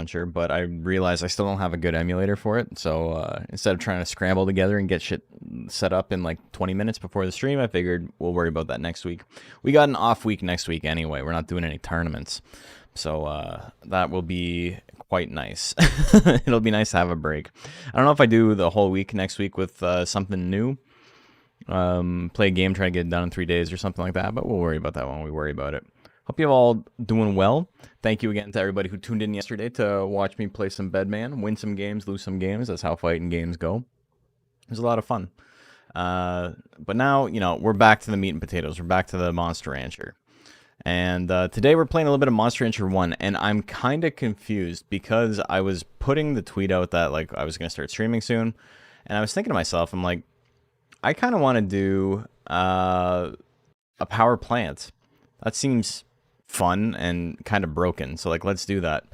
launcher, but I realized I still don't have a good emulator for it. So instead of trying to scramble together and get shit set up in like 20 minutes before the stream, I figured we'll worry about that next week. We got an off week next week anyway. We're not doing any tournaments. So that will be quite nice. It'll be nice to have a break. I don't know if I do the whole week next week with something new. Play a game, try to get it done in 3 days or something like that, but we'll worry about that when we worry about it. Hope you're all doing well. Thank you again to everybody who tuned in yesterday to watch me play some Bedman, win some games, lose some games. That's how fighting games go. It was a lot of fun. But now, you know, we're back to the meat and potatoes. We're back to the Monster Rancher. And today we're playing a little bit of Monster Rancher 1, and I'm kind of confused because I was putting the tweet out that like I was going to start streaming soon, and I was thinking to myself, I'm like, I kind of want to do a power plant. That seems fun and kind of broken, so like let's do that.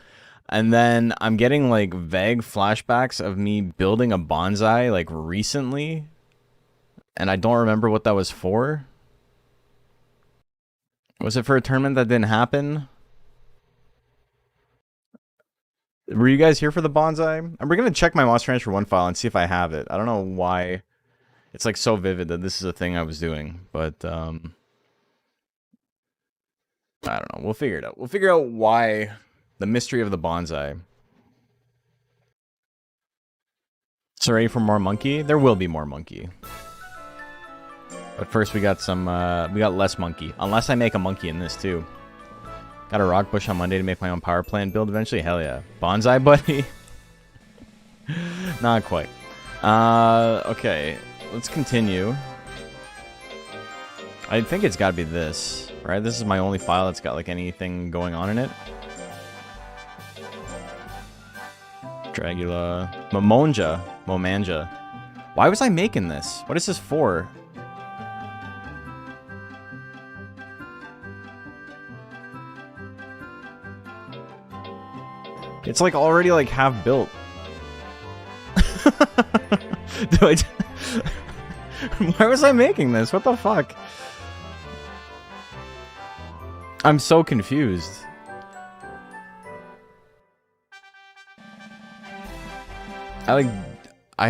And then I'm getting like vague flashbacks of me building a bonsai like recently, and I don't remember what that was for. Was it for a tournament that didn't happen? Were you guys here for the bonsai? We're gonna check my Monster Rancher 1 file and see if I have it. I don't know why it's like so vivid that this is a thing I was doing, but I don't know. We'll figure it out. We'll figure out why. The mystery of the bonsai. So ready for more monkey? There will be more monkey. But first we got some, we got less monkey. Unless I make a monkey in this too. Got a rock bush on Monday to make my own power plant build eventually? Hell yeah. Bonsai buddy? Not quite. Okay. Let's continue. I think it's gotta be this. Right, this is my only file that's got like anything going on in it. Dragula. Momanja. Why was I making this? What is this for? It's like already like half built. Why was I making this? What the fuck? I'm so confused. I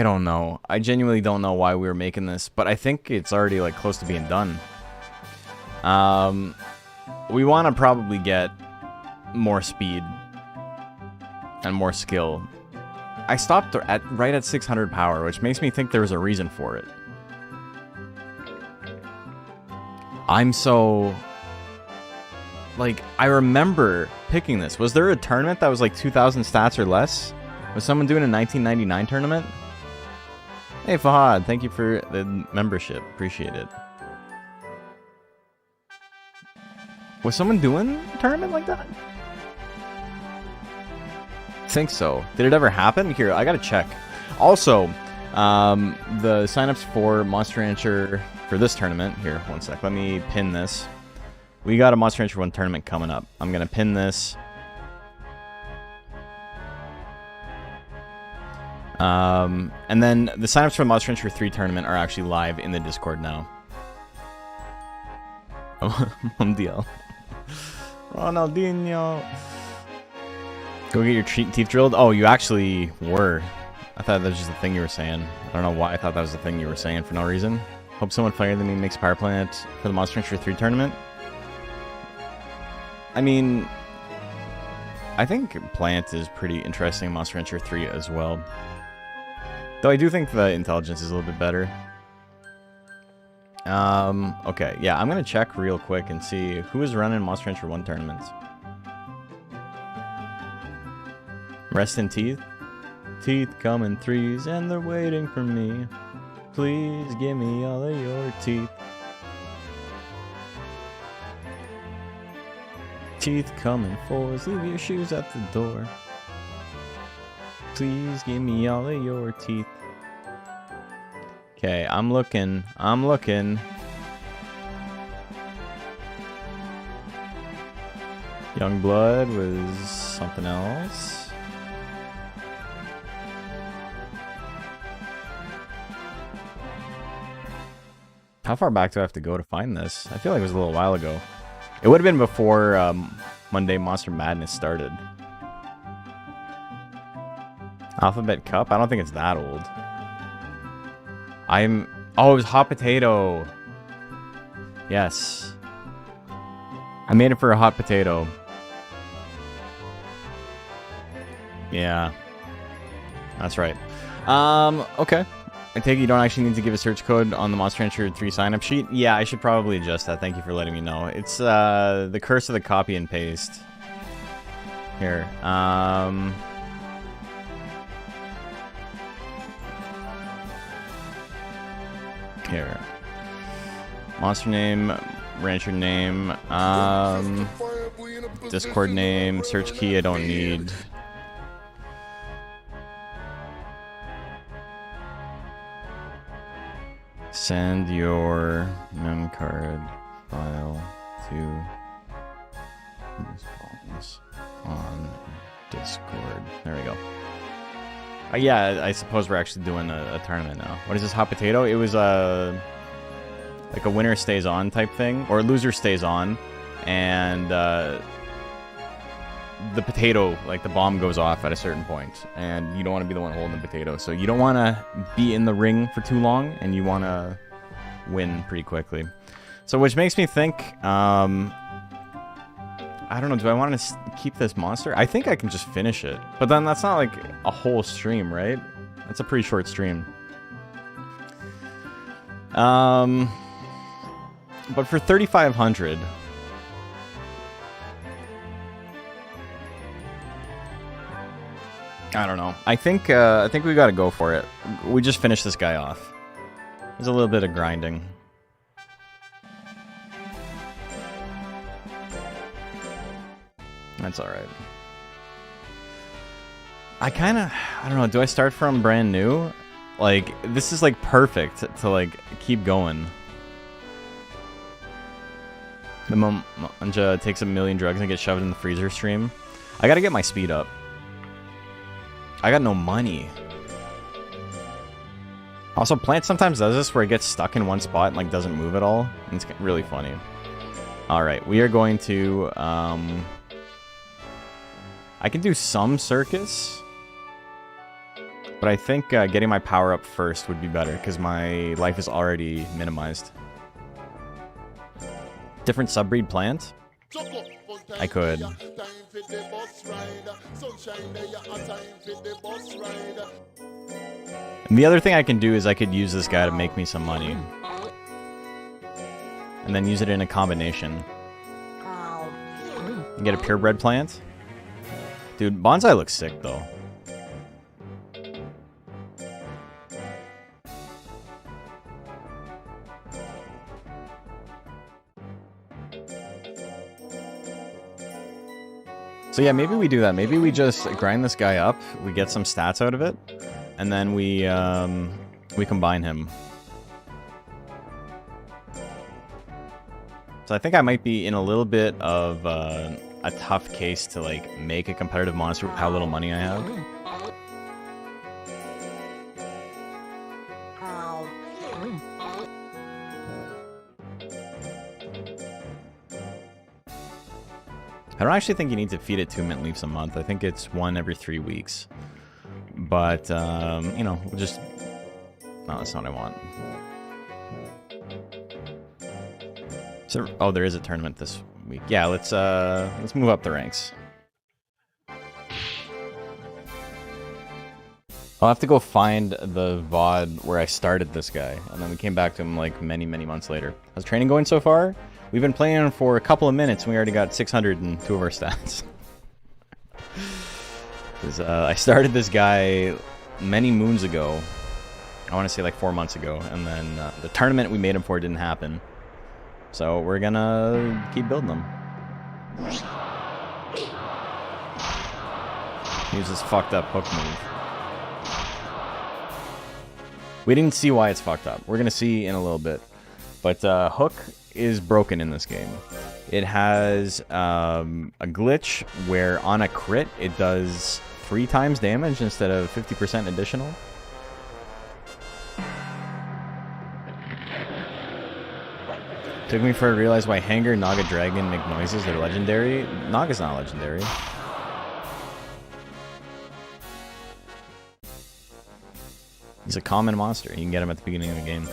don't know. I genuinely don't know why we were making this, but I think it's already like close to being done. We want to probably get more speed and more skill. I stopped right at 600 power, which makes me think there was a reason for it. I'm so... Like, I remember picking this. Was there a tournament that was like 2,000 stats or less? Was someone doing a 1999 tournament? Hey, Fahad, thank you for the membership. Appreciate it. Was someone doing a tournament like that? I think so. Did it ever happen? Here, I gotta check. Also, the signups for Monster Rancher for this tournament. Here, one sec. Let me pin this. We got a Monster Rancher 1 tournament coming up. I'm going to pin this. And then the signups for the Monster Rancher 3 tournament are actually live in the Discord now. Mundial. Ronaldinho. Go get your teeth drilled? Oh, you actually were. I thought that was just a thing you were saying. I don't know why I thought that was the thing you were saying for no reason. Hope someone funnier than me makes Power Plant for the Monster Rancher 3 tournament. I mean, I think Plant is pretty interesting in Monster Rancher 3 as well. Though I do think the intelligence is a little bit better. Okay, yeah, I'm gonna check real quick and see who is running Monster Rancher 1 tournaments. Rest in teeth. Teeth come in threes and they're waiting for me. Please give me all of your teeth. Teeth come in fours, leave your shoes at the door. Please give me all of your teeth. Okay, I'm looking. Youngblood was something else. How far back do I have to go to find this? I feel like it was a little while ago. It would have been before Monday Monster Madness started. Alphabet Cup? I don't think it's that old. Oh, it was Hot Potato. Yes. I made it for a Hot Potato. Yeah. That's right. Okay. I take it you don't actually need to give a search code on the Monster Rancher 3 sign-up sheet? Yeah, I should probably adjust that. Thank you for letting me know. It's, the curse of the copy and paste. Here. Here. Monster name, Rancher name, Discord name, search key I don't need. Send your mem card file to on Discord. There we go. Yeah, I suppose we're actually doing a tournament now. What is this, Hot Potato? It was like a winner stays on type thing, or loser stays on, and the potato, like the bomb goes off at a certain point, and you don't want to be the one holding the potato. So you don't want to be in the ring for too long, and you want to win pretty quickly. So which makes me think, I don't know, do I want to keep this monster? I think I can just finish it. But then that's not like a whole stream, right? That's a pretty short stream. But for 3,500... I don't know. I think we gotta go for it. We just finished this guy off. There's a little bit of grinding. That's alright. I don't know, do I start from brand new? Like, this is like perfect to like keep going. The Manja takes 1,000,000 drugs and gets shoved in the freezer stream. I gotta get my speed up. I got no money. Also, Plant sometimes does this where it gets stuck in one spot and like doesn't move at all. And it's really funny. Alright, we are going to... I can do some circus. But I think getting my power up first would be better because my life is already minimized. Different subbreed plant? I could. And the other thing I can do is I could use this guy to make me some money. And then use it in a combination. And get a purebred plant. Dude, Bonsai looks sick though. So yeah, maybe we do that. Maybe we just grind this guy up, we get some stats out of it, and then we combine him. So I think I might be in a little bit of a tough case to like make a competitive monster with how little money I have. I don't actually think you need to feed it 2 mint leaves a month. I think it's 1 every 3 weeks. But, you know, we'll just... No, that's not what I want. So, oh, there is a tournament this week. Yeah, let's move up the ranks. I'll have to go find the VOD where I started this guy. And then we came back to him like many, many months later. How's training going so far? We've been playing him for a couple of minutes and we already got 600 in 2 of our stats. Because I started this guy many moons ago. I want to say like 4 months ago. And then the tournament we made him for didn't happen. So we're gonna keep building them. Use this fucked up hook move. We didn't see why it's fucked up. We're gonna see in a little bit. But hook is broken in this game. It has a glitch where on a crit it does 3 times damage instead of 50% additional. Took me for to realize why Hanger, Naga, Dragon make noises. They're legendary. Naga's not legendary. He's a common monster. You can get him at the beginning of the game.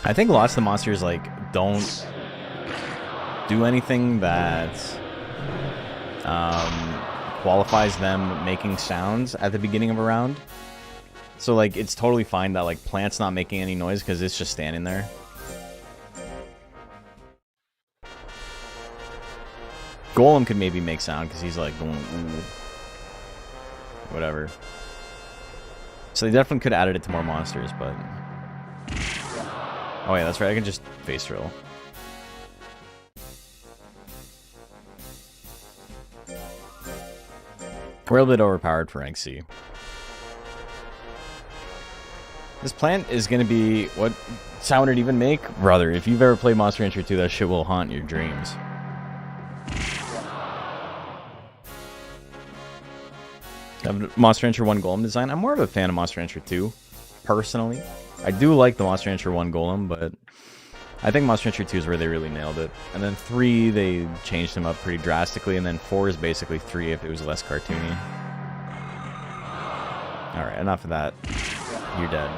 I think lots of the monsters, like, don't do anything that qualifies them making sounds at the beginning of a round. So, like, it's totally fine that, like, Plant's not making any noise because it's just standing there. Golem could maybe make sound because he's, like, going, ooh. Whatever. So they definitely could have added it to more monsters, but... Oh yeah, that's right, I can just face drill. We're a little bit overpowered for rank C. This plant is going to be... What sound would it even make? Brother, if you've ever played Monster Rancher 2, that shit will haunt your dreams. Monster Rancher 1 Golem design. I'm more of a fan of Monster Rancher 2, personally. I do like the Monster Rancher 1 Golem, but I think Monster Rancher 2 is where they really nailed it. And then 3, they changed him up pretty drastically, and then 4 is basically 3 if it was less cartoony. Alright, enough of that. You're dead.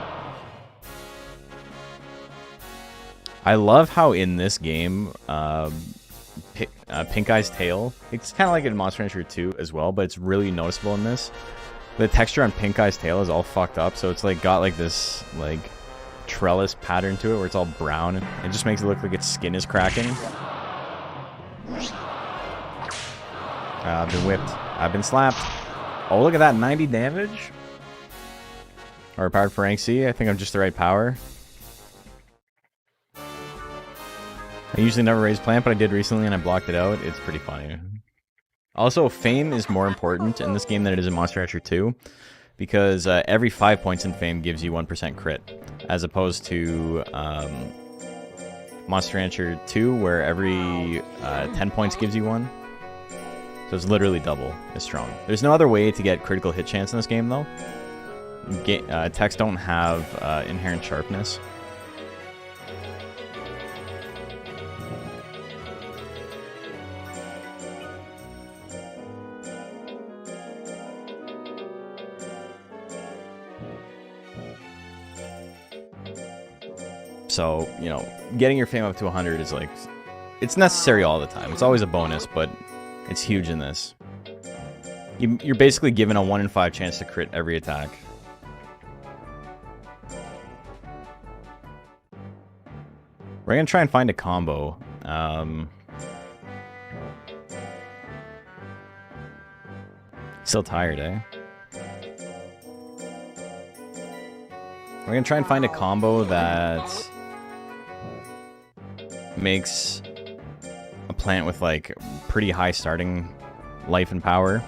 I love how in this game, Pink Eye's tail, it's kind of like in Monster Rancher 2 as well, but it's really noticeable in this. The texture on Pink Eye's tail is all fucked up, so it's like got like this like trellis pattern to it where it's all brown. It just makes it look like its skin is cracking. I've been whipped. I've been slapped. Oh, look at that, 90 damage. Or powered for rank C. I think I'm just the right power. I usually never raise plant, but I did recently and I blocked it out. It's pretty funny. Also, fame is more important in this game than it is in Monster Rancher 2, because every 5 points in fame gives you 1% crit, as opposed to Monster Rancher 2, where every 10 points gives you 1. So it's literally double as strong. There's no other way to get critical hit chance in this game, though. Techs don't have inherent sharpness. So, you know, getting your fame up to 100 is like, it's necessary all the time. It's always a bonus, but it's huge in this. You're basically given a 1 in 5 chance to crit every attack. We're gonna try and find a combo. Still tired, eh? We're gonna try and find a combo that makes a plant with like pretty high starting life and power.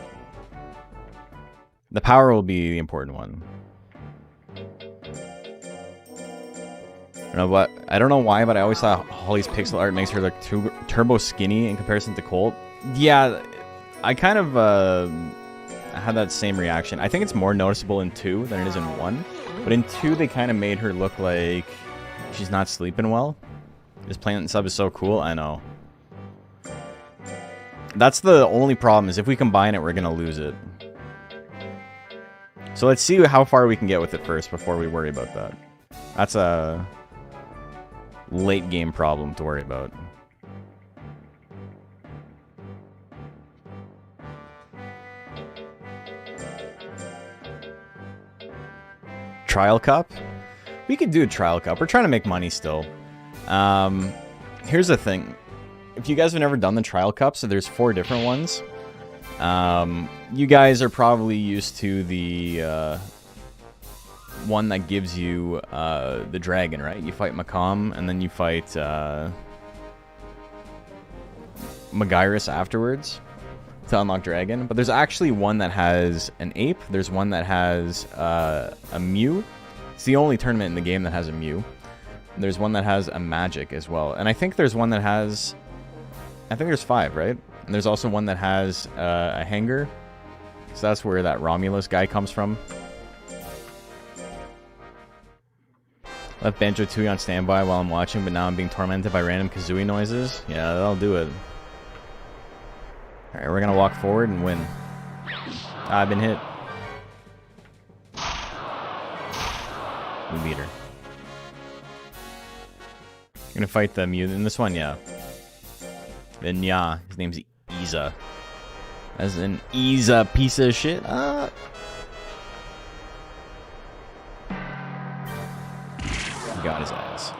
The power will be the important one. I don't know why, but I always thought Holly's pixel art makes her look turbo skinny in comparison to Colt. Yeah, I kind of had that same reaction. I think it's more noticeable in 2 than it is in 1. But in 2, they kind of made her look like she's not sleeping well. This plant sub is so cool, I know. That's the only problem, is if we combine it, we're going to lose it. So let's see how far we can get with it first before we worry about that. That's a late game problem to worry about. Trial Cup? We could do a Trial Cup. We're trying to make money still. Here's the thing. If you guys have never done the Trial Cup, so there's 4 different ones. You guys are probably used to the one that gives you the dragon, right? You fight Macomb, and then you fight Magyrus afterwards to unlock dragon. But there's actually one that has an ape. There's one that has a Mew. It's the only tournament in the game that has a Mew. There's one that has a magic as well. And I think there's one that has... I think there's 5, right? And there's also one that has a hanger. So that's where that Romulus guy comes from. Left Banjo-Tooie on standby while I'm watching, but now I'm being tormented by random Kazooie noises. Yeah, that'll do it. Alright, we're gonna walk forward and win. I've been hit. We beat her. Gonna fight the Mew in this one, yeah. Then yeah, his name's Iza. As in Iza piece of shit. Got his ass.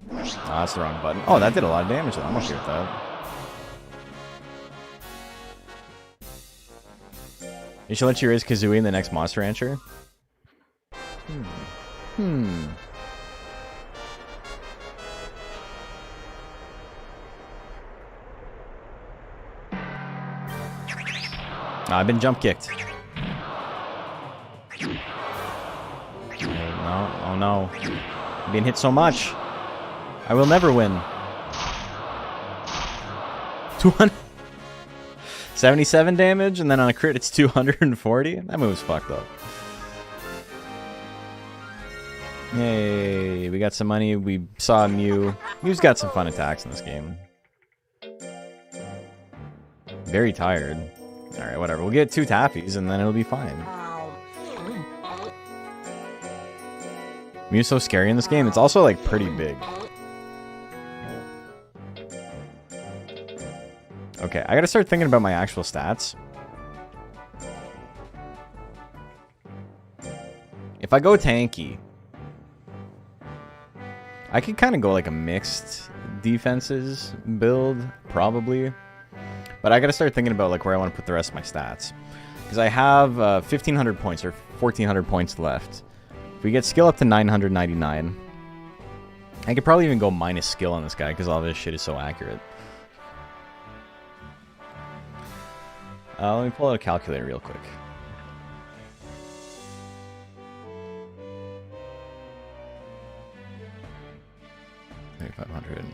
Oh, that's the wrong button. Oh, that did a lot of damage though. I'm okay with that. You should let you raise Kazooie in the next Monster Rancher. I've been jump kicked. No, oh no. I'm being hit so much. I will never win. 277 damage, and then on a crit it's 240? That move's fucked up. Yay, we got some money. We saw Mew. Mew's got some fun attacks in this game. Very tired. Alright, whatever. We'll get 2 Taffies, and then it'll be fine. Mew's so scary in this game. It's also, like, pretty big. Okay, I gotta start thinking about my actual stats. If I go tanky, I could kind of go like a mixed defenses build, probably. But I gotta start thinking about like where I want to put the rest of my stats. Because I have 1,500 points or 1,400 points left. If we get skill up to 999, I could probably even go minus skill on this guy because all of his shit is so accurate. Let me pull out a calculator real quick.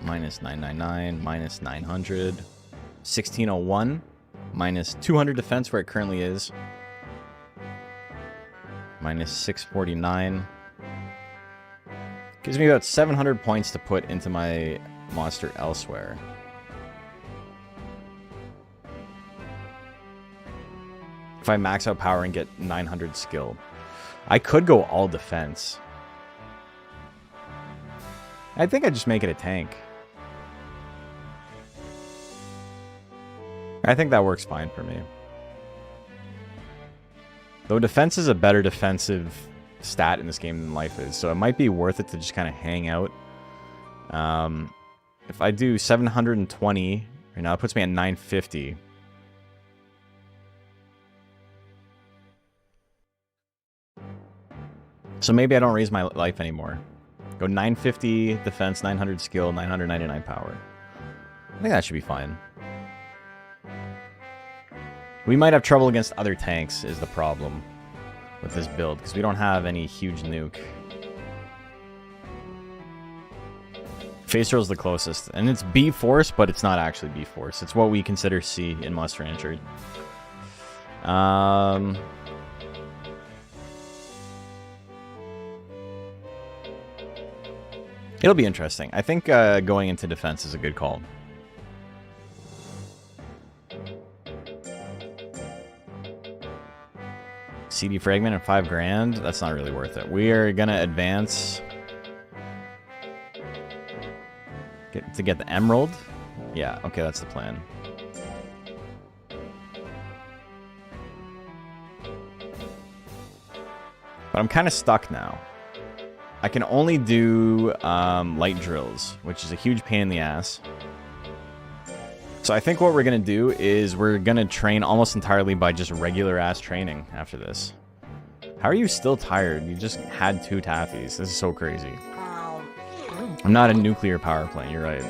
Minus 999, minus 900, 1601, minus 200 defense where it currently is, minus 649. Gives me about 700 points to put into my monster elsewhere. If I max out power and get 900 skill. I could go all defense. I think I'd just make it a tank. I think that works fine for me. Though defense is a better defensive stat in this game than life is, so it might be worth it to just kind of hang out. If I do 720, right now it puts me at 950. So maybe I don't raise my life anymore. Go 950 defense, 900 skill, 999 power. I think that should be fine. We might have trouble against other tanks is the problem with this build, because we don't have any huge nuke. Face Roll's the closest, and it's B-Force, but it's not actually B-Force. It's what we consider C in Monster Rancher. It'll be interesting. I think going into defense is a good call. CD Fragment at 5 grand? That's not really worth it. We are gonna advance to get the Emerald. Yeah, okay, that's the plan. But I'm kind of stuck now. I can only do light drills, which is a huge pain in the ass. So I think what we're going to do is we're going to train almost entirely by just regular ass training after this. How are you still tired? You just had 2 Taffies. This is so crazy. I'm not a nuclear power plant, you're right.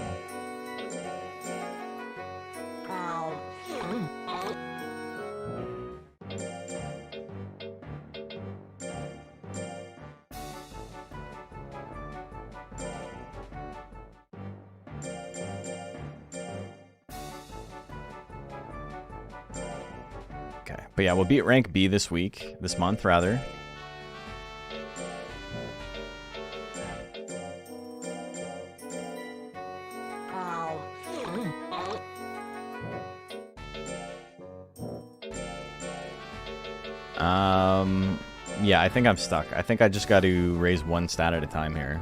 But yeah, we'll be at rank B this month, rather. Yeah, I think I'm stuck. I think I just got to raise one stat at a time here.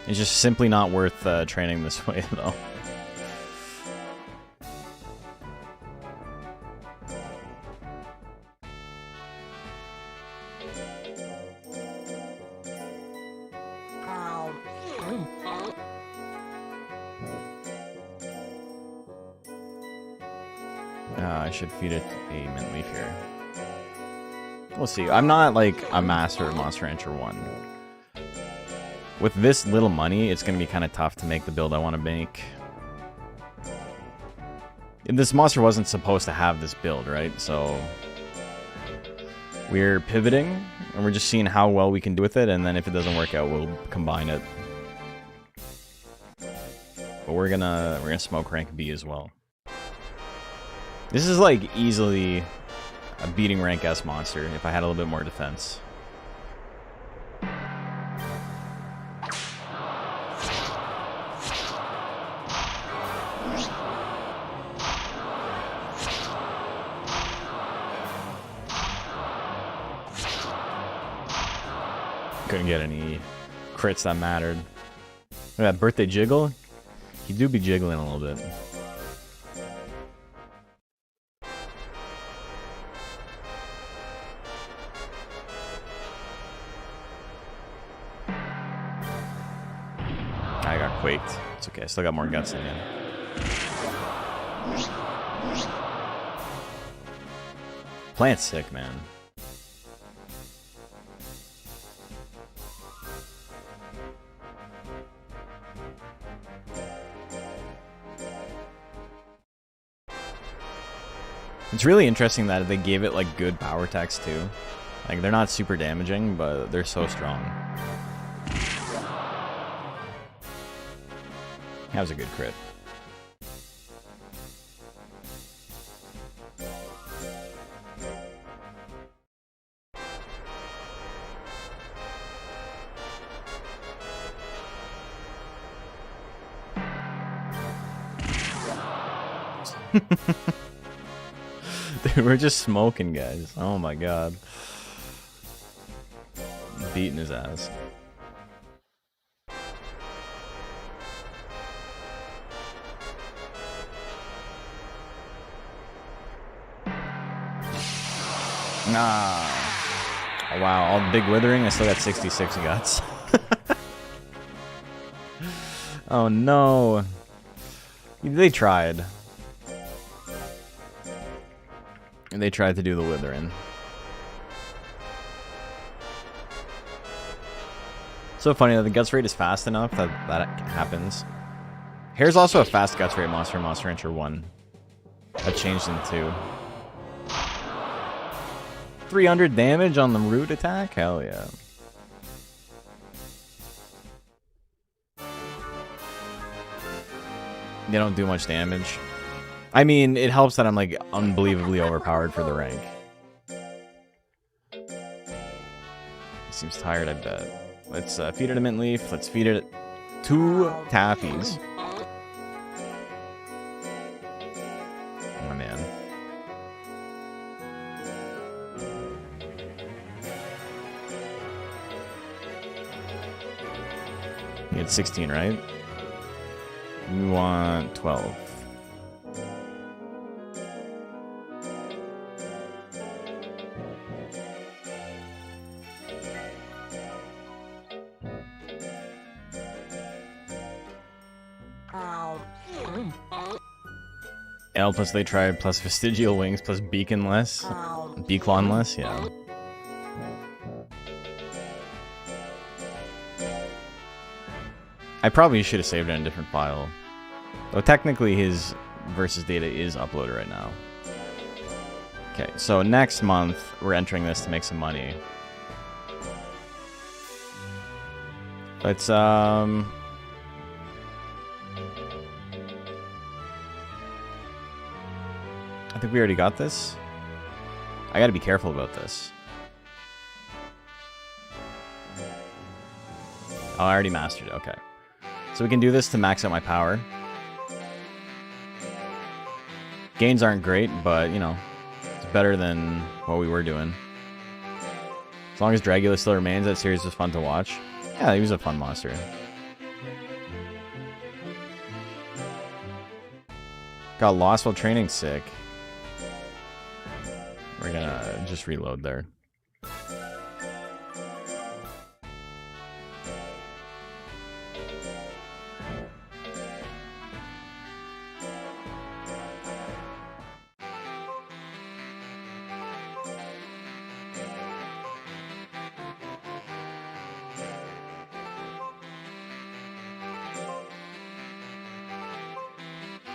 It's just simply not worth training this way, though. I should feed it a mint leaf here. We'll see. I'm not like a master of Monster Rancher 1. With this little money, it's going to be kind of tough to make the build I want to make. This monster wasn't supposed to have this build, right? So we're pivoting, and we're just seeing how well we can do with it, and then if it doesn't work out, we'll combine it. But we're gonna smoke rank B as well. This is like easily a beating rank S monster if I had a little bit more defense. Couldn't get any crits that mattered. Look at that birthday jiggle. He do be jiggling a little bit. I got quaked. It's okay. I still got more guts in me. Plant's sick, man. It's really interesting that they gave it like good power attacks too. Like they're not super damaging, but they're so strong. That was a good crit. Dude, we're just smoking, guys. Oh my god. Beating his ass. Nah. Oh, wow, all the big withering. I still got 66 guts. Oh no. They tried. And they tried to do the withering. So funny that the guts rate is fast enough that that happens. Here's also a fast guts rate monster in Monster Rancher 1. That changed in 2. 300 damage on the root attack? Hell yeah. They don't do much damage. I mean, it helps that I'm like unbelievably overpowered for the rank. He seems tired, I bet. Let's feed it a mint leaf. Let's feed it 2 taffies. Oh man. You had 16, right? We want 12. L plus they tried plus vestigial wings plus beaconless. Beaklonless, yeah. I probably should have saved it in a different file. Though technically his versus data is uploaded right now. Okay, so next month we're entering this to make some money. Let's I think we already got this. I gotta be careful about this. Oh, I already mastered it. Okay. So we can do this to max out my power. Gains aren't great, but, you know, it's better than what we were doing. As long as Dragula still remains, that series was fun to watch. Yeah, he was a fun monster. Got lost while training, sick. We're gonna just reload there.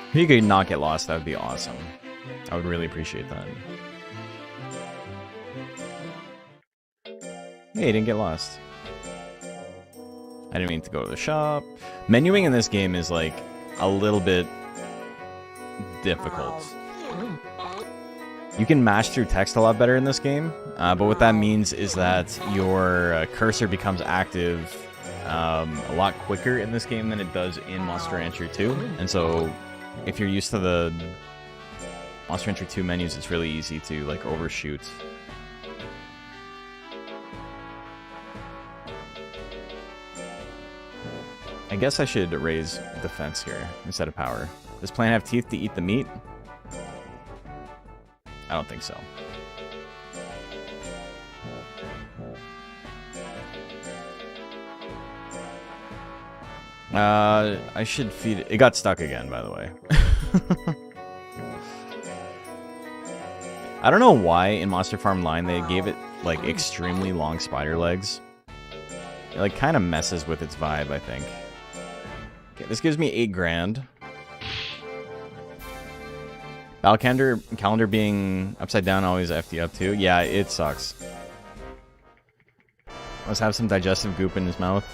If you could not get lost, that would be awesome. I would really appreciate that. Hey, you didn't get lost. I didn't mean to go to the shop. Menuing in this game is like a little bit difficult. You can mash through text a lot better in this game, but what that means is that your cursor becomes active a lot quicker in this game than it does in Monster Rancher 2. And so if you're used to the Monster Rancher 2 menus, it's really easy to like overshoot. I guess I should raise defense here instead of power. Does plant have teeth to eat the meat? I don't think so. I should feed it. It got stuck again, by the way. I don't know why in Monster Farm Line they gave it like extremely long spider legs. It like kind of messes with its vibe, I think. Okay, this gives me 8 grand. Battle calendar being upside down always FD you up too. Yeah, it sucks. Let's have some digestive goop in his mouth.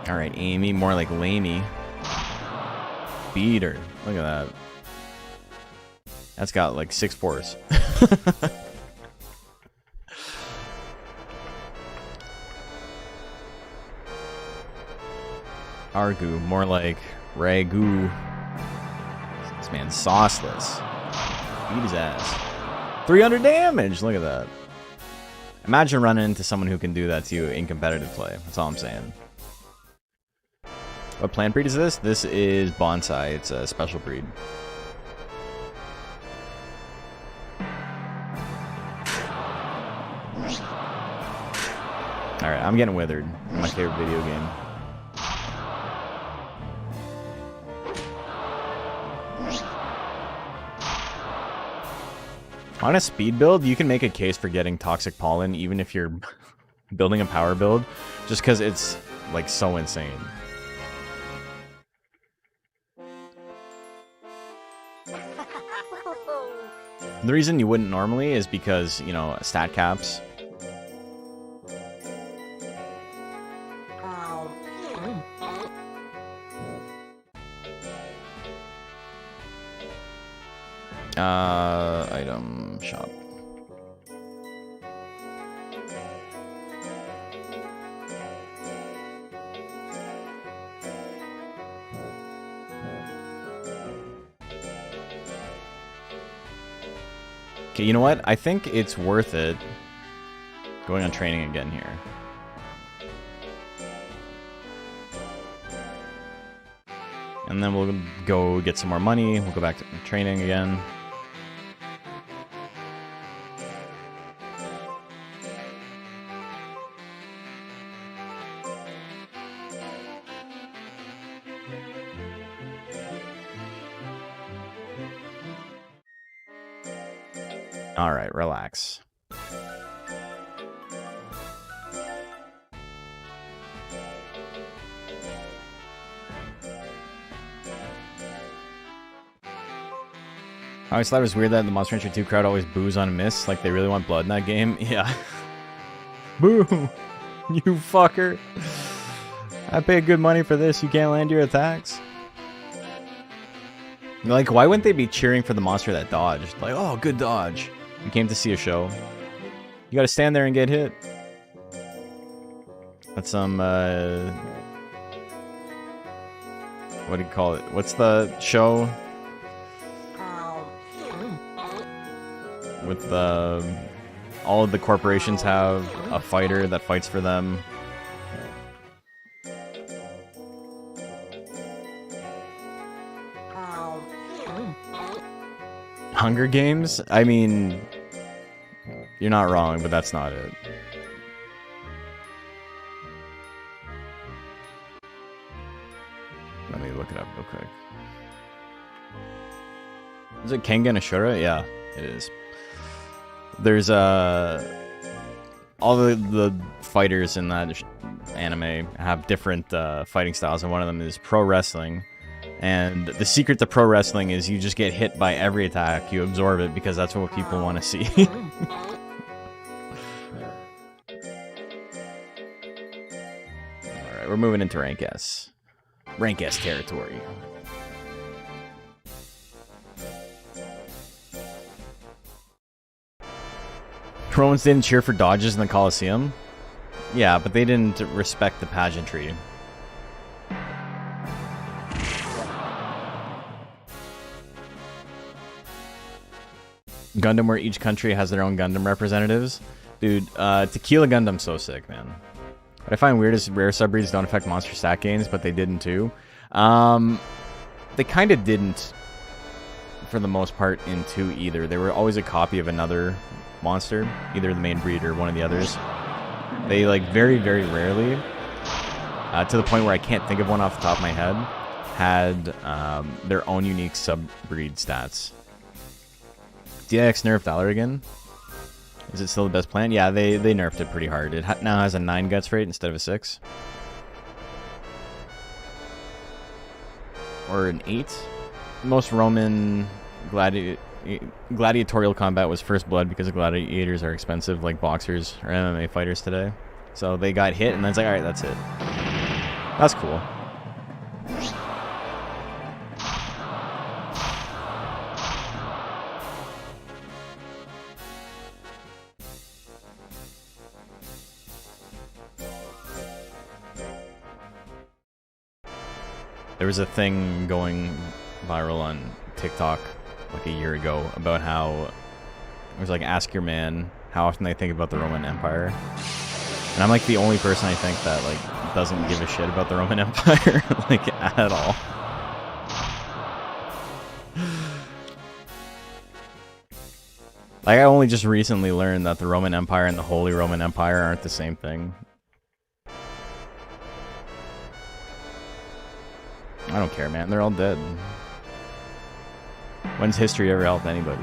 Alright, Amy, more like Lamey. Beat her. Look at that. That's got like 6 fours. Argu, more like Ragu. This man's sauceless. Beat his ass. 300 damage! Look at that. Imagine running into someone who can do that to you in competitive play. That's all I'm saying. What plant breed is this? This is Bonsai. It's a special breed. Alright, I'm getting withered. My favorite video game. On a speed build, you can make a case for getting Toxic Pollen even if you're building a power build, just because it's like so insane. The reason you wouldn't normally is because, you know, stat caps. Item shop. Okay, you know what? I think it's worth it going on training again here. And then we'll go get some more money. We'll go back to training again. All right, relax. I always thought it was weird that the Monster Rancher 2 crowd always boos on miss, like they really want blood in that game. Yeah. Boo! You fucker. I paid good money for this, you can't land your attacks. Like, why wouldn't they be cheering for the monster that dodged? Like, oh, good dodge. You came to see a show. You gotta stand there and get hit. That's some, what do you call it? What's the show? With the... all of the corporations have a fighter that fights for them. Hunger Games? I mean, you're not wrong, but that's not it. Let me look it up real quick. Is it Kengan Ashura? Yeah, it is. There's all the fighters in that anime have different fighting styles, and one of them is pro wrestling. And the secret to pro wrestling is you just get hit by every attack, you absorb it because that's what people want to see. Alright, we're moving into Rank S. Rank S territory. Romans didn't cheer for dodges in the Colosseum? Yeah, but they didn't respect the pageantry. Gundam, where each country has their own Gundam representatives. Dude, Tequila Gundam's so sick, man. What I find weird is rare subbreeds don't affect monster stat gains, but they didn't too. They kind of didn't, for the most part, in 2 either. They were always a copy of another monster, either the main breed or one of the others. They, like, very, very rarely, to the point where I can't think of one off the top of my head, had their own unique sub-breed stats. DIX nerfed Valor again? Is it still the best plan? Yeah, they nerfed it pretty hard. It now has a 9 guts rate instead of a 6. Or an 8. Most Roman gladiatorial combat was first blood because gladiators are expensive like boxers or MMA fighters today. So they got hit and then it's like, alright, that's it. That's cool. There was a thing going viral on TikTok like a year ago about how it was like, ask your man how often they think about the Roman Empire. And I'm like the only person I think that like doesn't give a shit about the Roman Empire like at all. Like I only just recently learned that the Roman Empire and the Holy Roman Empire aren't the same thing. I don't care, man. They're all dead. When's history ever helped anybody?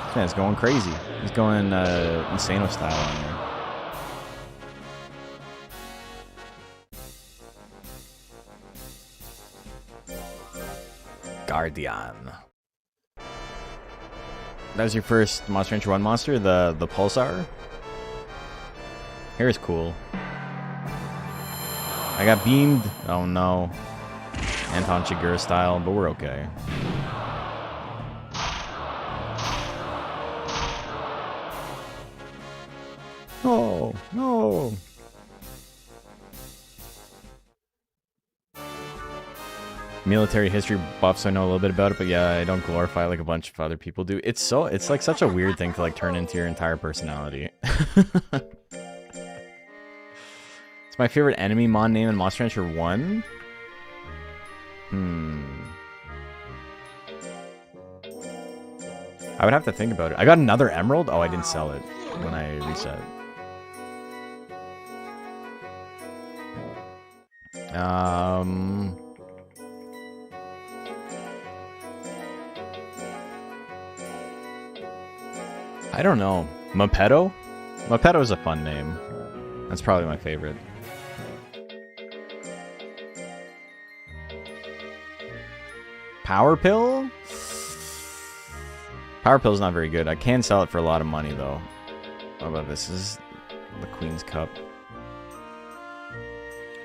This man's going crazy. He's going Insano style on there. Guardian. That was your first Monster Rancher 1 monster? The Pulsar? Hair is cool. I got beamed. Oh no. Anton Chigurh style, but we're okay. Oh, no. Military history buffs, I know a little bit about it, but yeah, I don't glorify it like a bunch of other people do. It's like such a weird thing to like turn into your entire personality. My favorite enemy mon name in Monster Rancher 1? I would have to think about it. I got another emerald? Oh, I didn't sell it when I reset. I don't know. Mepetto? Mepetto is a fun name. That's probably my favorite. Power Pill? Power Pill's not very good. I can sell it for a lot of money, though. What about this? This is the Queen's Cup.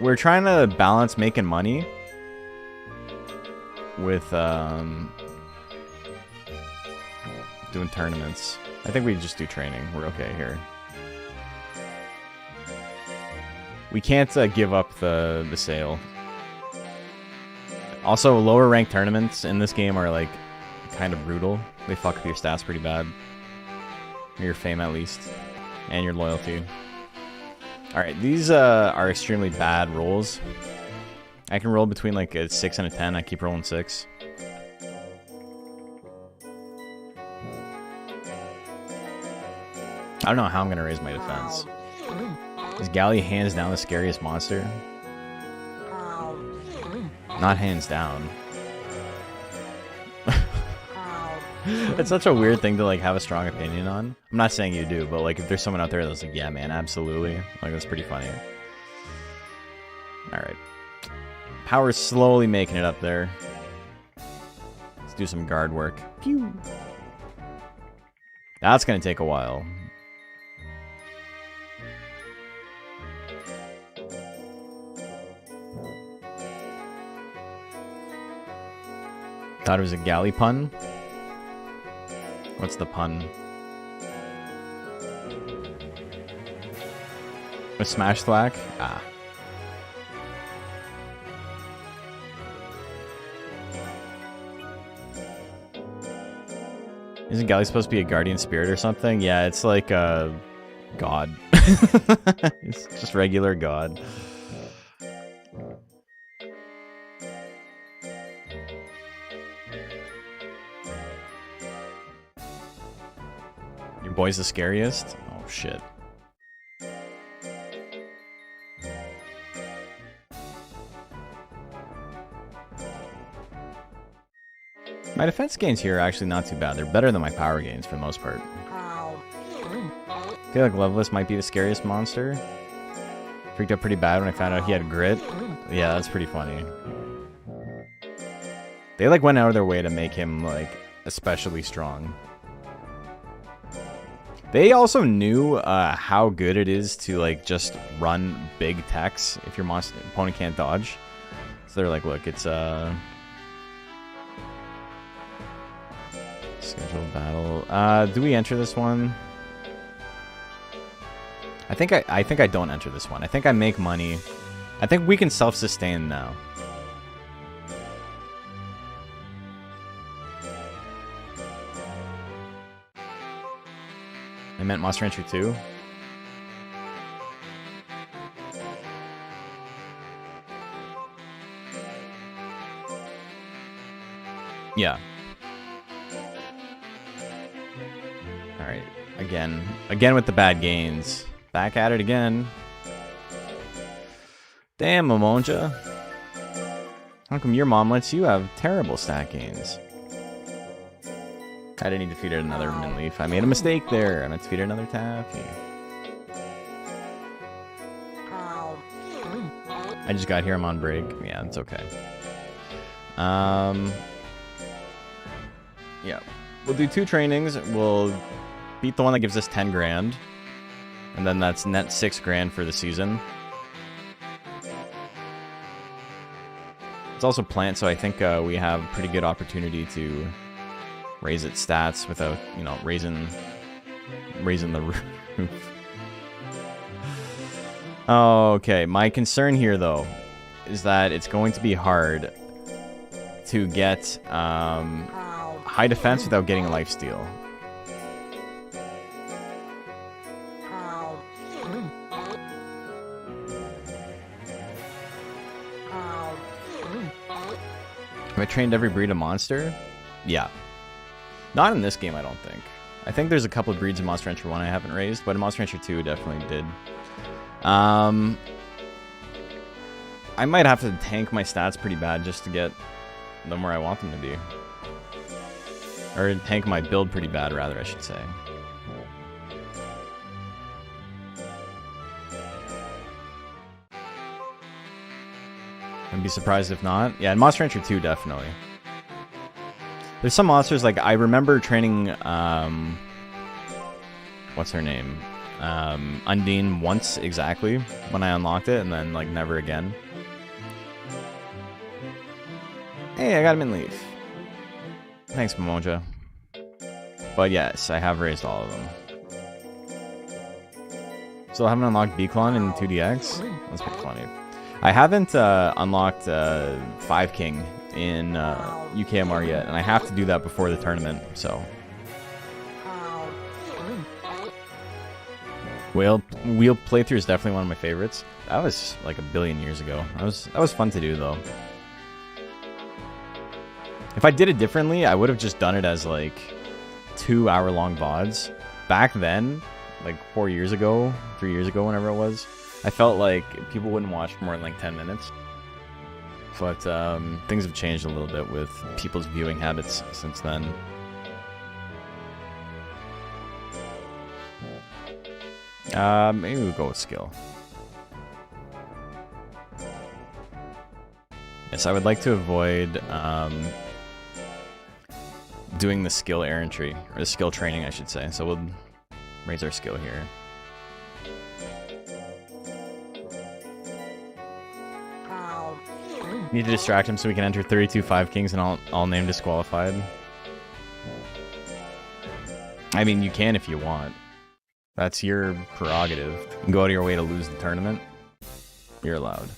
We're trying to balance making money with doing tournaments. I think we just do training. We're okay here. We can't give up the sale. Also, lower ranked tournaments in this game are like kind of brutal. They fuck with your stats pretty bad. Or your fame at least. And your loyalty. Alright, these are extremely bad rolls. I can roll between like a 6 and a 10. I keep rolling 6. I don't know how I'm going to raise my defense. Is Galley hands down the scariest monster? Not hands down. It's such a weird thing to like have a strong opinion on. I'm not saying you do, but like if there's someone out there that's like, yeah man, absolutely. Like that's pretty funny. Alright. Power's slowly making it up there. Let's do some guard work. Pew! That's gonna take a while. Thought it was a galley pun? What's the pun? A smash thwack? Ah. Isn't Galley supposed to be a guardian spirit or something? Yeah, it's like a god. It's just regular god. Your boy's the scariest? Oh shit. My defense gains here are actually not too bad. They're better than my power gains for the most part. I feel like Leveless might be the scariest monster. Freaked out pretty bad when I found out he had grit. Yeah, that's pretty funny. They like went out of their way to make him like especially strong. They also knew how good it is to like just run big techs if your opponent can't dodge. So they're like, look, it's scheduled battle. Do we enter this one? I think I don't enter this one. I think I make money. I think we can self-sustain now. I meant Monster Rancher 2. Yeah. Alright. Again with the bad gains. Back at it again. Damn, Momonja. How come your mom lets you have terrible stat gains? I didn't need to feed it another Mint Leaf. I made a mistake there. I meant to feed it another Taffy. I just got here. I'm on break. Yeah, it's okay. Yeah. We'll do 2 trainings. We'll beat the one that gives us 10 grand. And then that's net 6 grand for the season. It's also plant, so I think we have a pretty good opportunity to raise its stats without, you know, raising the roof. Okay, my concern here, though, is that it's going to be hard to get high defense without getting a lifesteal. Have I trained every breed of monster? Yeah. Not in this game, I don't think. I think there's a couple of breeds in Monster Rancher 1 I haven't raised, but in Monster Rancher 2 definitely did. I might have to tank my stats pretty bad just to get them where I want them to be. Or tank my build pretty bad, rather, I should say. I'd be surprised if not. Yeah, in Monster Rancher 2, definitely. There's some monsters, like, I remember training, what's her name? Undine once exactly when I unlocked it, and then, like, never again. Hey, I got a Mint Leaf. Thanks, Momonja. But yes, I have raised all of them. Still haven't unlocked Beaclon in 2DX? That's pretty funny. I haven't unlocked 5 King in UKMR yet, and I have to do that before the tournament, so... Wheel playthrough is definitely one of my favorites. That was like a billion years ago. That was fun to do, though. If I did it differently, I would have just done it as like 2-hour-long VODs. Back then, like 4 years ago, 3 years ago, whenever it was, I felt like people wouldn't watch for more than like 10 minutes. But things have changed a little bit with people's viewing habits since then. Maybe we'll go with skill. Yes, I would like to avoid doing the skill errantry, or the skill training, I should say. So we'll raise our skill here. Need to distract him so we can enter 32 5 Kings and all name disqualified. I mean, you can if you want. That's your prerogative. You can go out of your way to lose the tournament. You're allowed.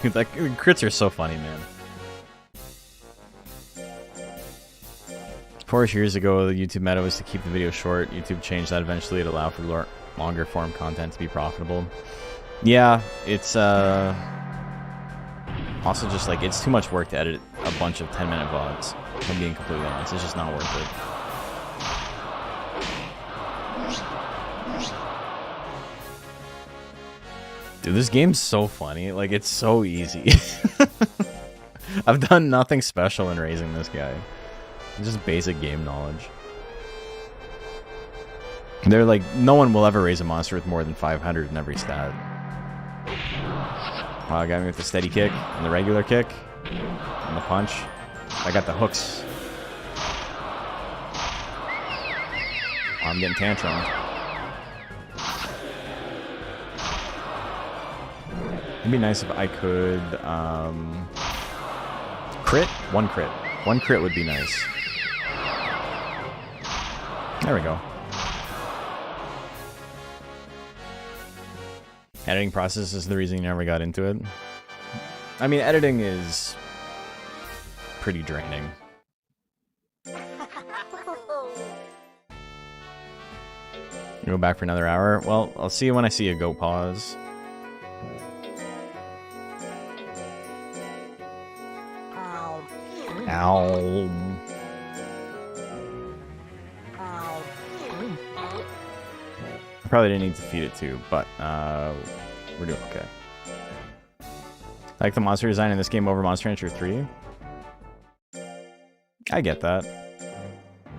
Dude, like, crits are so funny, man. 4 years ago, the YouTube meta was to keep the video short. YouTube changed that eventually to allow for longer form content to be profitable. Yeah, it's also just like, it's too much work to edit a bunch of 10-minute VODs. If I'm being completely honest, it's just not worth it. Dude, this game's so funny. Like, it's so easy. I've done nothing special in raising this guy. Just basic game knowledge. They're like, no one will ever raise a monster with more than 500 in every stat. Wow, I got me with the steady kick, and the regular kick, and the punch. I got the hooks. I'm getting tantrumed. It'd be nice if I could, crit? One crit. One crit would be nice. There we go. Editing process is the reason you never got into it. I mean, editing is pretty draining. You go back for another hour? Well, I'll see you when I see you go pause. Ow. I probably didn't need to feed it too, but we're doing okay. I like the monster design in this game over Monster Rancher 3. I get that.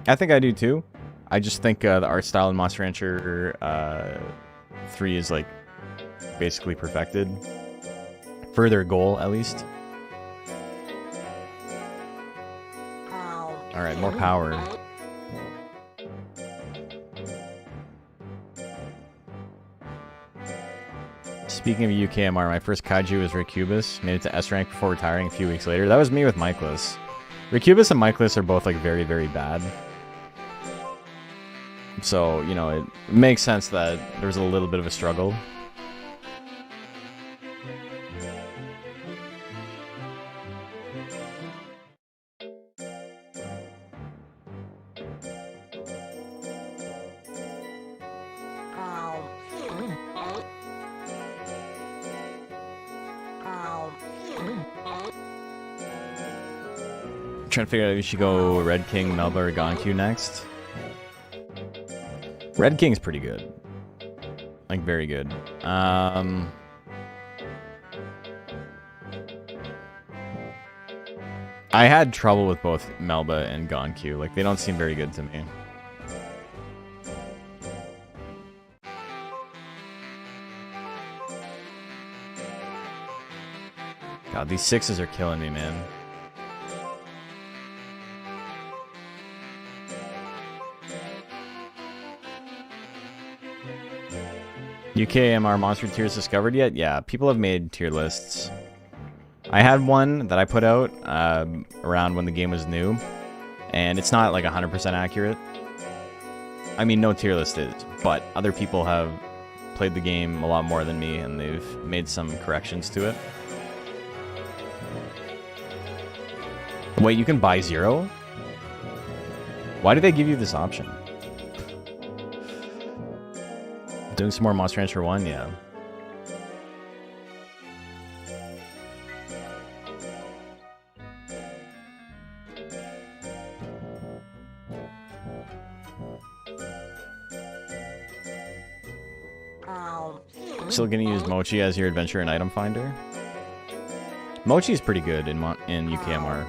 I think I do too. I just think the art style in Monster Rancher 3 is like basically perfected. For their goal, at least. Alright, more power. Speaking of UKMR, my first kaiju was Ricubus. Made it to S rank before retiring a few weeks later. That was me with Michaelis. Ricubus and Michaelis are both like very, very bad. So, you know, it makes sense that there's a little bit of a struggle. Trying to figure out if you should go Red King, Melba, or Gonku next. Red King's pretty good. Like, very good. I had trouble with both Melba and Gonku. Like, they don't seem very good to me. God, these 6s are killing me, man. UKMR monster tiers discovered yet? Yeah, people have made tier lists. I had one that I put out around when the game was new, and it's not like 100% accurate. I mean, no tier list is, but other people have played the game a lot more than me, and they've made some corrections to it. Wait, you can buy 0? Why do they give you this option? Doing some more Monster Rancher 1? Yeah. Still gonna use Mochi as your adventure and item finder? Mochi is pretty good in UKMR.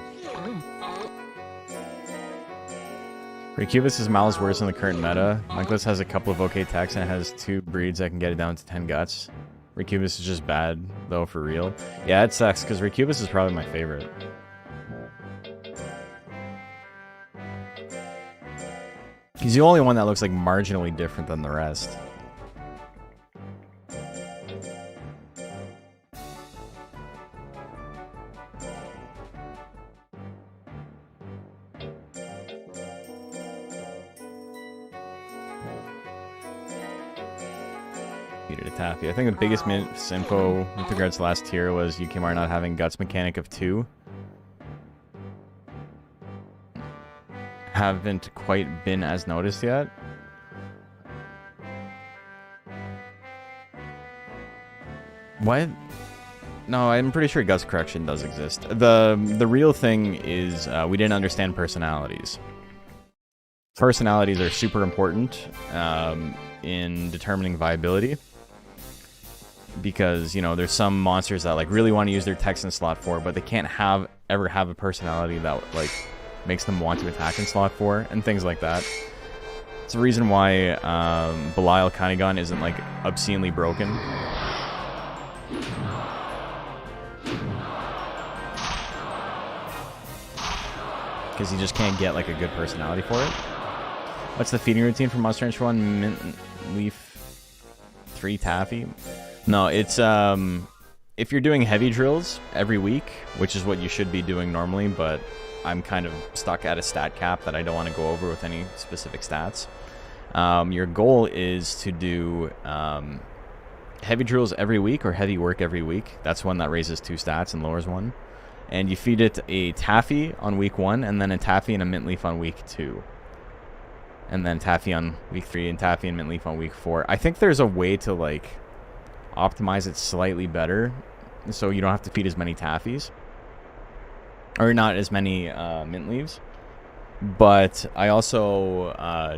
Recubus is miles worse in the current meta. Monkless has a couple of okay techs and it has 2 breeds that can get it down to 10 guts. Recubus is just bad, though, for real. Yeah, it sucks, because Recubus is probably my favorite. He's the only one that looks like marginally different than the rest. Taffy. I think the biggest misinfo with regards to last tier was UKMR not having guts mechanic of 2. Haven't quite been as noticed yet. What? No, I'm pretty sure guts correction does exist. The real thing is we didn't understand personalities. Personalities are super important in determining viability. Because, you know, there's some monsters that like really want to use their techs in slot 4, but they can't ever have a personality that like makes them want to attack in slot 4 and things like that. It's the reason why Belial Kanigan isn't like obscenely broken. Because he just can't get like a good personality for it. What's the feeding routine for Monster Rancher 1? Mint Leaf 3 Taffy? No, it's if you're doing heavy drills every week, which is what you should be doing normally, but I'm kind of stuck at a stat cap that I don't want to go over with any specific stats. Your goal is to do heavy drills every week or heavy work every week. That's one that raises 2 stats and lowers 1. And you feed it a Taffy on week 1, and then a Taffy and a Mint Leaf on week 2. And then Taffy on week 3, and Taffy and Mint Leaf on week 4. I think there's a way to, like, optimize it slightly better so you don't have to feed as many Taffies. Or not as many Mint Leaves. But I also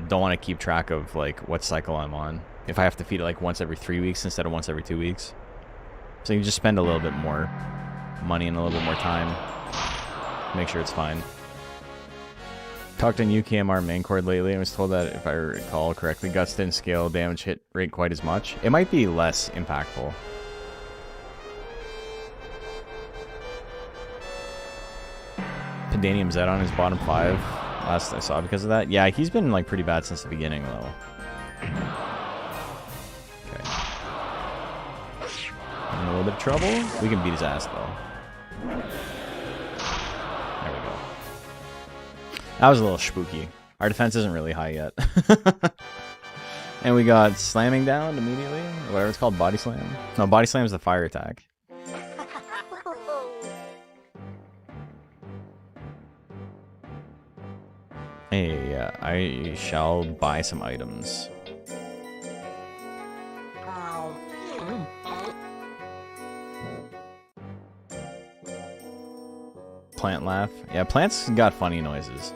don't want to keep track of, like, what cycle I'm on. If I have to feed it, like, once every 3 weeks instead of once every 2 weeks. So you just spend a little bit more money and a little bit more time. Make sure it's fine. Talked on UKMR main cord lately. I was told that, if I recall correctly, guts didn't scale damage hit rate quite as much. It might be less impactful. Pedanium Zed on his bottom 5. Last I saw because of that. Yeah, he's been like pretty bad since the beginning though. Okay. In a little bit of trouble. We can beat his ass though. There we go. That was a little spooky. Our defense isn't really high yet. And we got slamming down immediately. Whatever it's called, body slam. No, body slam is the fire attack. Hey, I shall buy some items. Plant laugh. Yeah, plants got funny noises.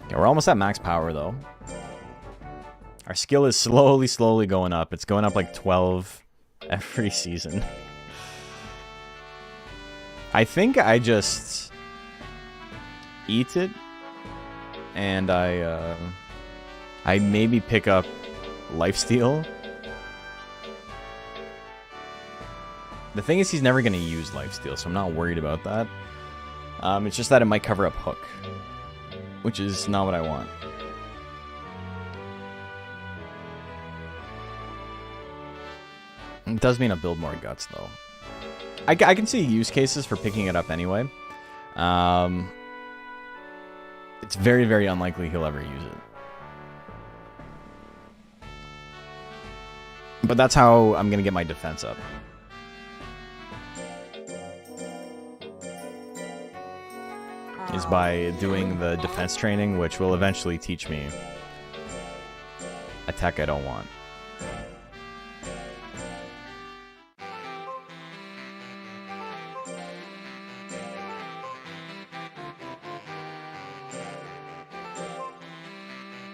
Yeah, we're almost at max power though. Our skill is slowly going up. It's going up like 12 every season. I think I just eat it, and I maybe pick up lifesteal. The thing is, he's never going to use lifesteal, so I'm not worried about that. It's just that it might cover up Hook, which is not what I want. It does mean I build more Guts, though. I can see use cases for picking it up anyway. It's very, very unlikely he'll ever use it. But that's how I'm going to get my defense up. Is by doing the defense training, which will eventually teach me a tech I don't want.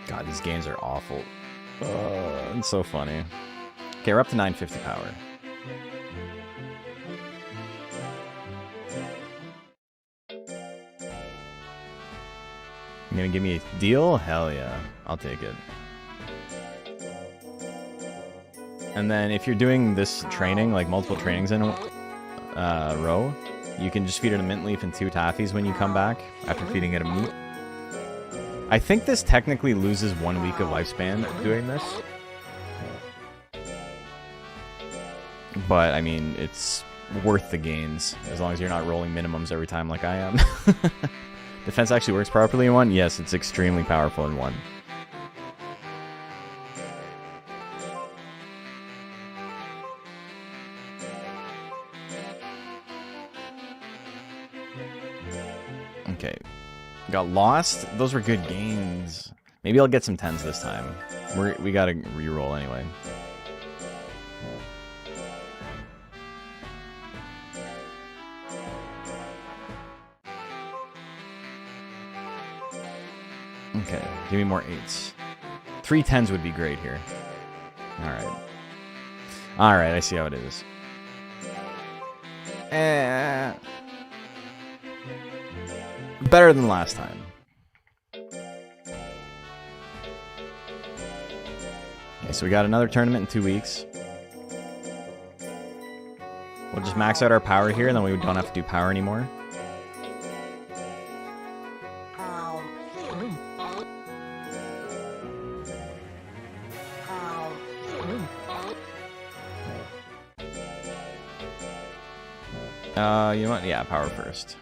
God, these games are awful. It's so funny. Okay, we're up to 950 power. You gonna give me a deal? Hell yeah. I'll take it. And then if you're doing this training, like multiple trainings in a row, you can just feed it a mint leaf and 2 taffies when you come back after feeding it a meat. I think this technically loses 1 week of lifespan doing this. But, I mean, it's worth the gains, as long as you're not rolling minimums every time like I am. Defense actually works properly in 1? Yes, it's extremely powerful in 1. Okay. Got lost? Those were good gains. Maybe I'll get some 10s this time. We gotta re-roll anyway. Okay, give me more 8s. 3 10s would be great here. Alright. Alright, I see how it is. Better than last time. Okay, so we got another tournament in 2 weeks. We'll just max out our power here, and then we don't have to do power anymore. You know what? Yeah, power first.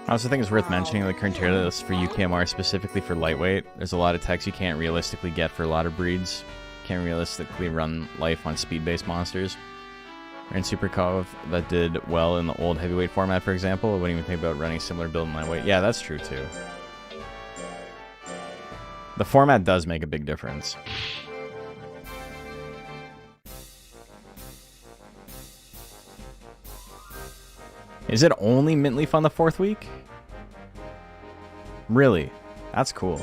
I also think it's worth mentioning the current tier list for UKMR specifically for lightweight. There's a lot of techs you can't realistically get for a lot of breeds. Can't realistically run life on speed-based monsters. In Super Cov that did well in the old heavyweight format, for example. I wouldn't even think about running a similar build in lightweight. Yeah, that's true too. The format does make a big difference. Is it only mint leaf on the 4th week? Really? That's cool.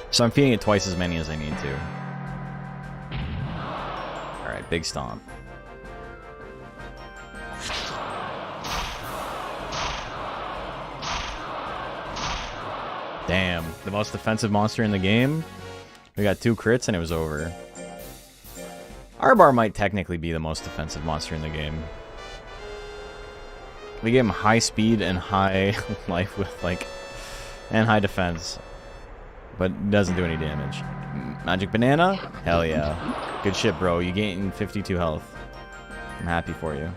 So I'm feeding it twice as many as I need to. Alright, big stomp. Damn, the most defensive monster in the game. We got 2 crits and it was over. Arbar might technically be the most defensive monster in the game. We gave him high speed and high life with like, and high defense. But doesn't do any damage. Magic Banana? Hell yeah. Good shit, bro. You gain 52 health. I'm happy for you.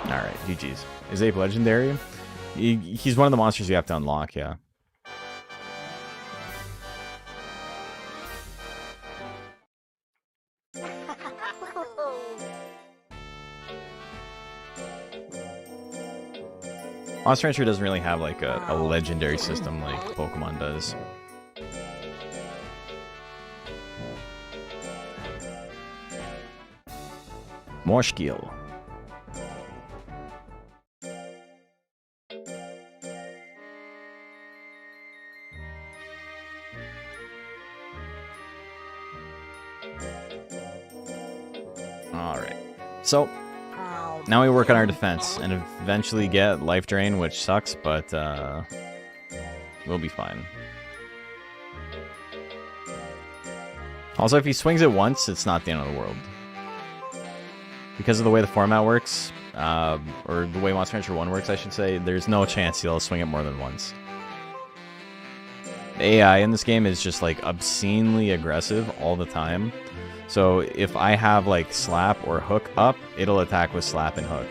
Alright, GG's. Is Ape legendary? He's one of the monsters you have to unlock, yeah. Monster Rancher doesn't really have like a legendary system like Pokemon does. Morskill. Alright. So, now we work on our defense and eventually get Life Drain, which sucks, but we'll be fine. Also, if he swings it once, it's not the end of the world. Because of the way the format works, or the way Monster Rancher 1 works, I should say, there's no chance he'll swing it more than once. The AI in this game is just, like, obscenely aggressive all the time. So if I have, like, Slap or Hook up, it'll attack with Slap and Hook.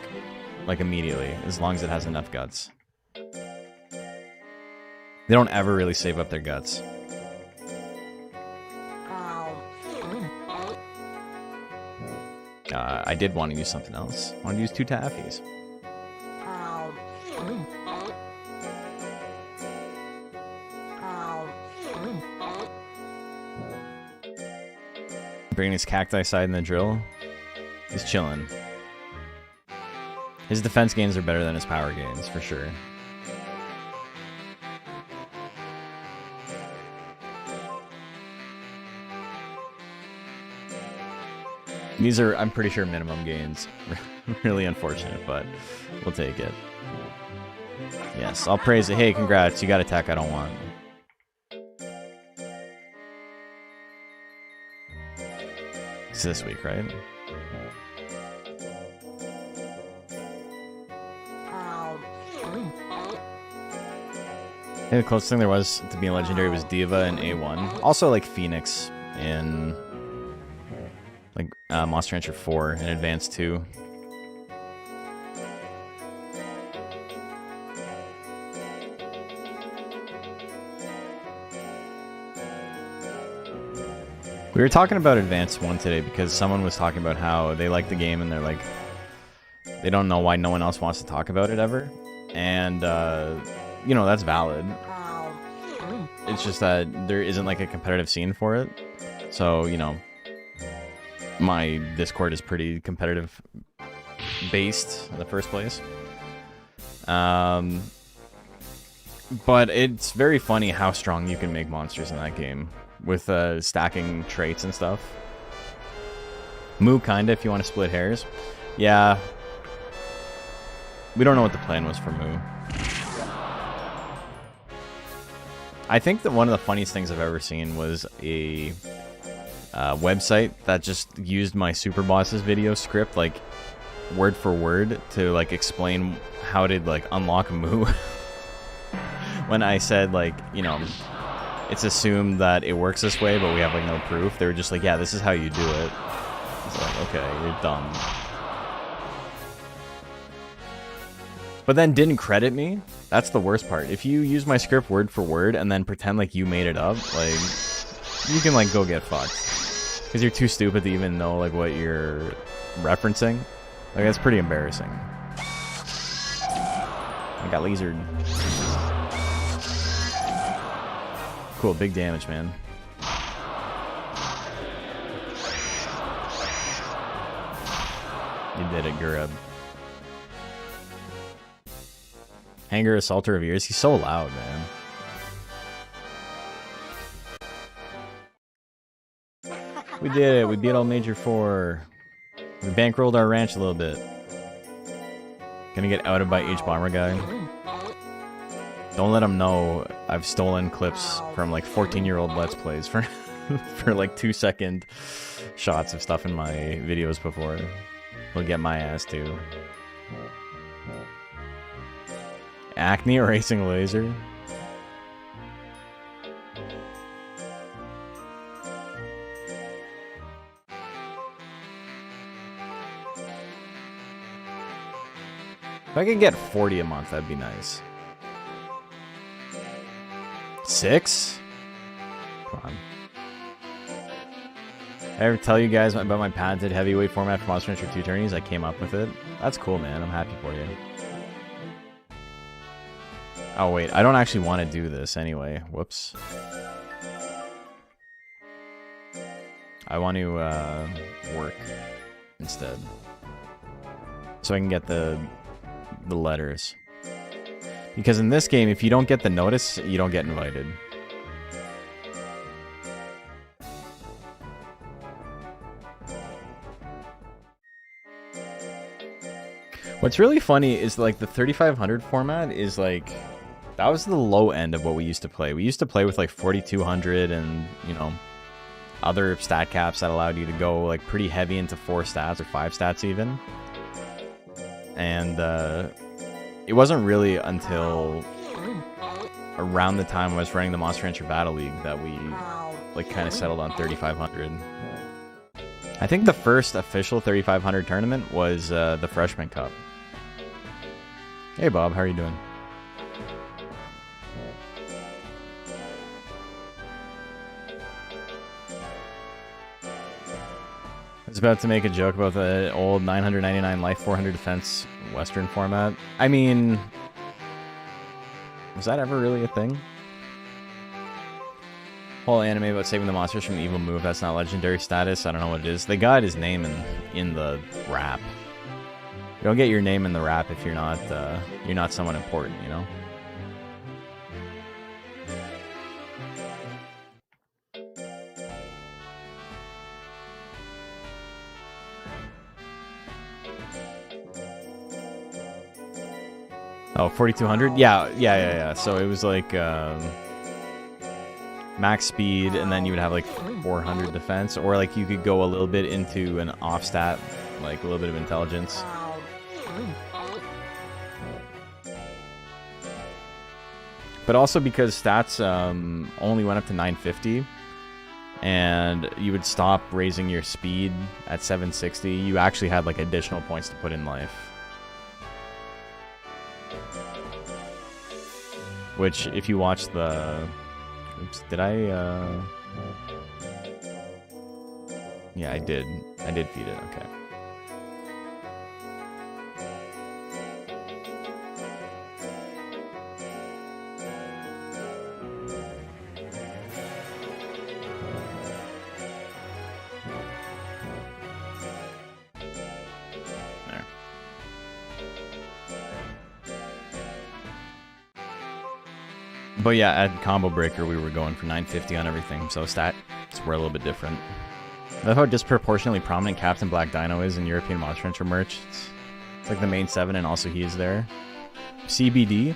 Like, immediately, as long as it has enough guts. They don't ever really save up their guts. I did want to use something else. I wanted to use 2 Taffies. Bringing his cacti side in the drill. He's chilling. His defense gains are better than his power gains, for sure. These are, I'm pretty sure, minimum gains. Really unfortunate, but we'll take it. Yes, I'll praise it. Hey, congrats, you got attack I don't want. It's this week, right? I think the closest thing there was to being legendary was Diva in A1. Also, like Phoenix in like Monster Rancher 4 in Advance 2. We were talking about Advance 1 today because someone was talking about how they like the game and they're like, they don't know why no one else wants to talk about it ever. And, you know, that's valid. It's just that there isn't like a competitive scene for it. So, you know, my Discord is pretty competitive based in the first place. But it's very funny how strong you can make monsters in that game with stacking traits and stuff. Moo, kinda, if you want to split hairs. Yeah. We don't know what the plan was for Moo. I think that one of the funniest things I've ever seen was a website that just used my Super Bosses video script, like, word for word to, like, explain how to, like, unlock Moo. When I said, like, you know, it's assumed that it works this way, but we have, like, no proof. They were just like, yeah, this is how you do it. It's like, okay, you're dumb. But then didn't credit me. That's the worst part. If you use my script word for word and then pretend like you made it up, like, you can, like, go get fucked. Because you're too stupid to even know, like, what you're referencing. Like, that's pretty embarrassing. I got lasered. Cool, big damage, man. You did it, Gurub. Hanger, Assaulter of Ears. He's so loud, man. We did it. We beat all Major 4. We bankrolled our ranch a little bit. Gonna get outed by H-Bomber guy. Don't let him know I've stolen clips from like 14-year-old Let's Plays for like 2-second shots of stuff in my videos before. He'll get my ass too. Acne Erasing Laser. If I could get 40 a month, that'd be nice. 6? Come on. I ever tell you guys about my patented heavyweight format for Monster Rancher 2 tourneys? I came up with it. That's cool, man. I'm happy for you. Oh, wait. I don't actually want to do this anyway. Whoops. I want to work instead. So I can get the letters. Because in this game, if you don't get the notice, you don't get invited. What's really funny is like the 3500 format is like, that was the low end of what we used to play. We used to play with like 4200 and, you know, other stat caps that allowed you to go like pretty heavy into 4 stats or 5 stats even. And it wasn't really until around the time I was running the Monster Rancher Battle League that we like kind of settled on 3500. I think the first official 3500 tournament was the Freshman Cup. Hey Bob, how are you doing? I was about to make a joke about the old 999 Life 400 Defense Western format. I mean, was that ever really a thing? Whole anime about saving the monsters from the evil move, that's not legendary status. I don't know what it is. They got his name in the rap. You don't get your name in the rap if you're not someone important, you know? Oh, 4200? Yeah. So it was like max speed, and then you would have like 400 defense, or like you could go a little bit into an off stat, like a little bit of intelligence. But also because stats only went up to 950, and you would stop raising your speed at 760, you actually had like additional points to put in life. Which, if you watch the... Oops, did I... Yeah, I did. I did feed it, okay. But yeah, at Combo Breaker, we were going for 950 on everything, so stats were a little bit different. I love how disproportionately prominent Captain Black Dino is in European Monster Rancher merch. It's like the main 7, and also he is there. CBD?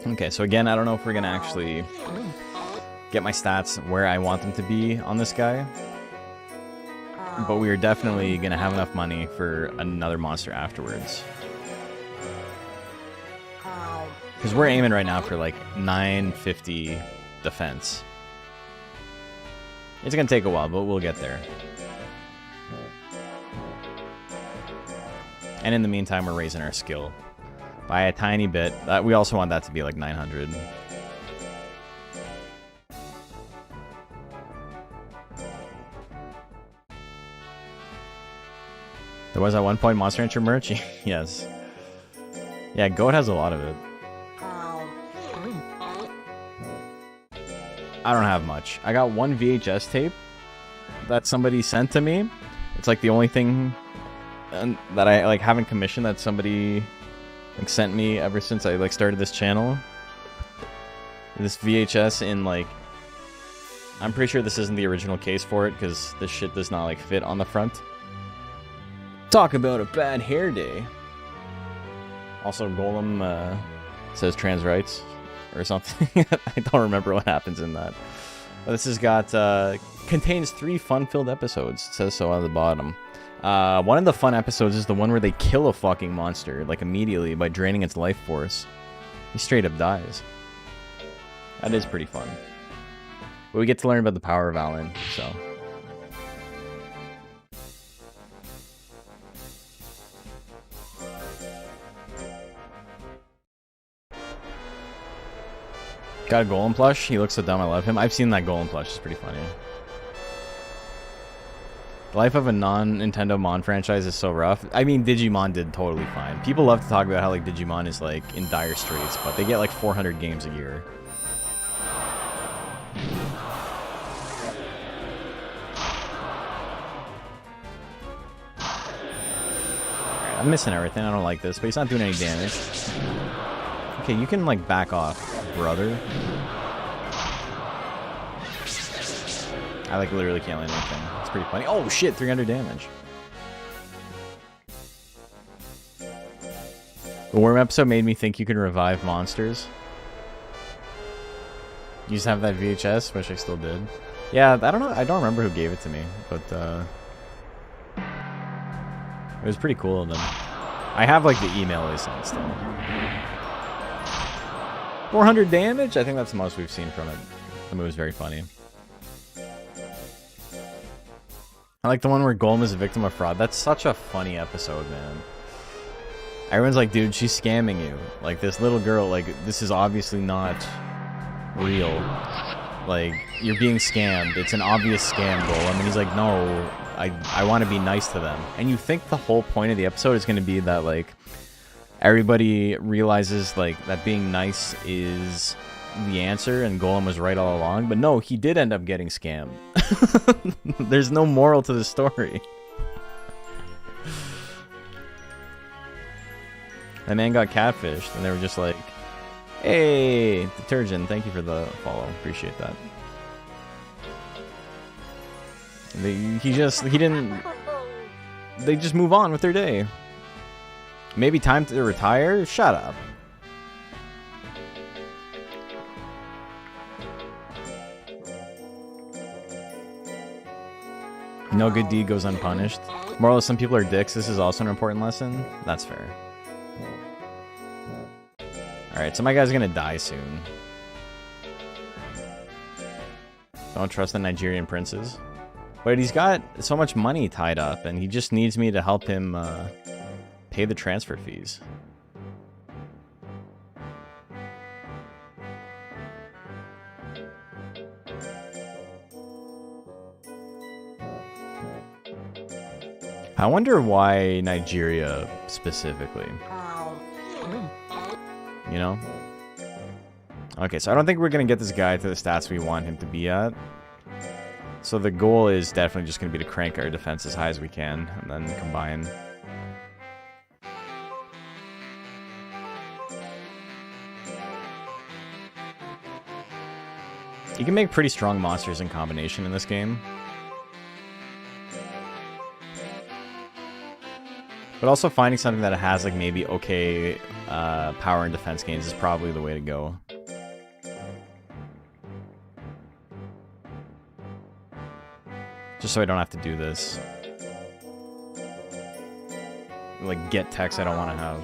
Okay, so again, I don't know if we're gonna actually get my stats where I want them to be on this guy. But we are definitely going to have enough money for another monster afterwards. Because we're aiming right now for like 950 defense. It's going to take a while, but we'll get there. And in the meantime, we're raising our skill by a tiny bit. We also want that to be like 900. There was at one point Monster Rancher merch? Yes. Yeah, Goat has a lot of it. I don't have much. I got one VHS tape that somebody sent to me. It's like the only thing that I like haven't commissioned that somebody like sent me ever since I like started this channel. This VHS in like, I'm pretty sure this isn't the original case for it because this shit does not like fit on the front. Talk about a bad hair day. Also, Golem says trans rights or something. I don't remember what happens in that. But this has got contains 3 fun-filled episodes. It says so on the bottom. One of the fun episodes is the one where they kill a fucking monster like immediately by draining its life force. He straight up dies. That is pretty fun. But we get to learn about the power of Alan, so. Got a Golem plush. He looks so dumb. I love him. I've seen that Golem plush. It's pretty funny. The life of a non-Nintendo Mon franchise is so rough. I mean, Digimon did totally fine. People love to talk about how like Digimon is like in dire straits, but they get like 400 games a year. Alright, I'm missing everything. I don't like this, but he's not doing any damage. Okay, you can like back off, brother. I like literally can't land anything. It's pretty funny. Oh shit, 300 damage. The worm episode made me think you can revive monsters. You just have that VHS? Wish I still did. Yeah, I don't know. I don't remember who gave it to me, but it was pretty cool of them. I have like the email they sent still. 400 damage? I think that's the most we've seen from it. The move's very funny. I like the one where Golem is a victim of fraud. That's such a funny episode, man. Everyone's like, dude, she's scamming you. Like, this little girl, like, this is obviously not real. Like, you're being scammed. It's an obvious scam, Golem. And he's like, no, I want to be nice to them. And you think the whole point of the episode is going to be that, like, everybody realizes, like, that being nice is the answer and Golem was right all along. But no, he did end up getting scammed. There's no moral to the story. That man got catfished and they were just like, hey, Detergent, thank you for the follow. Appreciate that. They just move on with their day. Maybe time to retire? Shut up. No good deed goes unpunished. Moral is some people are dicks. This is also an important lesson. That's fair. Alright, so my guy's gonna die soon. Don't trust the Nigerian princes. But he's got so much money tied up, and he just needs me to help him pay the transfer fees. I wonder why Nigeria specifically. You know? Okay, so I don't think we're going to get this guy to the stats we want him to be at. So the goal is definitely just going to be to crank our defense as high as we can, and then combine. You can make pretty strong monsters in combination in this game. But also finding something that has like maybe okay power and defense gains is probably the way to go. Just so I don't have to do this. Like get techs I don't want to have.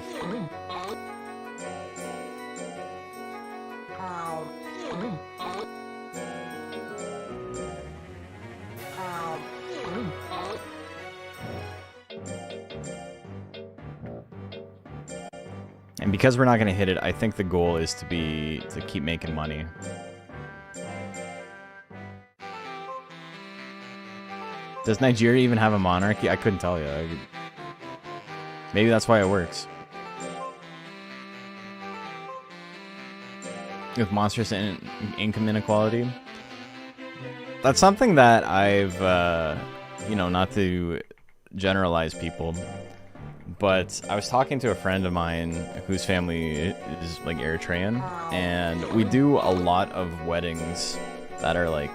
And because we're not going to hit it, I think the goal is to keep making money. Does Nigeria even have a monarchy? I couldn't tell you. Maybe that's why it works. With monsters and income inequality. That's something that I've, you know, not to generalize people, but I was talking to a friend of mine whose family is like Eritrean, and we do a lot of weddings that are like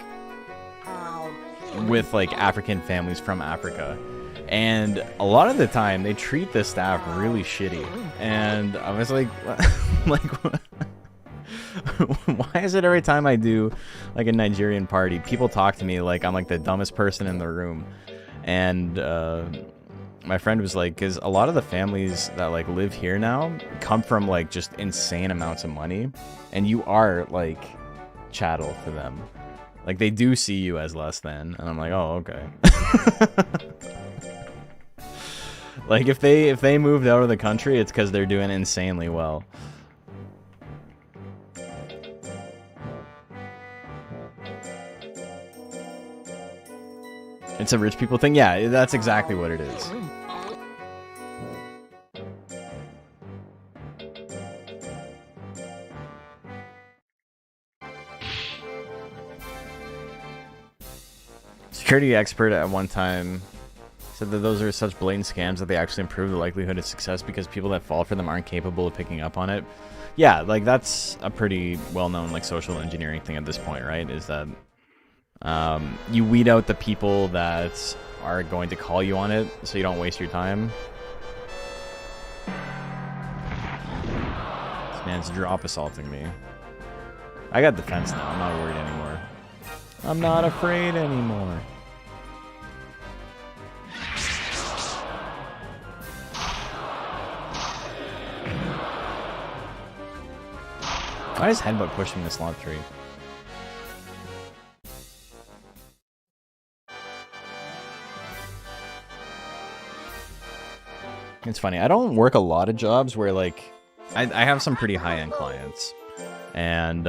with like African families from Africa, and a lot of the time they treat the staff really shitty, and I was like like why is it every time I do like a Nigerian party people talk to me like I'm like the dumbest person in the room? And my friend was like, because a lot of the families that like live here now come from like just insane amounts of money, and you are like chattel to them. Like they do see you as less than, and I'm like, oh, okay. Like if they moved out of the country, it's because they're doing insanely well. It's a rich people thing. Yeah, that's exactly what it is. Security expert at one time said that those are such blatant scams that they actually improve the likelihood of success because people that fall for them aren't capable of picking up on it. Yeah, like that's a pretty well-known like social engineering thing at this point, right? Is that you weed out the people that are going to call you on it so you don't waste your time. This man's drop assaulting me. I got defense now. I'm not worried anymore. I'm not afraid anymore. Why is Headbutt pushing the slot 3? It's funny. I don't work a lot of jobs where, like, I have some pretty high-end clients. And,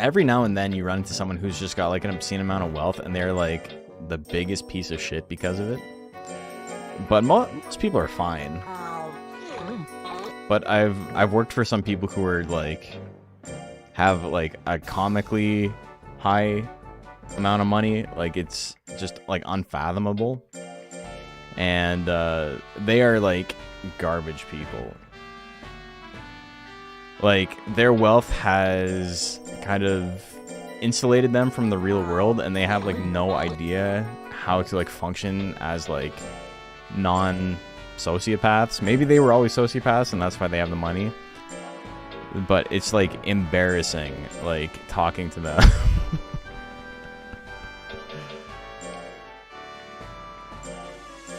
every now and then you run into someone who's just got, like, an obscene amount of wealth, and they're, like, the biggest piece of shit because of it. But most people are fine. But I've worked for some people who are, like, have, like, a comically high amount of money. Like, it's just, like, unfathomable. And they are like garbage people. Like their wealth has kind of insulated them from the real world, and they have like no idea how to like function as like non-sociopaths. Maybe they were always sociopaths and that's why they have the money. But it's like embarrassing like talking to them.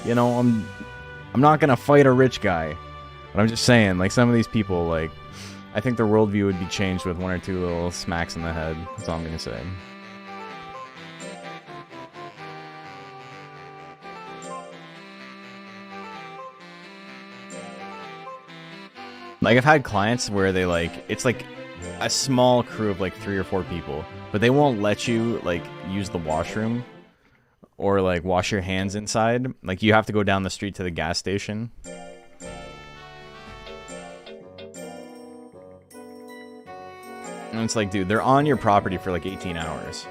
You know, I'm not gonna fight a rich guy, but I'm just saying, like, some of these people, like, I think their worldview would be changed with one or two little smacks in the head. That's all I'm gonna say. Like, I've had clients where they, like, it's like a small crew of, like, 3 or 4 people, but they won't let you, like, use the washroom. Or, like, wash your hands inside. Like, you have to go down the street to the gas station. And it's like, dude, they're on your property for, like, 18 hours.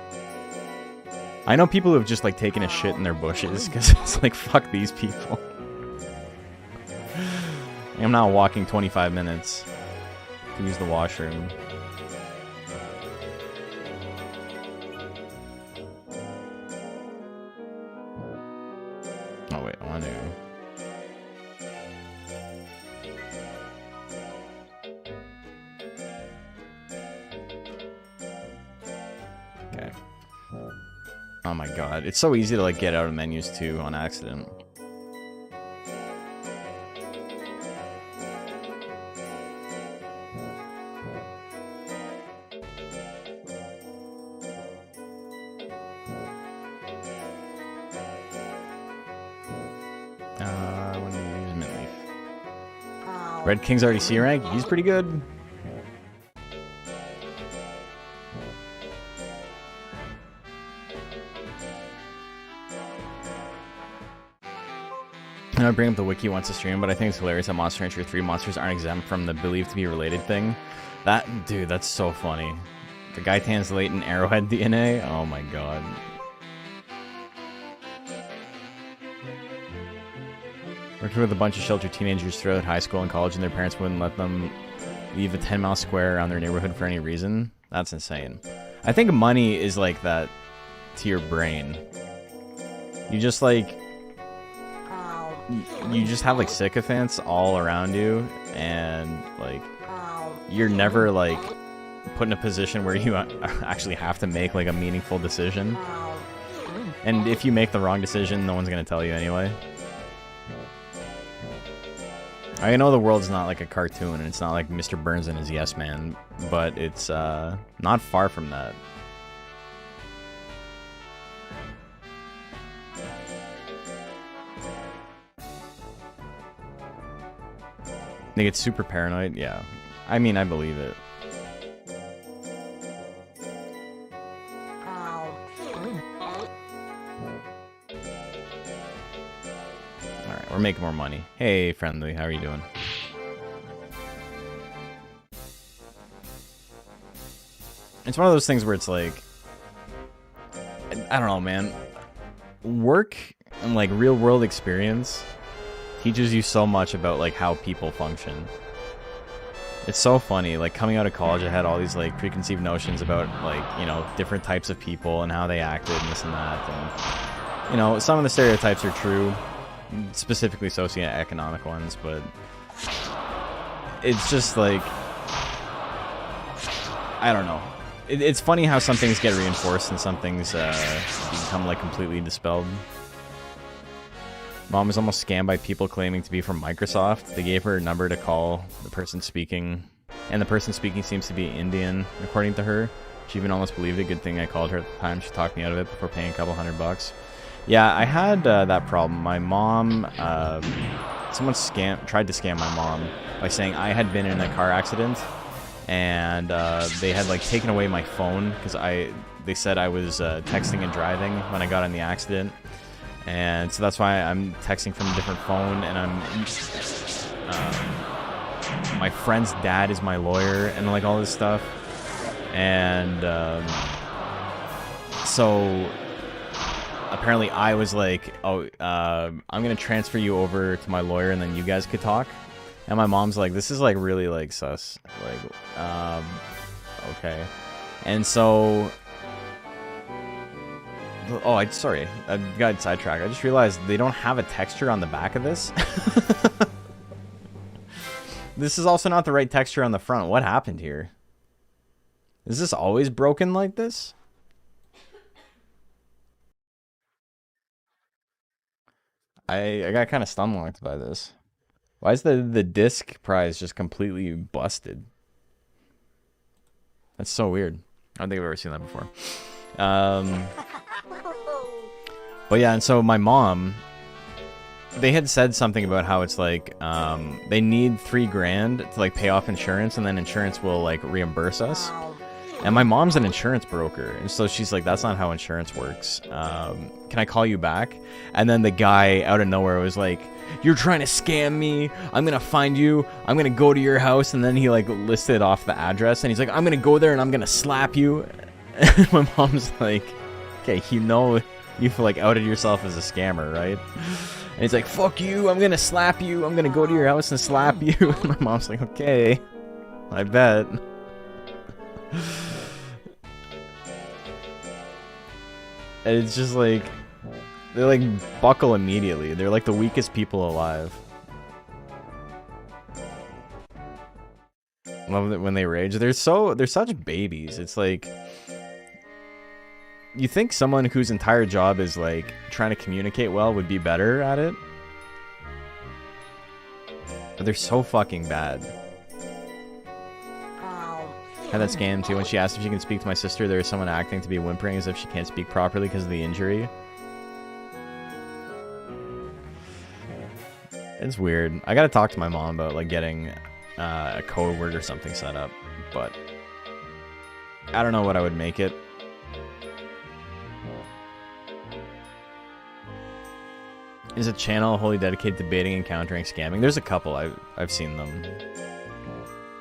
I know people who have just, like, taken a shit in their bushes. Because it's like, fuck these people. I'm not walking 25 minutes to use the washroom. Oh wait, I want to... Okay. Oh my god, it's so easy to like get out of menus too on accident. I want to use Mint Leaf. Red King's already C rank. He's pretty good. I bring up the wiki once a stream, but I think it's hilarious that Monster Rancher 3 monsters aren't exempt from the believed to be related thing. That, dude, that's so funny. The Gaitan's latent arrowhead DNA? Oh my god. Worked with a bunch of sheltered teenagers throughout high school and college, and their parents wouldn't let them leave a 10-mile square around their neighborhood for any reason. That's insane. I think money is like that to your brain. You just like... You just have like sycophants all around you, and like you're never like put in a position where you actually have to make like a meaningful decision. And if you make the wrong decision, no one's gonna tell you anyway. I know the world's not like a cartoon, and it's not like Mr. Burns and his Yes Man, but it's not far from that. They get super paranoid? Yeah. I mean, I believe it. or make more money. Hey, friendly, how are you doing? It's one of those things where it's like, I don't know, man. Work and like real world experience teaches you so much about like how people function. It's so funny. Like coming out of college, I had all these like preconceived notions about like, you know, different types of people and how they acted and this and that. And, you know, some of the stereotypes are true, specifically socioeconomic ones, but it's just like, I don't know. It's funny how some things get reinforced and some things become like completely dispelled. Mom was almost scammed by people claiming to be from Microsoft. They gave her a number to call the person speaking, and the person speaking seems to be Indian, according to her. She even almost believed it. Good thing I called her at the time. She talked me out of it before paying a couple $100. Yeah, I had that problem. My mom, someone tried to scam my mom by saying I had been in a car accident, and they had like taken away my phone because they said I was texting and driving when I got in the accident. And so that's why I'm texting from a different phone, and my friend's dad is my lawyer, and like all this stuff. And so apparently I was like, oh, I'm gonna transfer you over to my lawyer, and then you guys could talk. And my mom's like, this is like really like sus, like, okay. And so, oh, sorry, I got sidetracked. I just realized they don't have a texture on the back of this. This is also not the right texture on the front. What happened here? Is this always broken like this? I got kind of stunlocked by this. Why is the disc prize just completely busted? That's so weird. I don't think I've ever seen that before. But yeah, and so my mom, they had said something about how it's like they need $3,000 to like pay off insurance, and then insurance will like reimburse us. And my mom's an insurance broker, and so she's like, that's not how insurance works. Can I call you back? And then the guy out of nowhere was like, you're trying to scam me. I'm gonna find you. I'm gonna go to your house. And then he like listed off the address, and he's like, I'm gonna go there and I'm gonna slap you. And my mom's like, okay, you know, you've like outed yourself as a scammer, right? And he's like, fuck you, I'm gonna slap you. I'm gonna go to your house and slap you. And my mom's like, okay, I bet. And it's just like, they like buckle immediately. They're like the weakest people alive. Love it when they rage. They're such babies. It's like, you think someone whose entire job is like trying to communicate well would be better at it, but they're so fucking bad. Had that scam too. When she asked if she can speak to my sister, there is someone acting to be whimpering as if she can't speak properly because of the injury. It's weird. I gotta talk to my mom about like getting a code word or something set up, but I don't know what I would make it. Is a channel wholly dedicated to baiting and countering scamming? There's a couple. I've seen them.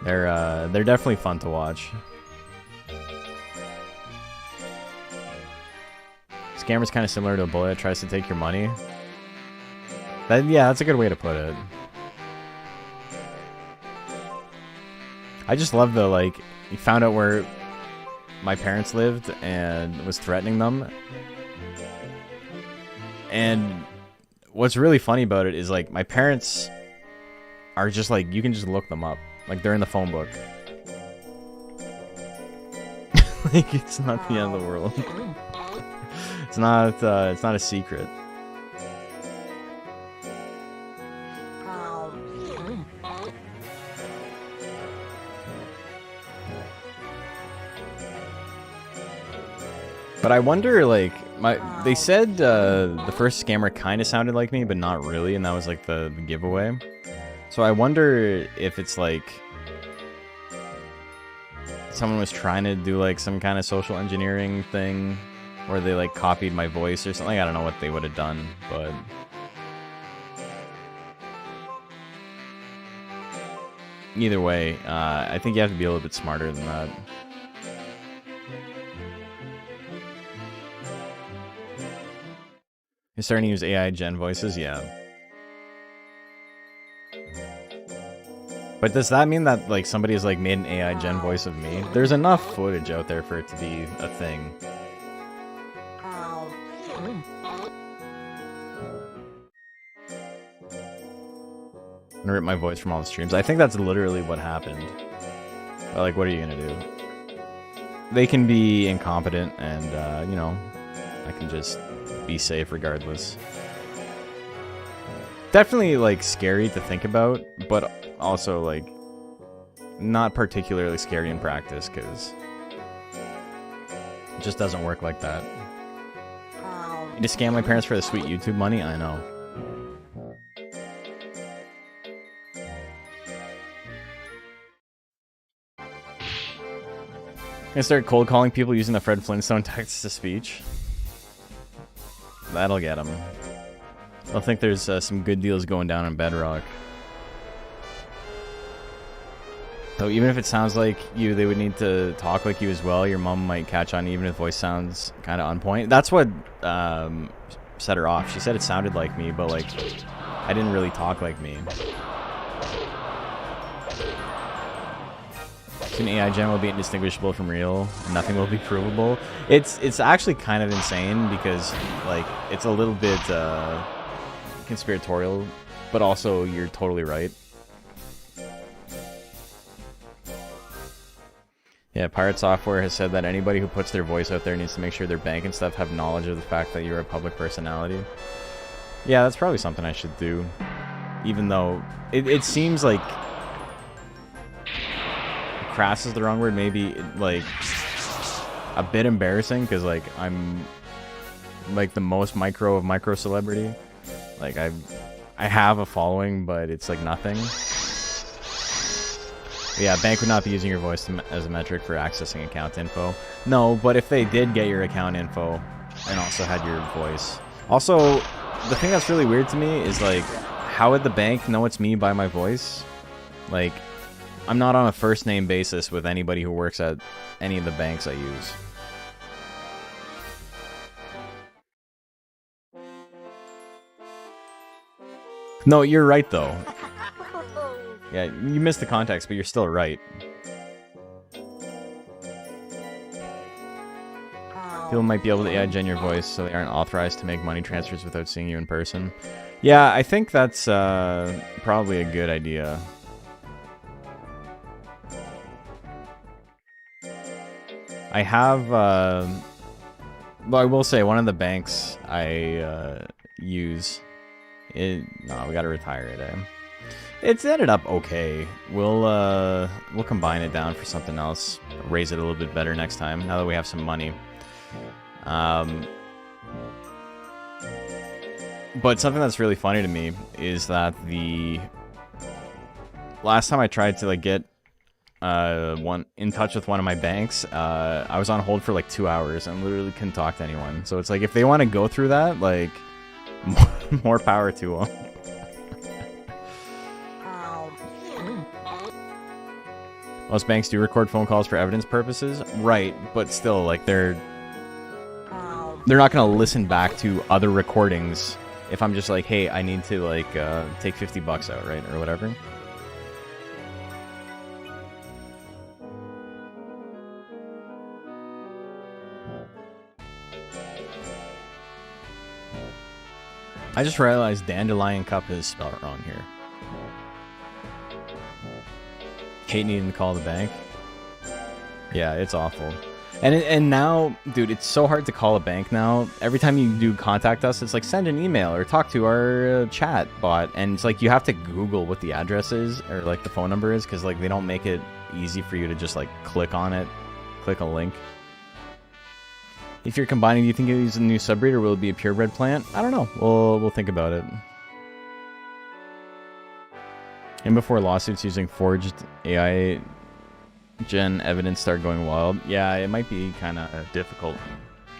They're definitely fun to watch. Scammer's kind of similar to a bully that tries to take your money. Yeah, that's a good way to put it. I just love the, like, he found out where my parents lived and was threatening them. And what's really funny about it is, like, my parents are just, like, you can just look them up. Like, they're in the phone book. Like, it's not the end of the world. It's not a secret. But I wonder, like, they said the first scammer kind of sounded like me, but not really, and that was like the giveaway. So I wonder if it's like someone was trying to do like some kind of social engineering thing, or they like copied my voice or something. I don't know what they would have done, but either way, I think you have to be a little bit smarter than that. You're starting to use AI gen voices? Yeah. But does that mean that like somebody has like made an AI gen voice of me? There's enough footage out there for it to be a thing. I'm gonna rip my voice from all the streams. I think that's literally what happened. But, like, what are you gonna do? They can be incompetent, and you know, I can just be safe regardless. Definitely like scary to think about, but also like not particularly scary in practice because it just doesn't work like that. You just scam my parents for the sweet YouTube money? I know. Gonna start cold calling people using the Fred Flintstone text-to-speech. That'll get them. I think there's some good deals going down on Bedrock. So even if it sounds like you, they would need to talk like you as well. Your mom might catch on even if voice sounds kind of on point. That's what set her off. She said it sounded like me, but like I didn't really talk like me. Soon AI gen will be indistinguishable from real, and nothing will be provable. It's actually kind of insane because like it's a little bit conspiratorial, but also you're totally right. Yeah, Pirate Software has said that anybody who puts their voice out there needs to make sure their bank and stuff have knowledge of the fact that you're a public personality. Yeah, that's probably something I should do. Even though it seems like crass is the wrong word, maybe like a bit embarrassing because like I'm like the most micro of micro celebrity. Like I have a following, but it's like nothing. Yeah, bank would not be using your voice as a metric for accessing account info. No, but if they did get your account info and also had your voice. Also, the thing that's really weird to me is like, how would the bank know it's me by my voice? Like, I'm not on a first name basis with anybody who works at any of the banks I use. No, you're right though. Yeah, you missed the context, but you're still right. People might be able to AI gen your voice so they aren't authorized to make money transfers without seeing you in person. Yeah, I think that's probably a good idea. I have, well, I will say one of the banks I use, no, we gotta retire it, eh? It's ended up okay. We'll combine it down for something else. Raise it a little bit better next time, now that we have some money. But something that's really funny to me is that the last time I tried to like get in touch with one of my banks, I was on hold for like 2 hours and literally couldn't talk to anyone. So it's like if they want to go through that, like more power to them. Most banks do record phone calls for evidence purposes, right? But still, like they're not gonna listen back to other recordings if I'm just like, hey, I need to like take $50 out, right, or whatever. I just realized Dandelion Cup is spelled wrong here. Hate needing to call the bank. Yeah, it's awful. And now, dude, it's so hard to call a bank now. Every time you do contact us, it's like send an email or talk to our chat bot. And it's like you have to Google what the address is or like the phone number is because like they don't make it easy for you to just like click on it, click a link. If you're combining, do you think you'll use a new subbreed or will it be a purebred plant? I don't know. We'll think about it. And before lawsuits using forged AI gen evidence start going wild, yeah, it might be kind of difficult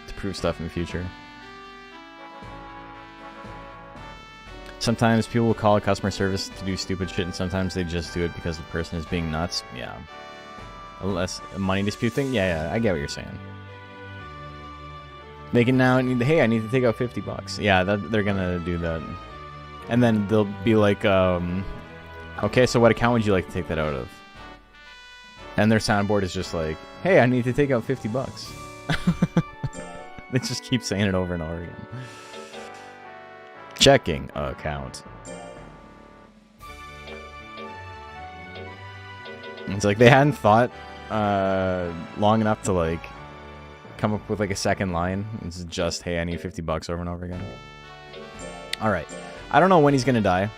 to prove stuff in the future. Sometimes people will call customer service to do stupid shit, and sometimes they just do it because the person is being nuts. Yeah. Unless a money dispute thing? Yeah, I get what you're saying. They can now need, hey, I need to take out $50. Yeah, they're gonna do that. And then they'll be like, okay, so what account would you like to take that out of? And their soundboard is just like, hey, I need to take out $50. They just keep saying it over and over again. Checking account. It's like they hadn't thought long enough to like come up with like a second line. It's just, hey, I need $50 over and over again. All right. I don't know when he's gonna die,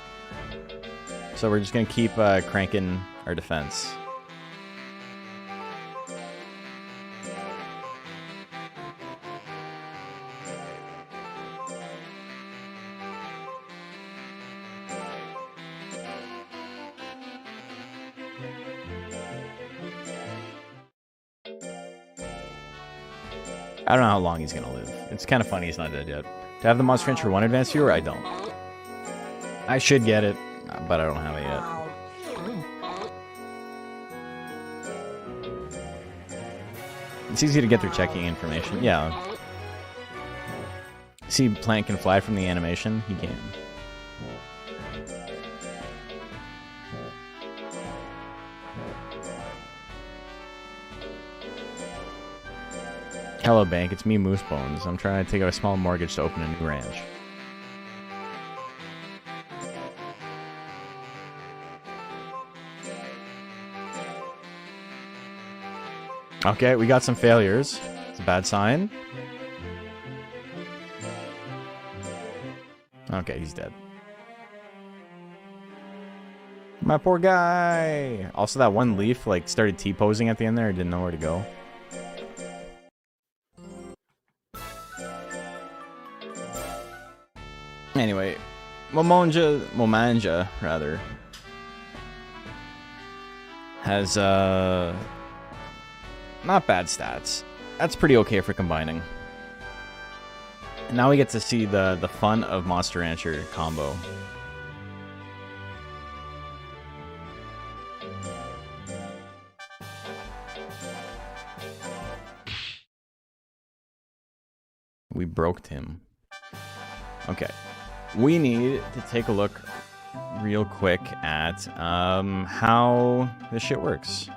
so we're just gonna keep cranking our defense. I don't know how long he's gonna live. It's kind of funny he's not dead yet. Do I have the Monster Rancher 1 advanced viewer? I don't. I should get it, but I don't have it yet. It's easy to get through checking information. Yeah. See, Plant can fly from the animation? He can. Hello, bank. It's me, Moosebones. I'm trying to take out a small mortgage to open a new ranch. Okay, we got some failures. It's a bad sign. Okay, he's dead. My poor guy! Also, that one leaf, like, started T-posing at the end there. I didn't know where to go. Anyway, Momanja, rather, has, not bad stats. That's pretty okay for combining. And now we get to see the fun of Monster Rancher combo. We broke him. Okay. We need to take a look real quick at how this shit works.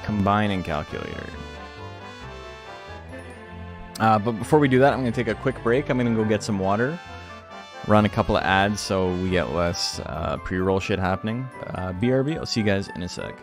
Combining calculator. But before we do that, I'm going to take a quick break. I'm going to go get some water, run a couple of ads so we get less pre-roll shit happening. BRB, I'll see you guys in a sec.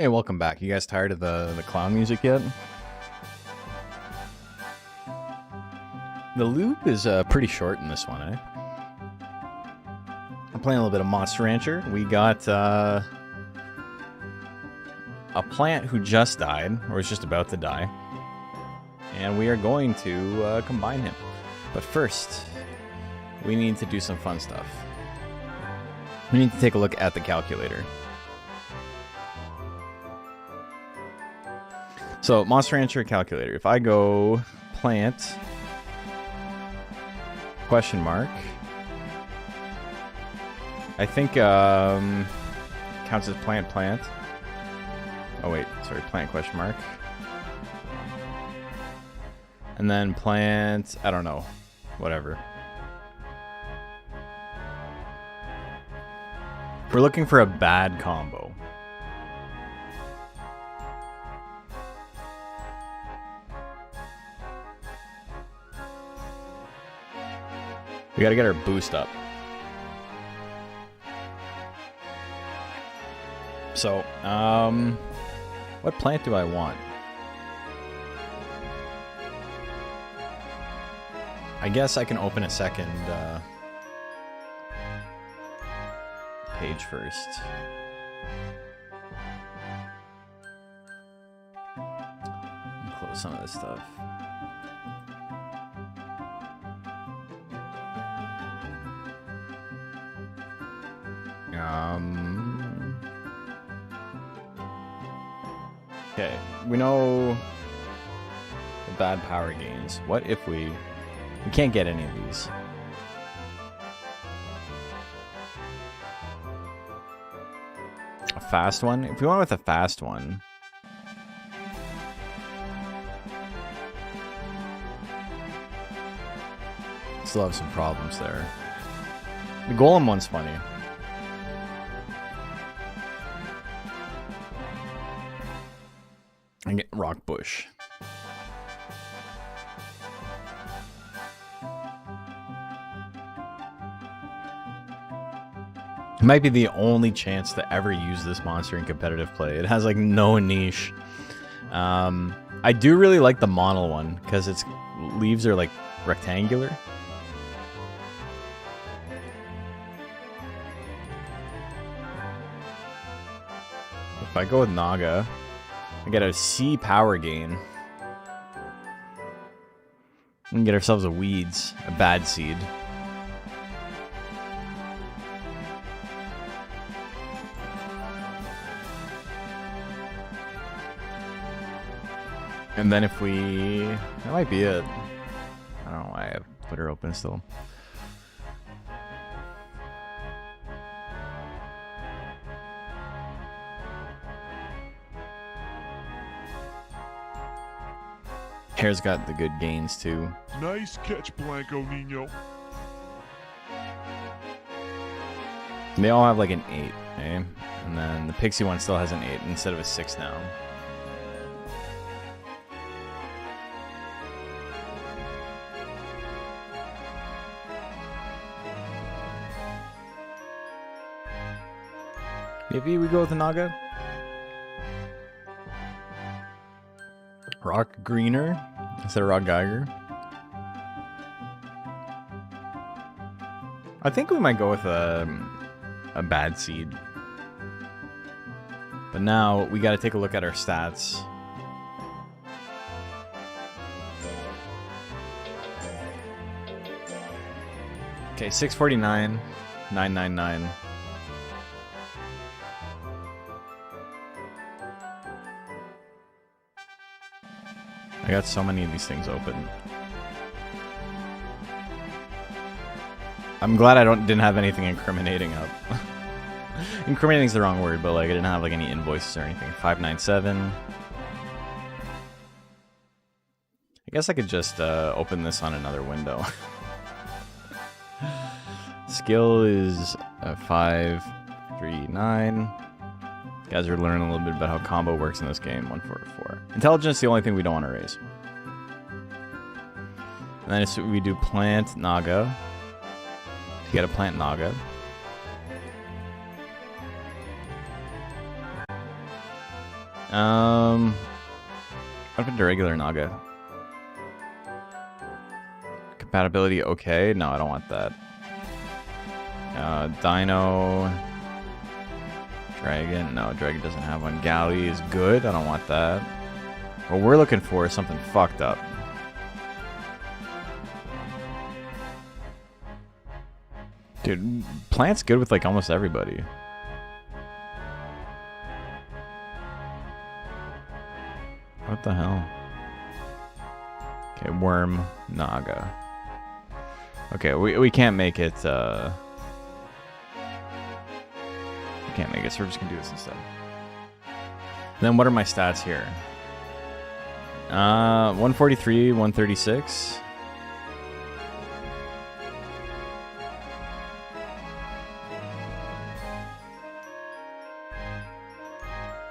Hey, welcome back. You guys tired of the clown music yet? The loop is pretty short in this one, eh? I'm playing a little bit of Monster Rancher. We got a plant who just died, or is just about to die. And we are going to combine him. But first, we need to do some fun stuff. We need to take a look at the calculator. So, Monster Rancher calculator. If I go plant, question mark, I think counts as plant. Oh wait, sorry, plant question mark. And then plant, I don't know, whatever. We're looking for a bad combo. We gotta get our boost up. So, what plant do I want? I guess I can open a second page first. Close some of this stuff. Okay, we know the bad power gains. What if we can't get any of these? A fast one? If we went with a fast one, still have some problems there. The Golem one's funny. And get Rock Bush. It might be the only chance to ever use this monster in competitive play. It has like no niche. I do really like the Monal one because its leaves are like rectangular. If I go with Naga, I get a C power gain. We can get ourselves a Weeds, a bad seed. And then if we... that might be it. I don't know why I have Twitter open still. Hair's got the good gains too. Nice catch, Blanco Nino. They all have like an 8, eh? And then the Pixie one still has an 8 instead of a 6 now. Maybe we go with the Naga? Rock Greener instead of Rock Geiger. I think we might go with a bad seed. But now we got to take a look at our stats. Okay, 649, 999. I got so many of these things open. I'm glad I didn't have anything incriminating up. Incriminating is the wrong word, but like I didn't have like any invoices or anything. 597. I guess I could just open this on another window. Skill is 539. Guys are learning a little bit about how combo works in this game. 144. Intelligence is the only thing we don't want to raise. And then we do plant Naga. To get a plant Naga. I've been to regular Naga. Compatibility okay? No, I don't want that. Dino. Dragon. No, Dragon doesn't have one. Galley is good. I don't want that. What we're looking for is something fucked up. Dude, Plant's good with like almost everybody. What the hell? Okay, Worm, Naga. Okay, we can't make it, we can't make it, so we're just gonna do this instead. Then what are my stats here? 143, 136.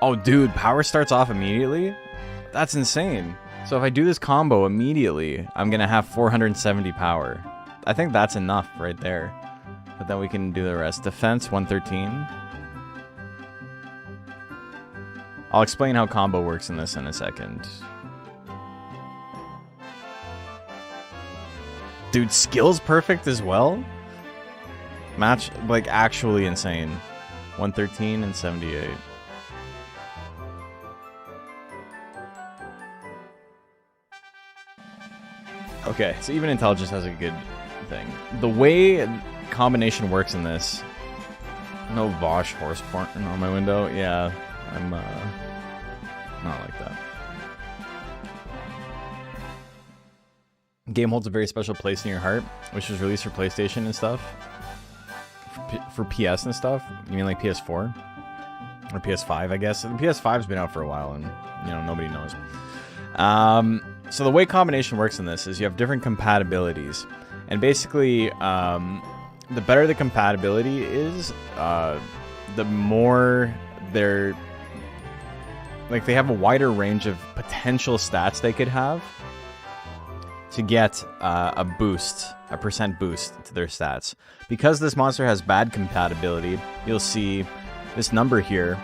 Oh, dude, power starts off immediately? That's insane. So if I do this combo immediately, I'm going to have 470 power. I think that's enough right there. But then we can do the rest. Defense, 113. I'll explain how combo works in this in a second. Dude, skill's perfect as well? Match, like, actually insane. 113 and 78. Okay, so even intelligence has a good thing. The way combination works in this... No Vosh horse porn on my window. Yeah, I'm not like that. Game holds a very special place in your heart, which was released for PlayStation and stuff. For PS and stuff. You mean like PS4? Or PS5, I guess. The PS5's been out for a while and, you know, nobody knows. So the way combination works in this is you have different compatibilities. And basically, the better the compatibility is, the more they're... Like, they have a wider range of potential stats they could have to get a boost, a percent boost to their stats. Because this monster has bad compatibility, you'll see this number here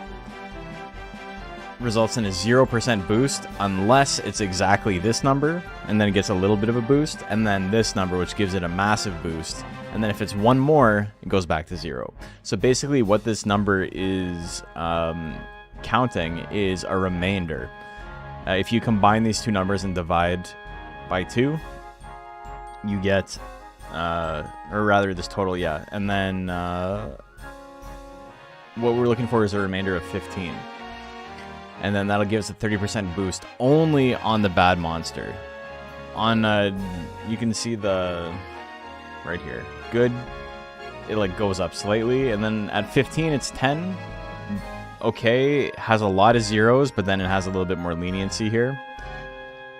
results in a 0% boost unless it's exactly this number, and then it gets a little bit of a boost, and then this number, which gives it a massive boost, and then if it's one more, it goes back to 0. So basically what this number is counting is a remainder. If you combine these two numbers and divide by 2, you get, or rather this total, yeah, and then what we're looking for is a remainder of 15. And then that'll give us a 30% boost only on the bad monster. On, you can see the, right here, good, it like goes up slightly, and then at 15 it's 10. Okay, has a lot of zeros, but then it has a little bit more leniency here.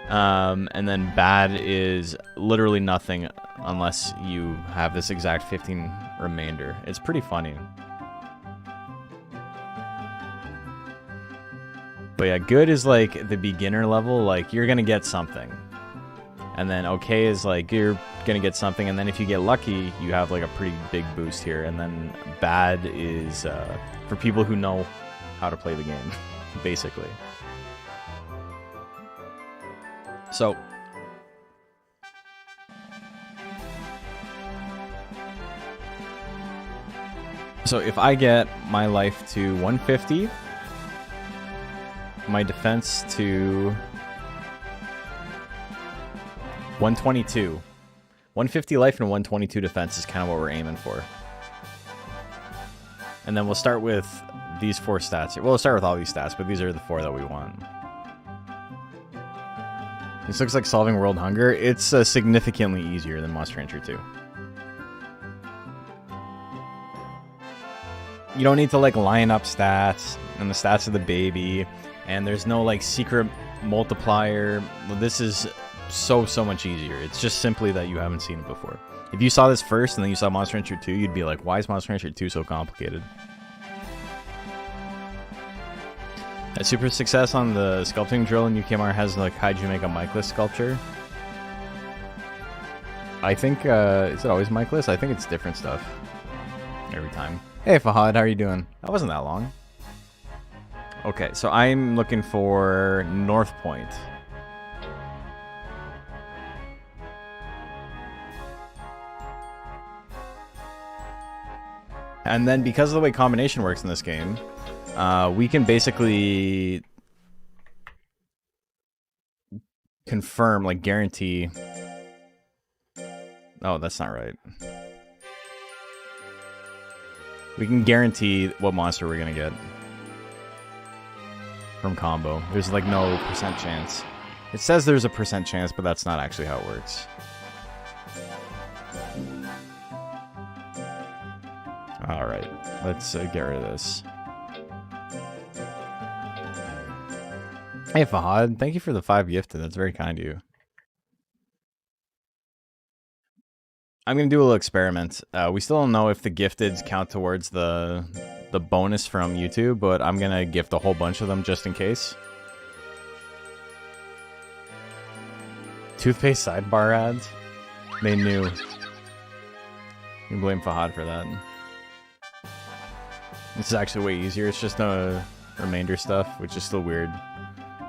And then bad is literally nothing unless you have this exact 15 remainder. It's pretty funny. But yeah, good is like the beginner level, like you're gonna get something. And then okay is like you're gonna get something, and then if you get lucky, you have like a pretty big boost here. And then bad is for people who know how to play the game, basically. So if I get my life to 150, my defense to 122. 150 life and 122 defense is kind of what we're aiming for. And then we'll start with these 4 stats here. Well, we'll start with all these stats, but these are the 4 that we want. This looks like solving world hunger. It's significantly easier than Monster Rancher 2. You don't need to like line up stats and the stats of the baby, and there's no like secret multiplier. This is so much easier. It's just simply that you haven't seen it before. If you saw this first and then you saw Monster Rancher 2, you'd be like, why is Monster Rancher 2 so complicated? A super success on the sculpting drill in UKMR has like how'd you make a Mikeless sculpture? I think, is it always Mikeless? I think it's different stuff every time. Hey Fahad, how are you doing? That wasn't that long. Okay, so I'm looking for North Point. And then because of the way combination works in this game, we can basically confirm, like guarantee. Oh, that's not right. We can guarantee what monster we're gonna get from combo. There's like no percent chance. It says there's a percent chance, but that's not actually how it works. Alright, let's get rid of this. Hey Fahad, thank you for the 5 gifted. That's very kind of you. I'm going to do a little experiment. We still don't know if the gifteds count towards the bonus from YouTube, but I'm going to gift a whole bunch of them just in case. Toothpaste sidebar ads? They knew. You can blame Fahad for that. This is actually way easier. It's just no remainder stuff, which is still weird.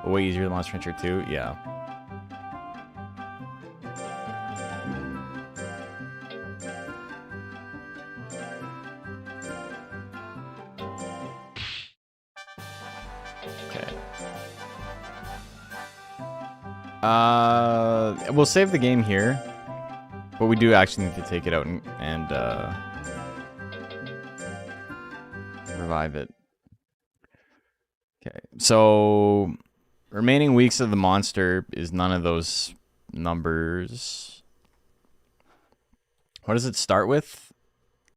But way easier than Monster Hunter 2, yeah. We'll save the game here, but we do actually need to take it out and revive it. Okay, so remaining weeks of the monster is none of those numbers. What does it start with?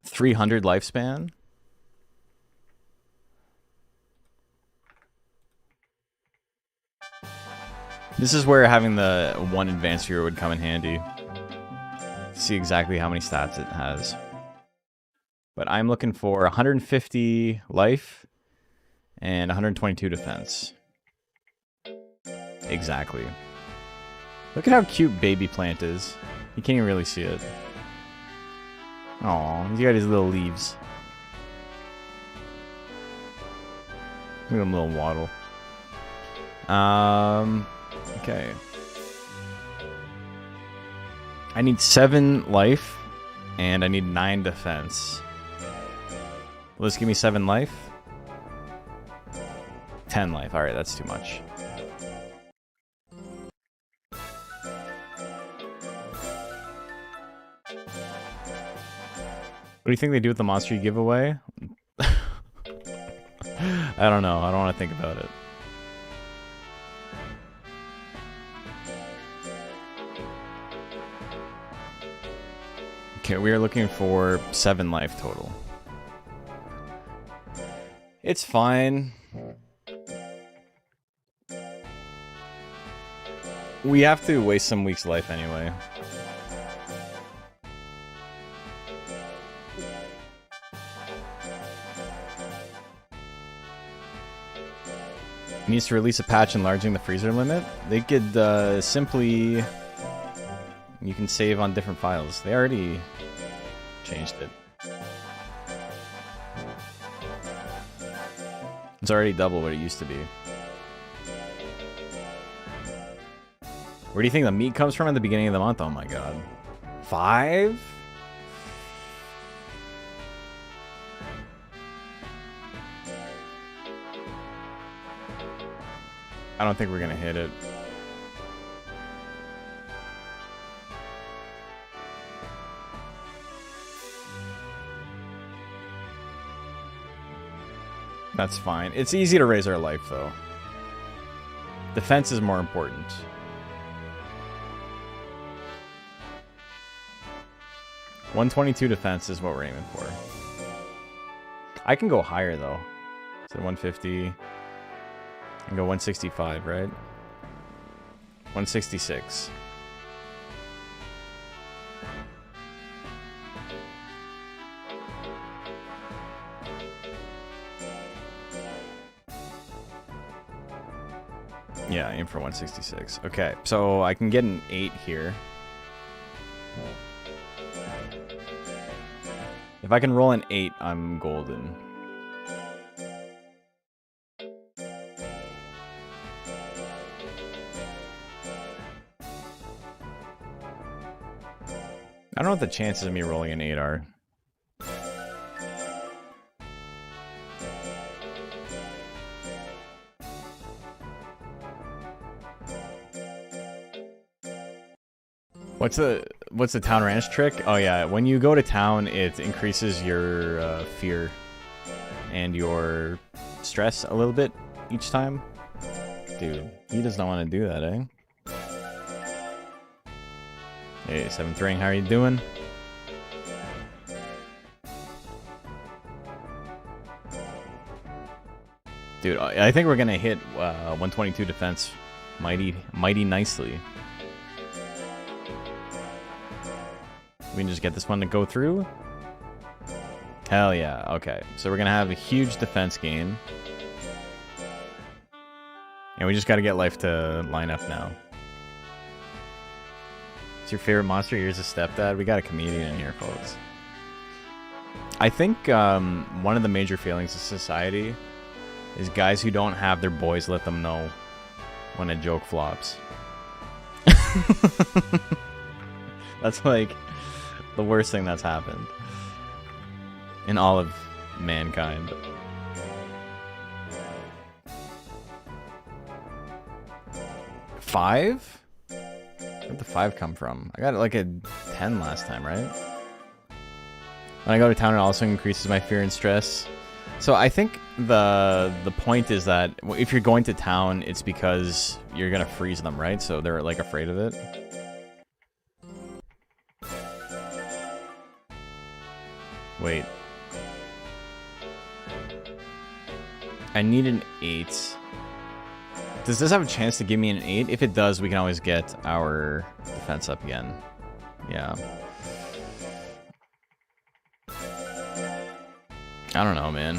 300 lifespan? This is where having the one advanced viewer would come in handy. See exactly how many stats it has. But I'm looking for 150 life and 122 defense. Exactly. Look at how cute Baby Plant is. You can't even really see it. Aw, he's got his little leaves. Look at him little waddle. Okay. I need 7 life, and I need 9 defense. Will this give me 7 life? 10 life. Alright, that's too much. What do you think they do with the monster you give away? I don't know. I don't want to think about it. Okay, we are looking for 7 life total. It's fine. We have to waste some weeks' life anyway. Needs to release a patch enlarging the freezer limit. They could simply... You can save on different files. They already changed it. It's already double what it used to be. Where do you think the meat comes from at the beginning of the month? Oh my god. 5? I don't think we're gonna hit it. That's fine. It's easy to raise our life, though. Defense is more important. $122 defense is what we're aiming for. I can go higher, though. So 150. I can go 165, right? 166. Yeah, aim for 166. Okay, so I can get an 8 here. If I can roll an 8, I'm golden. I don't know what the chances of me rolling an 8 are. What's the town ranch trick? Oh yeah, when you go to town, it increases your fear and your stress a little bit each time. Dude, he does not want to do that, eh? Hey, 7th ring, how are you doing? Dude, I think we're gonna hit 122 defense mighty nicely. We can just get this one to go through. Hell yeah. Okay, so we're gonna have a huge defense gain. And we just gotta get life to line up now. It's your favorite monster? Here's a stepdad. We got a comedian in here, folks. I think one of the major failings of society is guys who don't have their boys let them know when a joke flops. That's like the worst thing that's happened in all of mankind. Five? Where'd the 5 come from? I got like a 10 last time, right? When I go to town, it also increases my fear and stress. So I think the point is that if you're going to town, it's because you're gonna freeze them, right? So they're like afraid of it. Wait. I need an 8. Does this have a chance to give me an 8? If it does, we can always get our defense up again. Yeah. I don't know, man.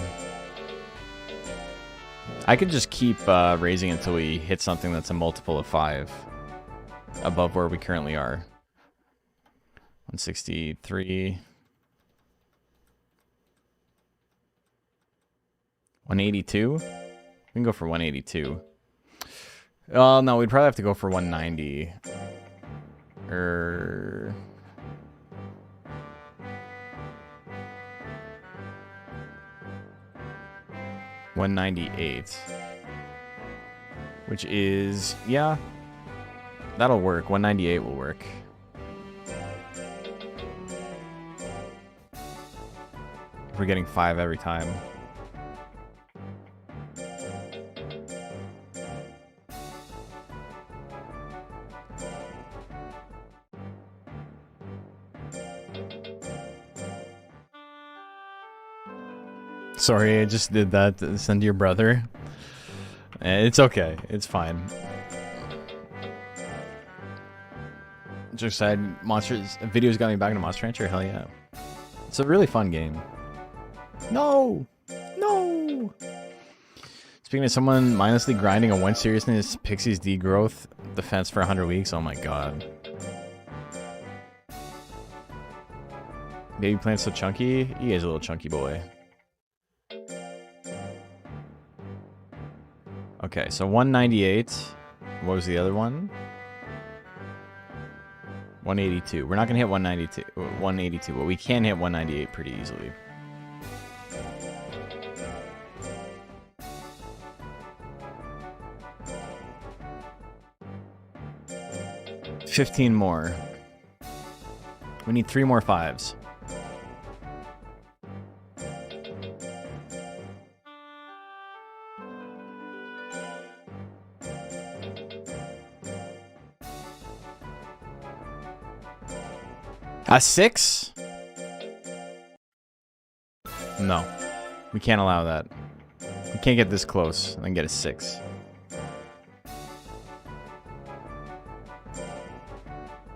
I could just keep raising until we hit something that's a multiple of 5 above where we currently are. 163. 182? We can go for 182. Oh, no, we'd probably have to go for 190. 198. Which is, yeah, that'll work. 198 will work. If we're getting 5 every time. Sorry, I just did that to send to your brother. It's okay. It's fine. Just said Monsters videos got me back into Monster Rancher. Hell yeah. It's a really fun game. No! No! Speaking of someone mindlessly grinding a 1 seriousness Pixie's degrowth defense for 100 weeks. Oh my god. Baby Plant's so chunky. He is a little chunky boy. Okay, so 198. What was the other one? 182. We're not gonna hit 182, but we can hit 198 pretty easily. $15 more. We need 3 more 5s. A 6? No. We can't allow that. We can't get this close and then get a 6.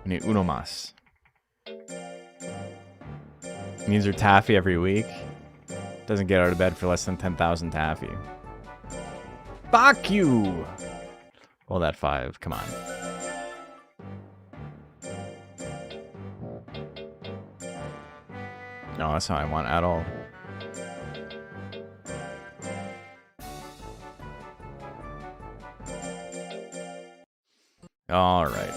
We need uno más. Needs her taffy every week. Doesn't get out of bed for less than 10,000 taffy. Fuck you! Roll that 5. Come on. No, that's not what I want at all. All right.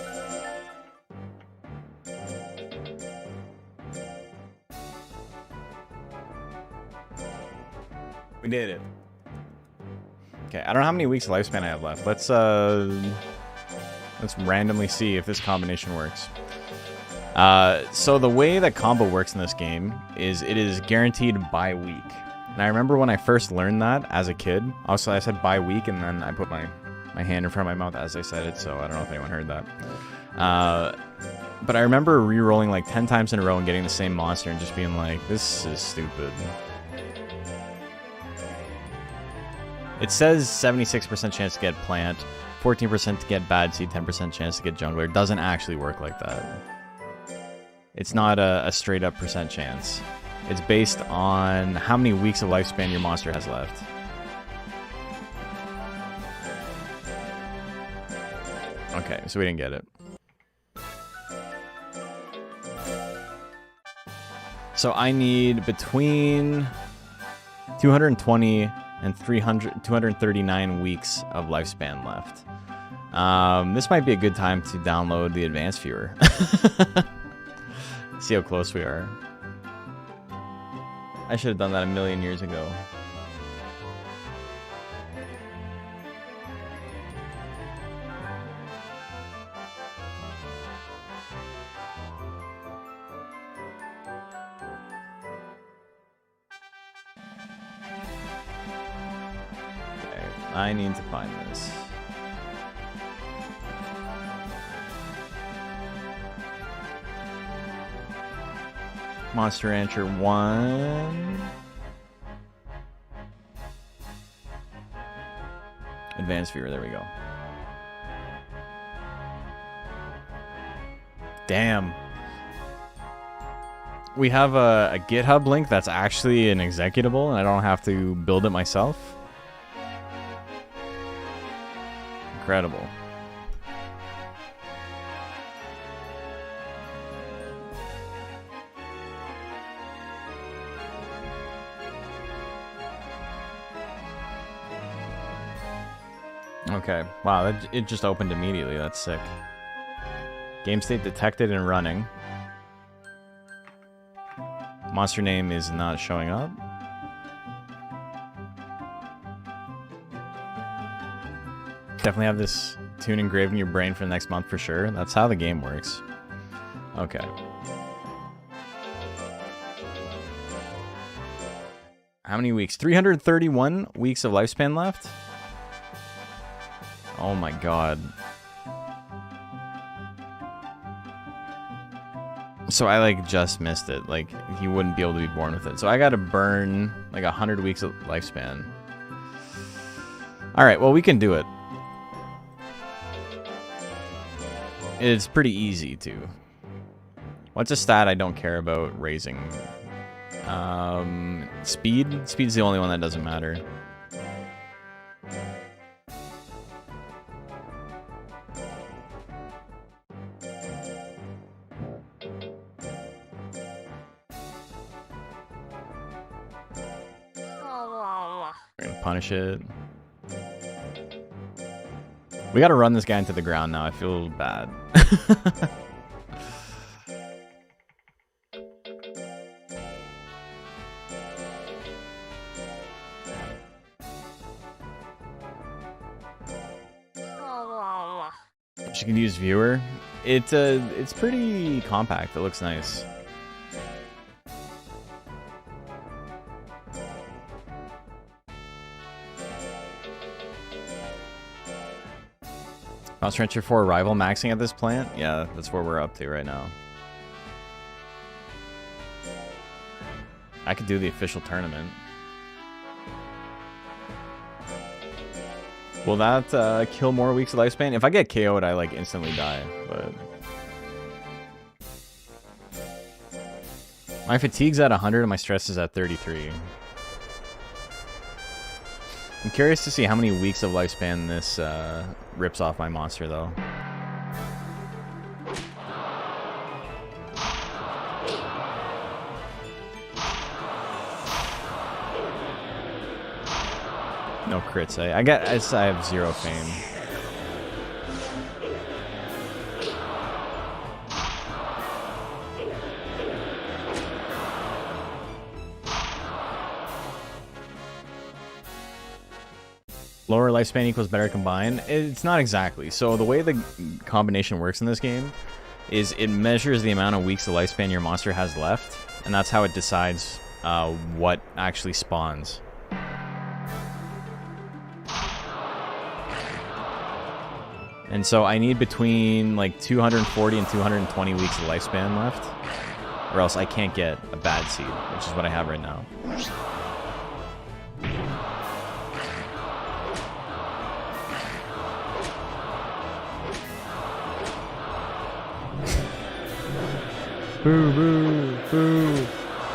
did it. Okay, I don't know how many weeks of lifespan I have left. Let's randomly see if this combination works. So the way that combo works in this game is it is guaranteed by week. And I remember when I first learned that as a kid. Also, I said by week, and then I put my hand in front of my mouth as I said it, so I don't know if anyone heard that. But I remember re-rolling like 10 times in a row and getting the same monster and just being like, this is stupid. It says 76% chance to get plant, 14% to get bad seed, 10% chance to get jungler. It doesn't actually work like that. It's not a straight up percent chance. It's based on how many weeks of lifespan your monster has left. Okay, so we didn't get it. So I need between 220 and 239 weeks of lifespan left. This might be a good time to download the advanced viewer. See how close we are. I should have done that a million years ago. Okay, I need to find this. Monster Rancher 1. Advanced viewer, there we go. Damn. We have a GitHub link that's actually an executable, and I don't have to build it myself. Incredible. Okay, wow, it just opened immediately. That's sick. Game state detected and running. Monster name is not showing up. Definitely have this tune engraved in your brain for the next month for sure. That's how the game works. Okay. How many weeks? 331 weeks of lifespan left? Oh my god. So I like just missed it. Like he wouldn't be able to be born with it. So I gotta burn like 100 weeks of lifespan. Alright, well we can do it. It's pretty easy too. What's a stat I don't care about raising? Speed? Speed's the only one that doesn't matter. We're gonna punish it. We gotta run this guy into the ground now. I feel bad. She can use viewer. It's pretty compact. It looks nice. Monster Rancher 4 rival maxing at this plant? Yeah, that's where we're up to right now. I could do the official tournament. Will that kill more weeks of lifespan? If I get KO'd, I like instantly die, but... My fatigue's at 100 and my stress is at 33. I'm curious to see how many weeks of lifespan this rips off my monster, though. No crits, eh? I have 0 fame. Lower lifespan equals better combined. It's not exactly. So the way the combination works in this game is it measures the amount of weeks of lifespan your monster has left, and that's how it decides what actually spawns. And so I need between like 240 and 220 weeks of lifespan left, or else I can't get a bad seed, which is what I have right now. Boo, boo, boo.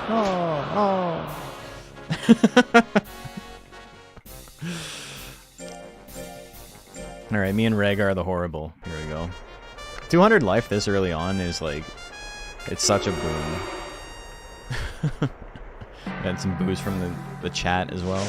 Oh, oh. Alright, me and Rhaegar are the horrible. Here we go. 200 life this early on is like... It's such a boon. Got some boos from the chat as well.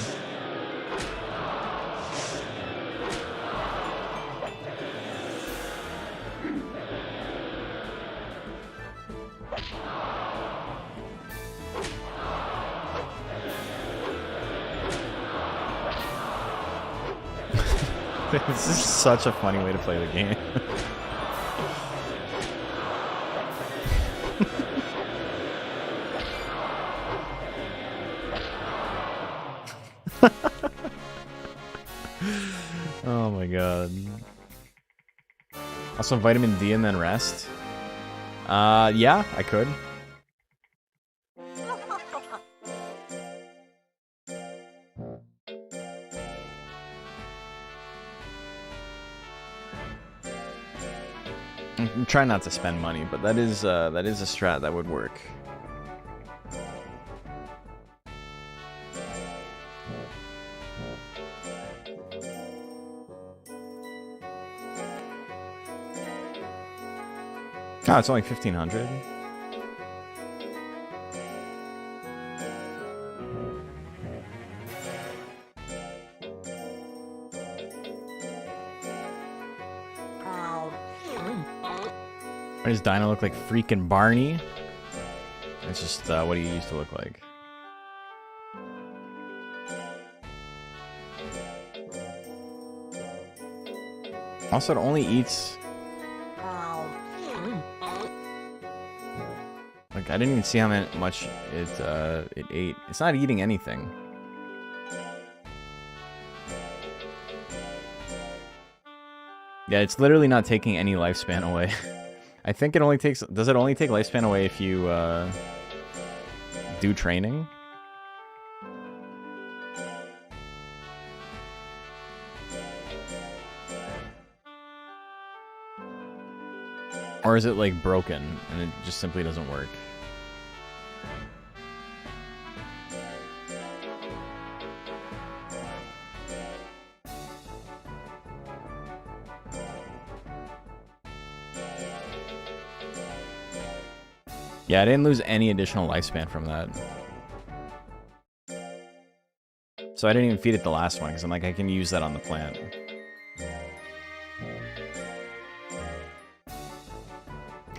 This is such a funny way to play the game. Oh my god. Also vitamin D and then rest? Yeah, I could. I'm trying not to spend money, but that is a strat that would work. Oh, it's only 1,500. Why does Dino look like freaking Barney? It's just what he used to look like. Also, it only eats... Like, I didn't even see how much it ate. It's not eating anything. Yeah, it's literally not taking any lifespan away. I think it only takes... Does it only take lifespan away if you do training? Or is it like broken and it just simply doesn't work? Yeah, I didn't lose any additional lifespan from that. So I didn't even feed it the last one, because I'm like, I can use that on the plant.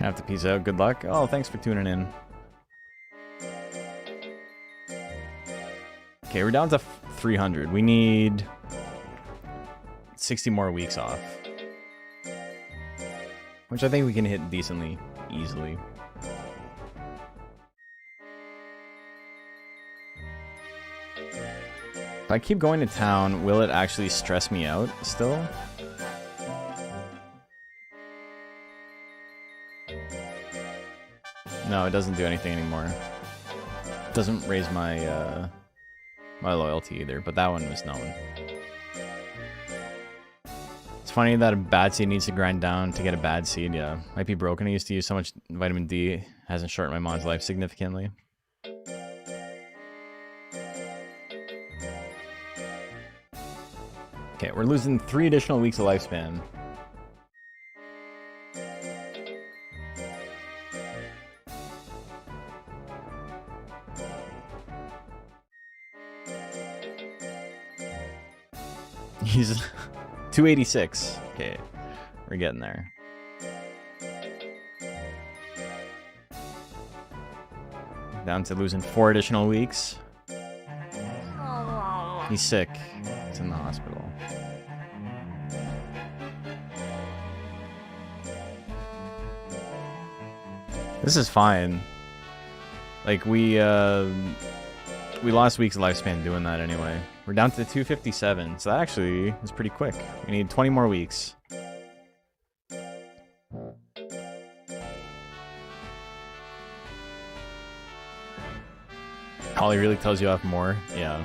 I have to peace out. Good luck. Oh, thanks for tuning in. Okay, we're down to 300. We need 60 more weeks off. Which I think we can hit decently, easily. If I keep going to town, will it actually stress me out still? No, it doesn't do anything anymore. It doesn't raise my my loyalty either, but that one was known. It's funny that a bad seed needs to grind down to get a bad seed, yeah. Might be broken. I used to use so much vitamin D, hasn't shortened my mon's life significantly. Okay, we're losing 3 additional weeks of lifespan. He's 286. Okay, we're getting there. Down to losing 4 additional weeks. He's sick. He's in the hospital. This is fine. Like, we lost week's lifespan doing that anyway. We're down to 257, so that actually is pretty quick. We need 20 more weeks. Holly really tells you off more. Yeah.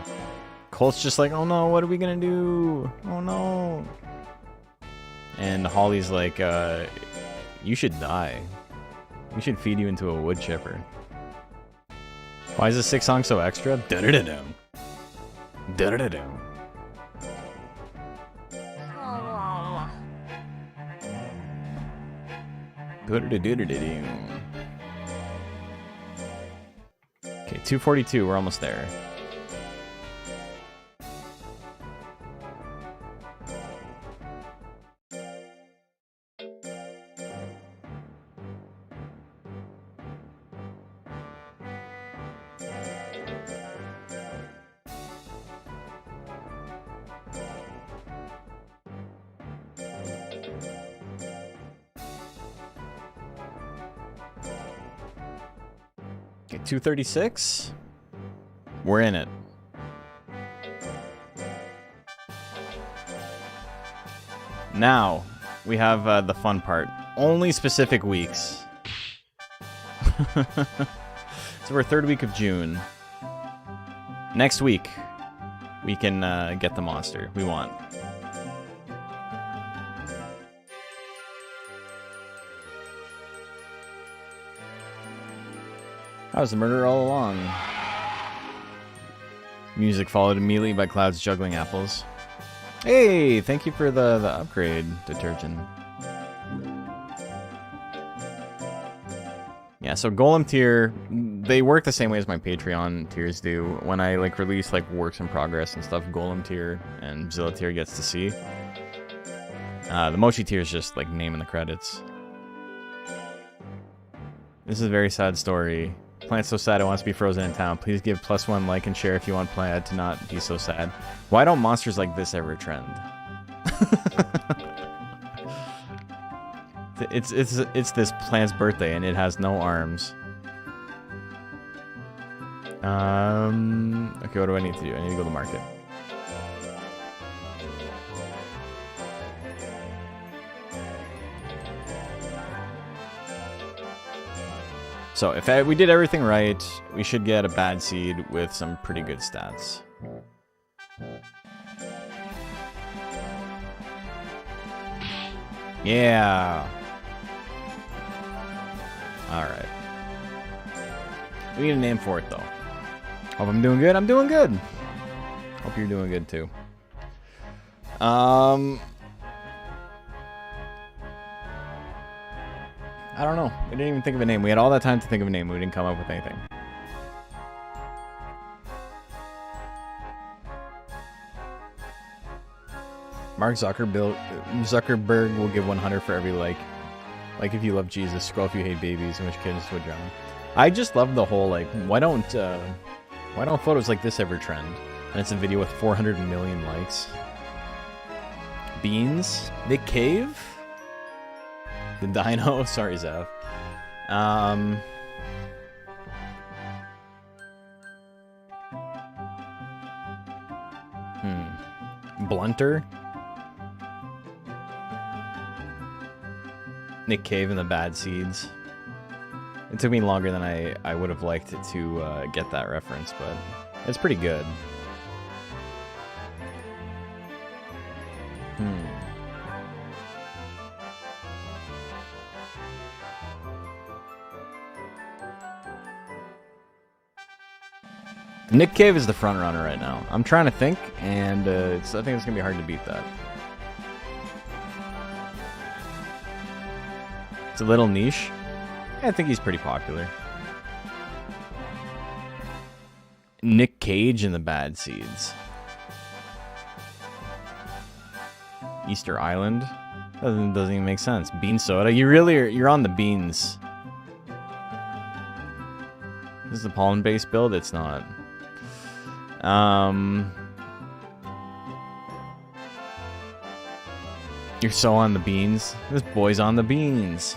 Colt's just like, oh no, what are we gonna do? Oh no. And Holly's like, you should die. We should feed you into a wood chipper. Why is this 6 song so extra? Da-da-da-dum. Da-da-da-dum. Da-da-da-da-da-dum. Okay, 242, we're almost there. Okay, 236. We're in it. Now, we have the fun part. Only specific weeks. So we're 3rd week of June. Next week, we can get the monster we want. I was the murderer all along. Music followed immediately by Clouds juggling apples. Hey, thank you for the upgrade, Detergent. Yeah, so Golem tier, they work the same way as my Patreon tiers do. When I like release like works in progress and stuff, Golem tier and Zilla tier gets to see. The Mochi tier is just like name in the credits. This is a very sad story. Plant's so sad it wants to be frozen in town. Please give +1 like and share if you want Plant to not be so sad. Why don't monsters like this ever trend? It's this Plant's birthday and it has no arms. Okay, what do I need to do? I need to go to the market. So if we did everything right, we should get a bad seed with some pretty good stats. Yeah. Alright. We need a name for it though. Hope I'm doing good. I'm doing good. Hope you're doing good too. I don't know. We didn't even think of a name. We had all that time to think of a name. We didn't come up with anything. Mark Zuckerberg will give 100 for every like. Like if you love Jesus, scroll if you hate babies, in which kids would drown. I just love the whole like, why don't photos like this ever trend? And it's a video with 400 million likes. Beans? Nick Cave? The Dino? Sorry, Zev. Blunter? Nick Cave and the Bad Seeds. It took me longer than I would have liked it to get that reference, but it's pretty good. Nick Cave is the front runner right now. I'm trying to think, and I think it's gonna be hard to beat that. It's a little niche. I think he's pretty popular. Nick Cage and the Bad Seeds. Easter Island? Doesn't even make sense. Bean soda? You're on the beans. This is a pollen-based build? It's not. You're so on the beans. This boy's on the beans.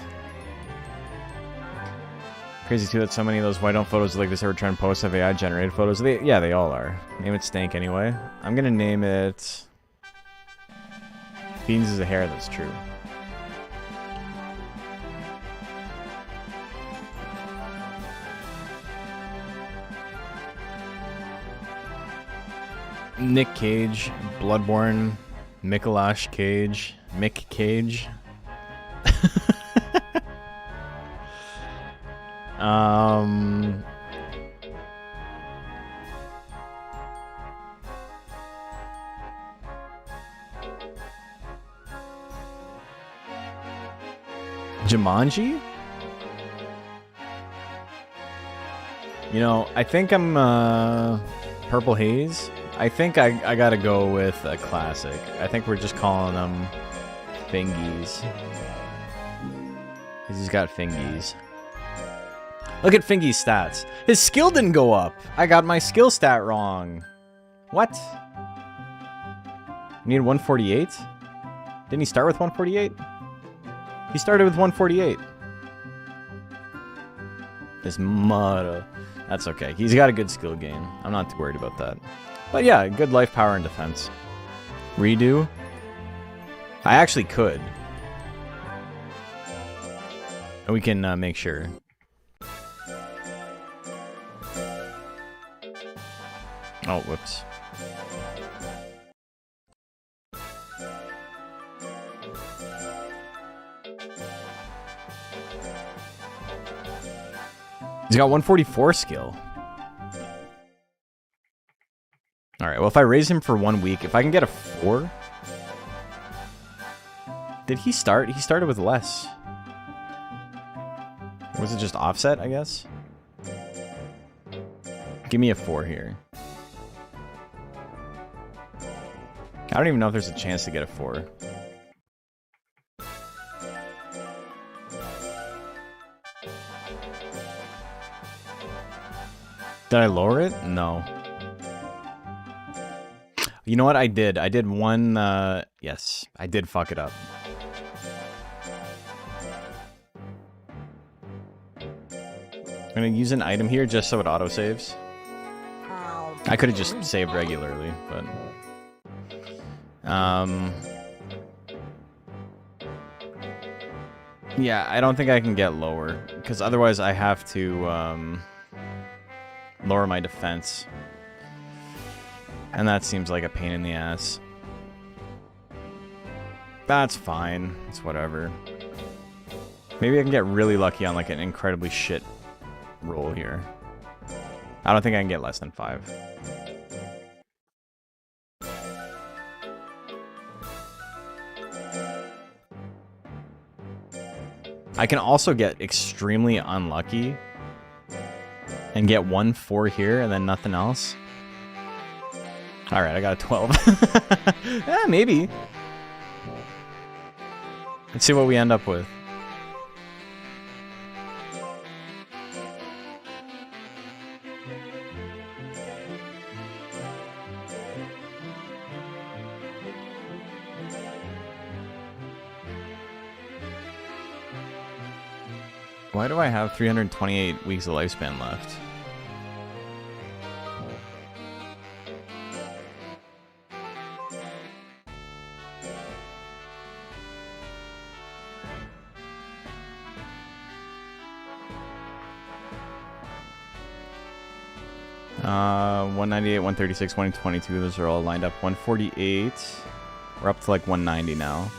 Crazy too that so many of those white on photos like this ever try and post have AI generated photos. Yeah, they all are. Name it Stank anyway. I'm gonna name it Beans is a hair. That's true. Nick Cage, Bloodborne, Mikolash Cage, Mick Cage. Jumanji? You know, I think I'm Purple Haze. I think I gotta go with a classic. I think we're just calling them Fingies. Because he's got Fingies. Look at Fingy's stats. His skill didn't go up. I got my skill stat wrong. What? You need 148? Didn't he start with 148? He started with 148. His mother. That's okay. He's got a good skill gain. I'm not too worried about that. But yeah, good life, power, and defense. Redo? I actually could. And we can make sure. Oh, whoops. He's got 144 skill. Alright, well if I raise him for 1 week, if I can get a 4... Did he start? He started with less. Or was it just offset, I guess? Give me a 4 here. I don't even know if there's a chance to get a 4. Did I lower it? No. You know what I did? I did one, yes. I did fuck it up. I'm gonna use an item here just so it autosaves. I could have just saved regularly, but... Yeah, I don't think I can get lower, because otherwise I have to, lower my defense. And that seems like a pain in the ass. That's fine. It's whatever. Maybe I can get really lucky on like an incredibly shit roll here. I don't think I can get less than 5. I can also get extremely unlucky and get 1 4 here and then nothing else. Alright, I got a 12. Yeah, maybe. Let's see what we end up with. Why do I have 328 weeks of lifespan left? Uh, 198, 136, 122, those are all lined up. 148. We're up to like 190 now.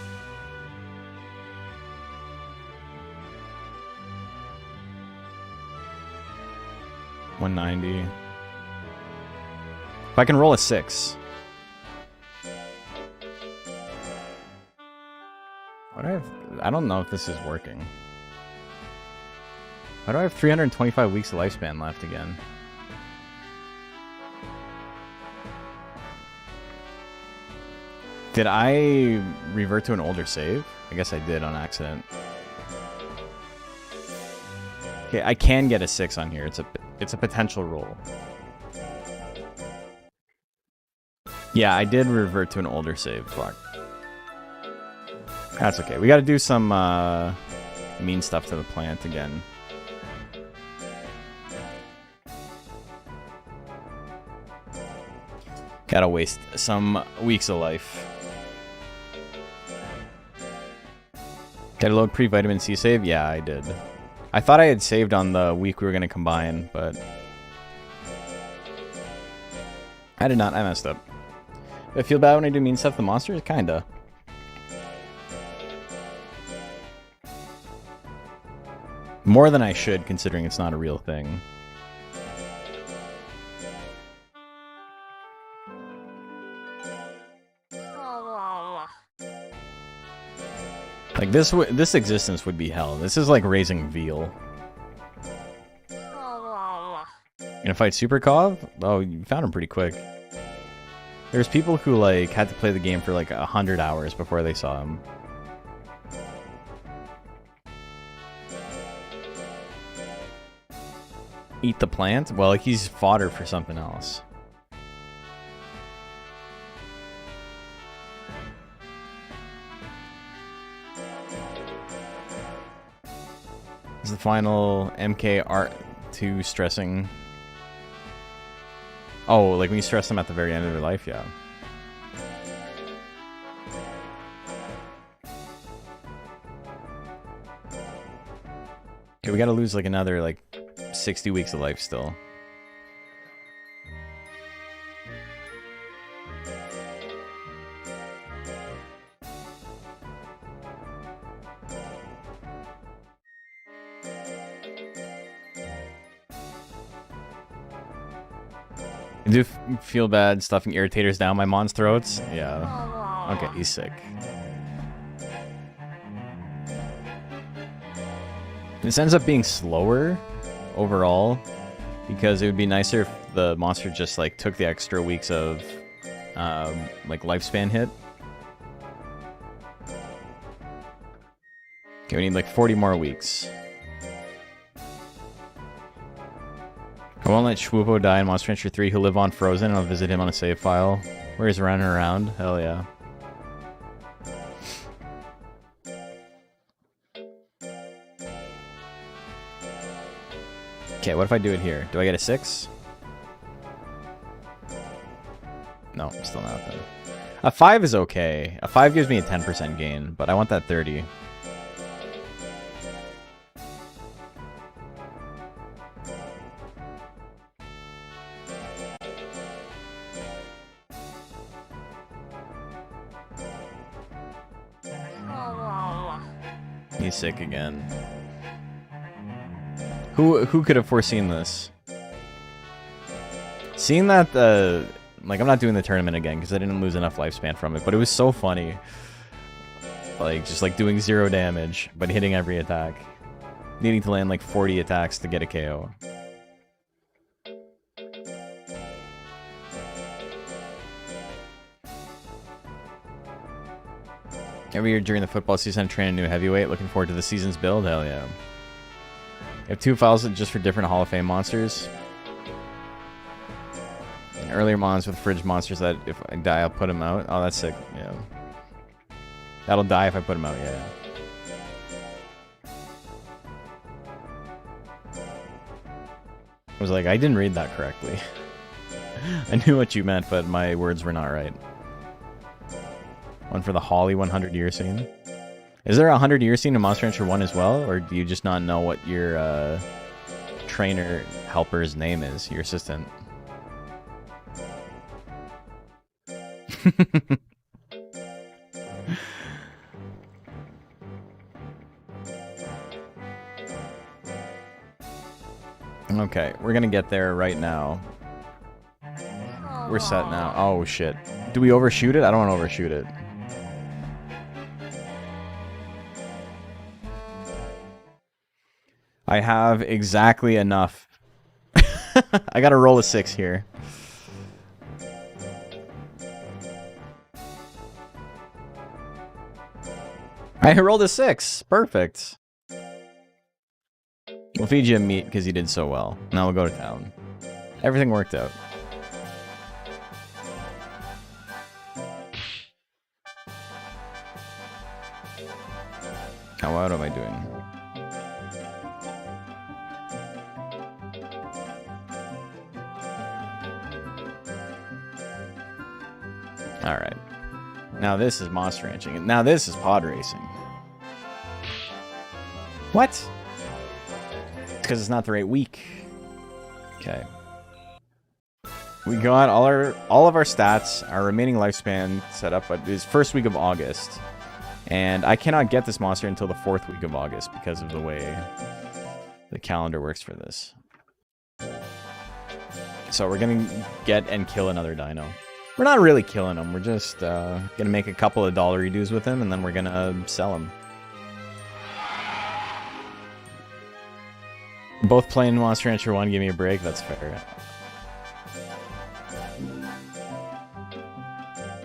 $190. If I can roll a 6. What do I have? I don't know if this is working. Why do I have 325 weeks of lifespan left again? Did I revert to an older save? I guess I did on accident. Okay, I can get a 6 on here. It's a potential roll. Yeah, I did revert to an older save. Fuck. That's okay. We got to do some mean stuff to the plant again. Gotta waste some weeks of life. Did I load pre-vitamin C save? Yeah, I did. I thought I had saved on the week we were gonna combine, but I did not. I messed up. Do I feel bad when I do mean stuff to monsters? Kinda. More than I should, considering it's not a real thing. Like this existence would be hell. This is like raising veal. Gonna fight Supercov? Oh, you found him pretty quick. There's people who like had to play the game for like 100 hours before they saw him. Eat the plant? Well, like he's fodder for something else. Is the final MKR2 stressing? Oh, like when you stress them at the very end of their life, yeah. Okay, we gotta lose like another like 60 weeks of life still. I do feel bad stuffing irritators down my mon's throats. Yeah. Okay, he's sick. This ends up being slower overall because it would be nicer if the monster just like took the extra weeks of like lifespan hit. Okay, we need like 40 more weeks. I won't let Schwoopo die in Monster Rancher 3. He'll live on Frozen, and I'll visit him on a save file where he's running around. Hell yeah. Okay, what if I do it here? Do I get a 6? No, still not then. A 5 is okay. A 5 gives me a 10% gain, but I want that 30. He's sick again. Who could have foreseen this? Seeing that like I'm not doing the tournament again because I didn't lose enough lifespan from it, but it was so funny. Like just like doing 0 damage but hitting every attack. Needing to land like 40 attacks to get a KO. Every year during the football season, I train a new heavyweight. Looking forward to the season's build. Hell yeah. I have 2 files just for different Hall of Fame monsters. And earlier mons with fridge monsters that if I die, I'll put them out. Oh, that's sick. Yeah. That'll die if I put them out, yeah. I was like, I didn't read that correctly. I knew what you meant, but my words were not right. One for the Holly 100-year scene. Is there a 100-year scene in Monster Rancher 1 as well? Or do you just not know what your trainer helper's name is? Your assistant? Okay, we're gonna get there right now. We're set now. Oh shit. Do we overshoot it? I don't want to overshoot it. I have exactly enough. I gotta roll a 6 here. I rolled a 6. Perfect. We'll feed you a meat because you did so well. Now we'll go to town. Everything worked out. Now what am I doing? Alright. Now this is monster ranching. And now this is pod racing. What? It's because it's not the right week. Okay. We got all of our stats, our remaining lifespan set up, but it's first week of August. And I cannot get this monster until the 4th week of August because of the way the calendar works for this. So we're gonna get and kill another dino. We're not really killing him, we're just gonna make a couple of dollary dues with him and then we're gonna sell him. Both playing Monster Rancher 1, give me a break, that's fair.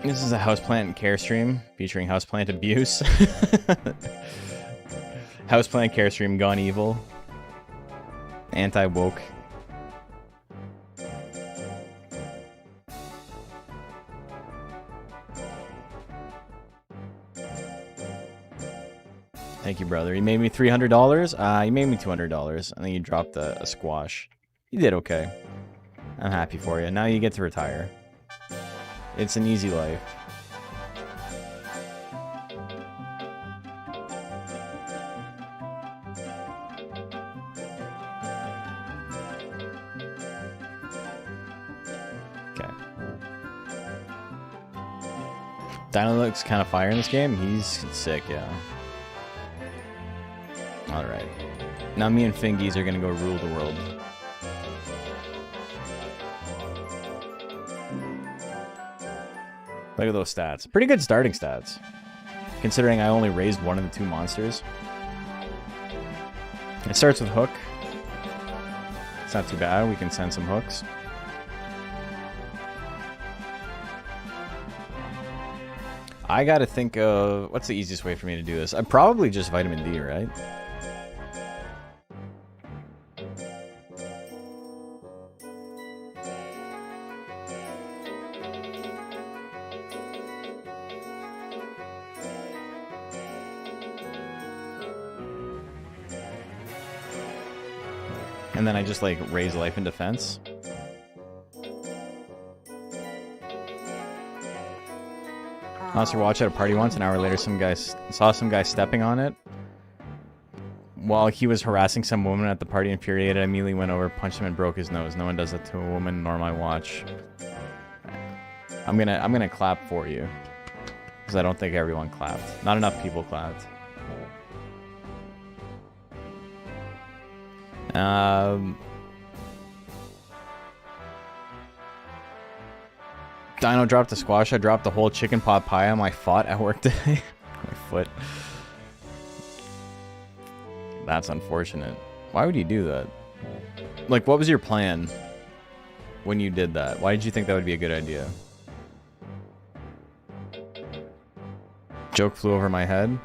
This is a houseplant care stream featuring houseplant abuse. Houseplant care stream gone evil. Anti-woke. Thank you, brother. You made me $300? You made me $200. I think you dropped a squash. You did okay. I'm happy for you. Now you get to retire. It's an easy life. Okay. Dino looks kind of fire in this game. He's sick, yeah. Alright. Now me and Fingies are gonna go rule the world. Look at those stats. Pretty good starting stats. Considering I only raised one of the 2 monsters. It starts with Hook. It's not too bad. We can send some hooks. I gotta think of... what's the easiest way for me to do this? I'm probably just vitamin D, right? And then I just like raise life and defense. Monster watch at a party once. An hour later, saw some guy stepping on it while he was harassing some woman at the party. Infuriated, I immediately went over, punched him, and broke his nose. No one does that to a woman nor my watch. I'm gonna clap for you because I don't think everyone clapped. Not enough people clapped. Dino dropped a squash. I dropped the whole chicken pot pie on my foot at work today. My foot. That's unfortunate. Why would you do that? Like, what was your plan when you did that? Why did you think that would be a good idea? Joke flew over my head.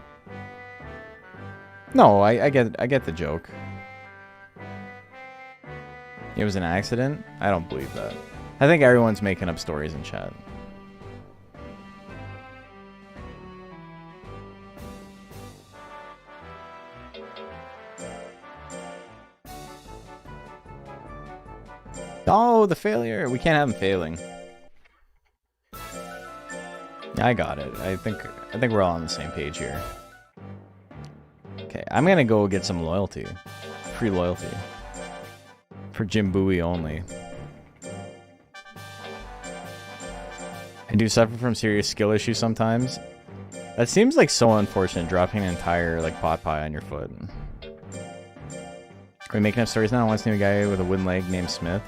No, I get the joke. It was an accident? I don't believe that. I think everyone's making up stories in chat. Oh, the failure. We can't have him failing. Yeah, I got it. I think we're all on the same page here. Okay, I'm gonna go get some loyalty. Free loyalty. For Jimbui only. I do suffer from serious skill issues sometimes. That seems like so unfortunate, dropping an entire like pot pie on your foot. Are we making up stories now? I once knew a guy with a wooden leg named Smith.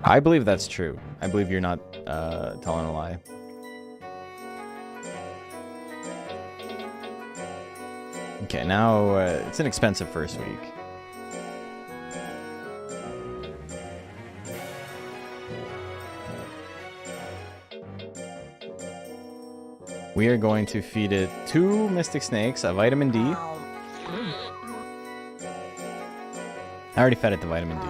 I believe that's true. I believe you're not telling a lie. Okay, now it's an expensive first week. We are going to feed it 2 Mystic Snakes, a Vitamin D. I already fed it the Vitamin D.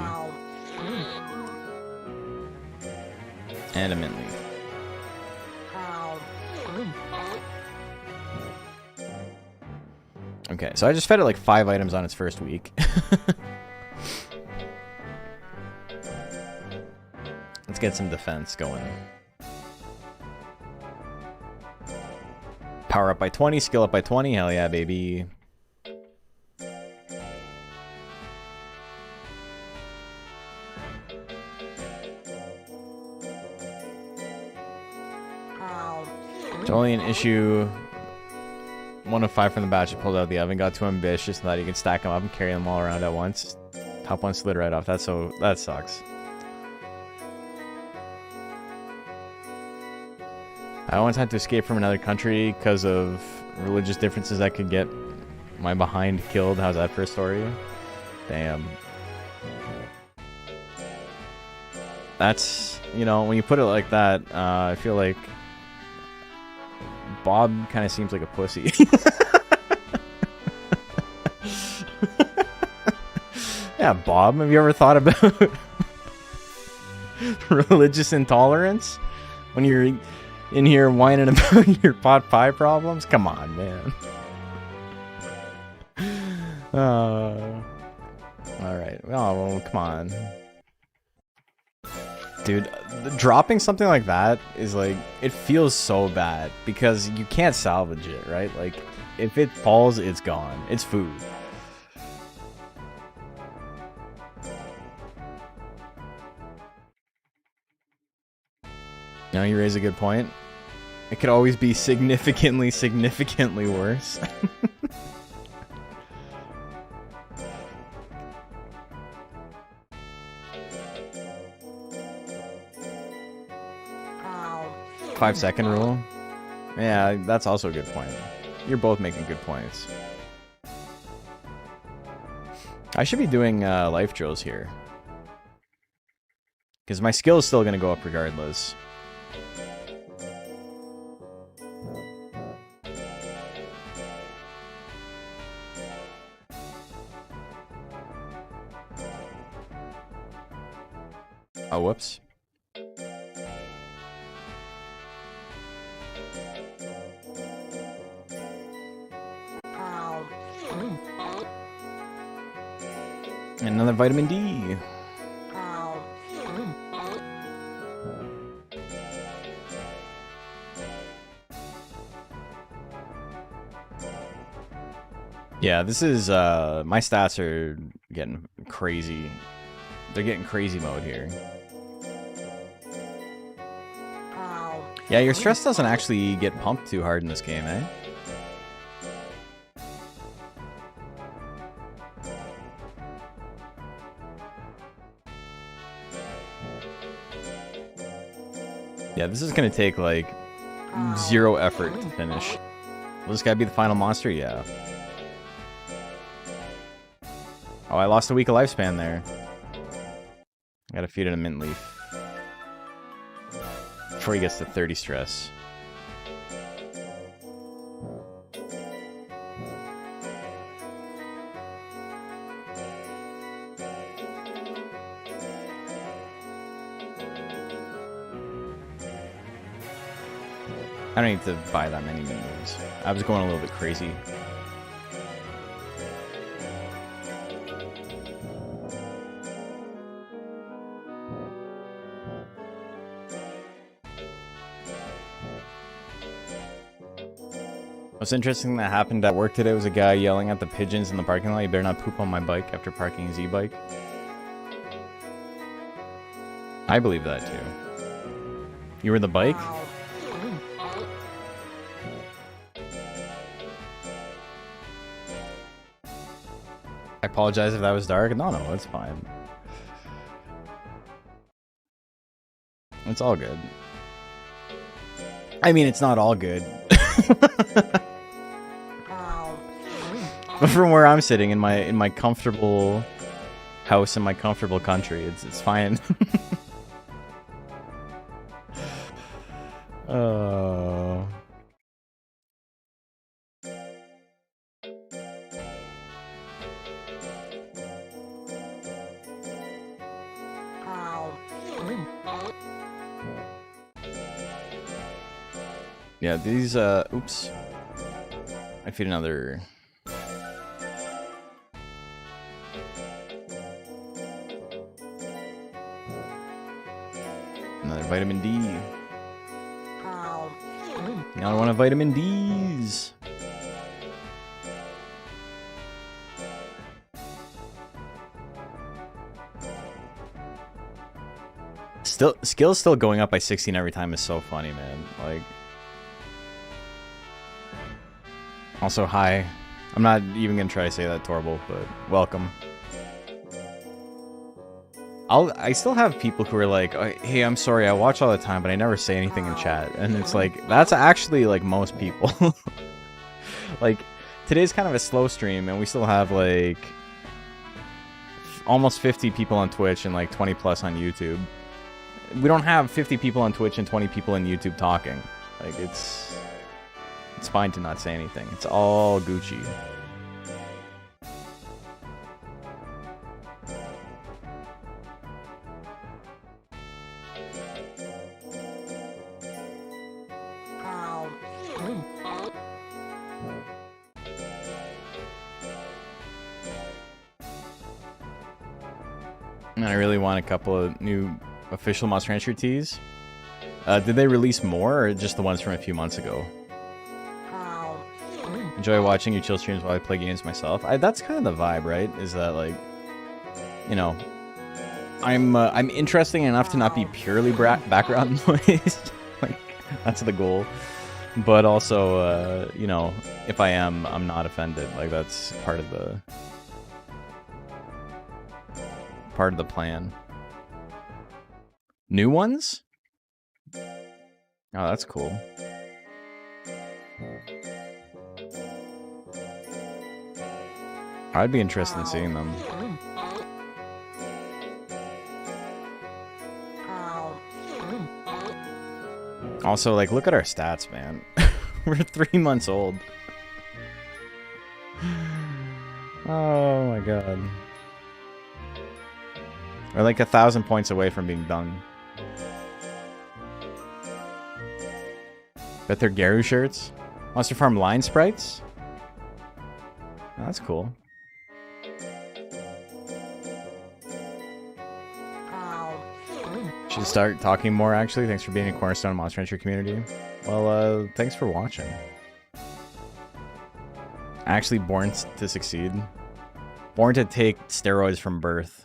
And a Mint Leaf. Okay, so I just fed it like 5 items on its first week. Let's get some defense going. Power up by 20, skill up by 20. Hell yeah, baby. It's only an issue. 1 of 5 from the batch. I pulled out the oven. Got too ambitious and thought you could stack them up and carry them all around at once. Top one slid right off. That sucks. I once had to escape from another country because of religious differences that could get my behind killed. How's that for a story? Damn. That's, you know, when you put it like that, I feel like Bob kind of seems like a pussy. Yeah, Bob, have you ever thought about religious intolerance when you're in here whining about your pot pie problems? Come on, man. Alright, well, come on. Dude, dropping something like that is like, it feels so bad because you can't salvage it, right? Like, if it falls, it's gone. It's food. Now you raise a good point. It could always be significantly, significantly worse. Five-second rule. Yeah, that's also a good point. You're both making good points. I should be doing life drills here. Because my skill is still going to go up regardless. Oh, whoops. Another vitamin D. Yeah, this is, my stats are getting crazy. They're getting crazy mode here. Yeah, your stress doesn't actually get pumped too hard in this game, eh? Yeah, this is gonna take, like, 0 effort to finish. Will this guy be the final monster? Yeah. Oh, I lost a week of lifespan there. I gotta feed it a mint leaf. Before he gets to 30 stress. I don't need to buy that many moves. I was going a little bit crazy. What's interesting that happened at work today was a guy yelling at the pigeons in the parking lot, "You better not poop on my bike," after parking his e-bike. I believe that too. You were the bike? I apologize if that was dark. No, it's fine. It's all good. I mean, it's not all good. But from where I'm sitting in my comfortable house in my comfortable country, it's fine. Yeah, these, oops. I feed another... Another vitamin D. Another one of vitamin D's. teas. Skill's still going up by 16 every time is so funny, man. Like, also, hi. I'm not even gonna try to say that, Torble, but welcome. I still have people who are like, hey, I'm sorry, I watch all the time, but I never say anything in chat. And it's like, that's actually like most people. Like, today's kind of a slow stream, and we still have like almost 50 people on Twitch and like 20 plus on YouTube. We don't have 50 people on Twitch and 20 people on YouTube talking. Like, it's fine to not say anything. It's all Gucci. And I really want a couple of new official Monster Rancher teas. Did they release more, or just the ones from a few months ago? Enjoy watching you chill streams while I play games myself. That's kind of the vibe, right? Is that, like, you know, I'm interesting enough to not be purely background noise. Like, that's the goal. But also, you know, if I am, I'm not offended. Like, that's part of the plan. New ones? Oh, that's cool. I'd be interested in seeing them. Also, like, look at our stats, man. We're 3 months old. Oh my god. We're like 1,000 points away from being done. Bet they're Garu shirts. Monster Farm line sprites? Oh, that's cool. Should start talking more, actually. Thanks for being a cornerstone of Monster Rancher community. Well, thanks for watching. Actually born to succeed. Born to take steroids from birth.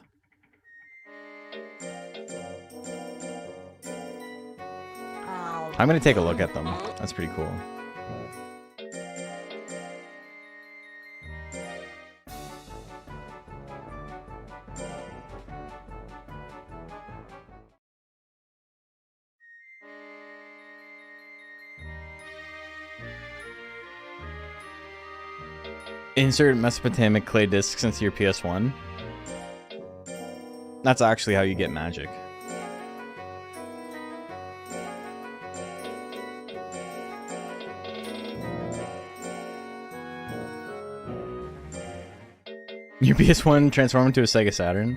I'm gonna take a look at them. That's pretty cool. Insert Mesopotamic clay discs into your PS1. That's actually how you get magic. Your PS1 transform into a Sega Saturn.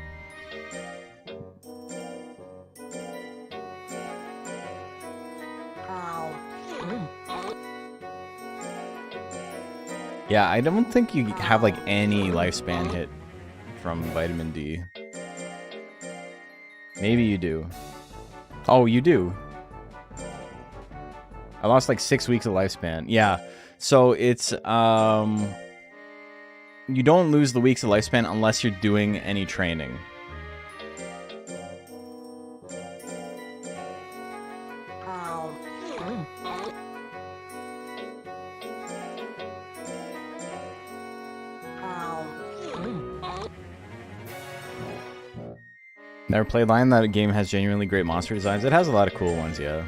Yeah, I don't think you have like any lifespan hit from vitamin D. Maybe you do. Oh, you do. I lost like 6 weeks of lifespan. Yeah. So it's you don't lose the weeks of lifespan unless you're doing any training. Never played Lion. That game has genuinely great monster designs. It has a lot of cool ones, yeah.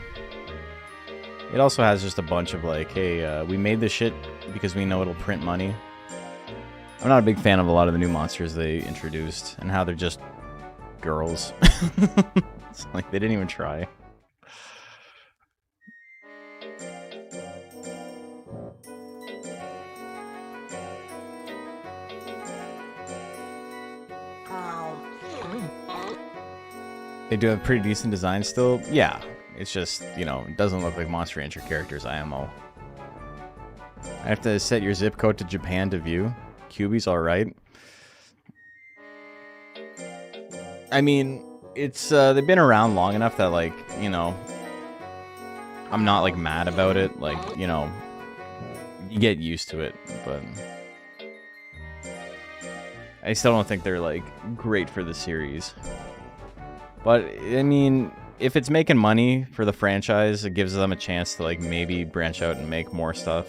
It also has just a bunch of like, hey, we made this shit because we know it'll print money. I'm not a big fan of a lot of the new monsters they introduced and how they're just girls. It's like they didn't even try. They do have pretty decent designs still. Yeah, it's just, you know, it doesn't look like Monster Rancher characters IMO. I have to set your zip code to Japan to view. QB's alright. I mean, it's, they've been around long enough that, like, you know, I'm not, like, mad about it. Like, you know, You get used to it, but I still don't think they're like great for the series. But I mean, if it's making money for the franchise, it gives them a chance to like maybe branch out and make more stuff.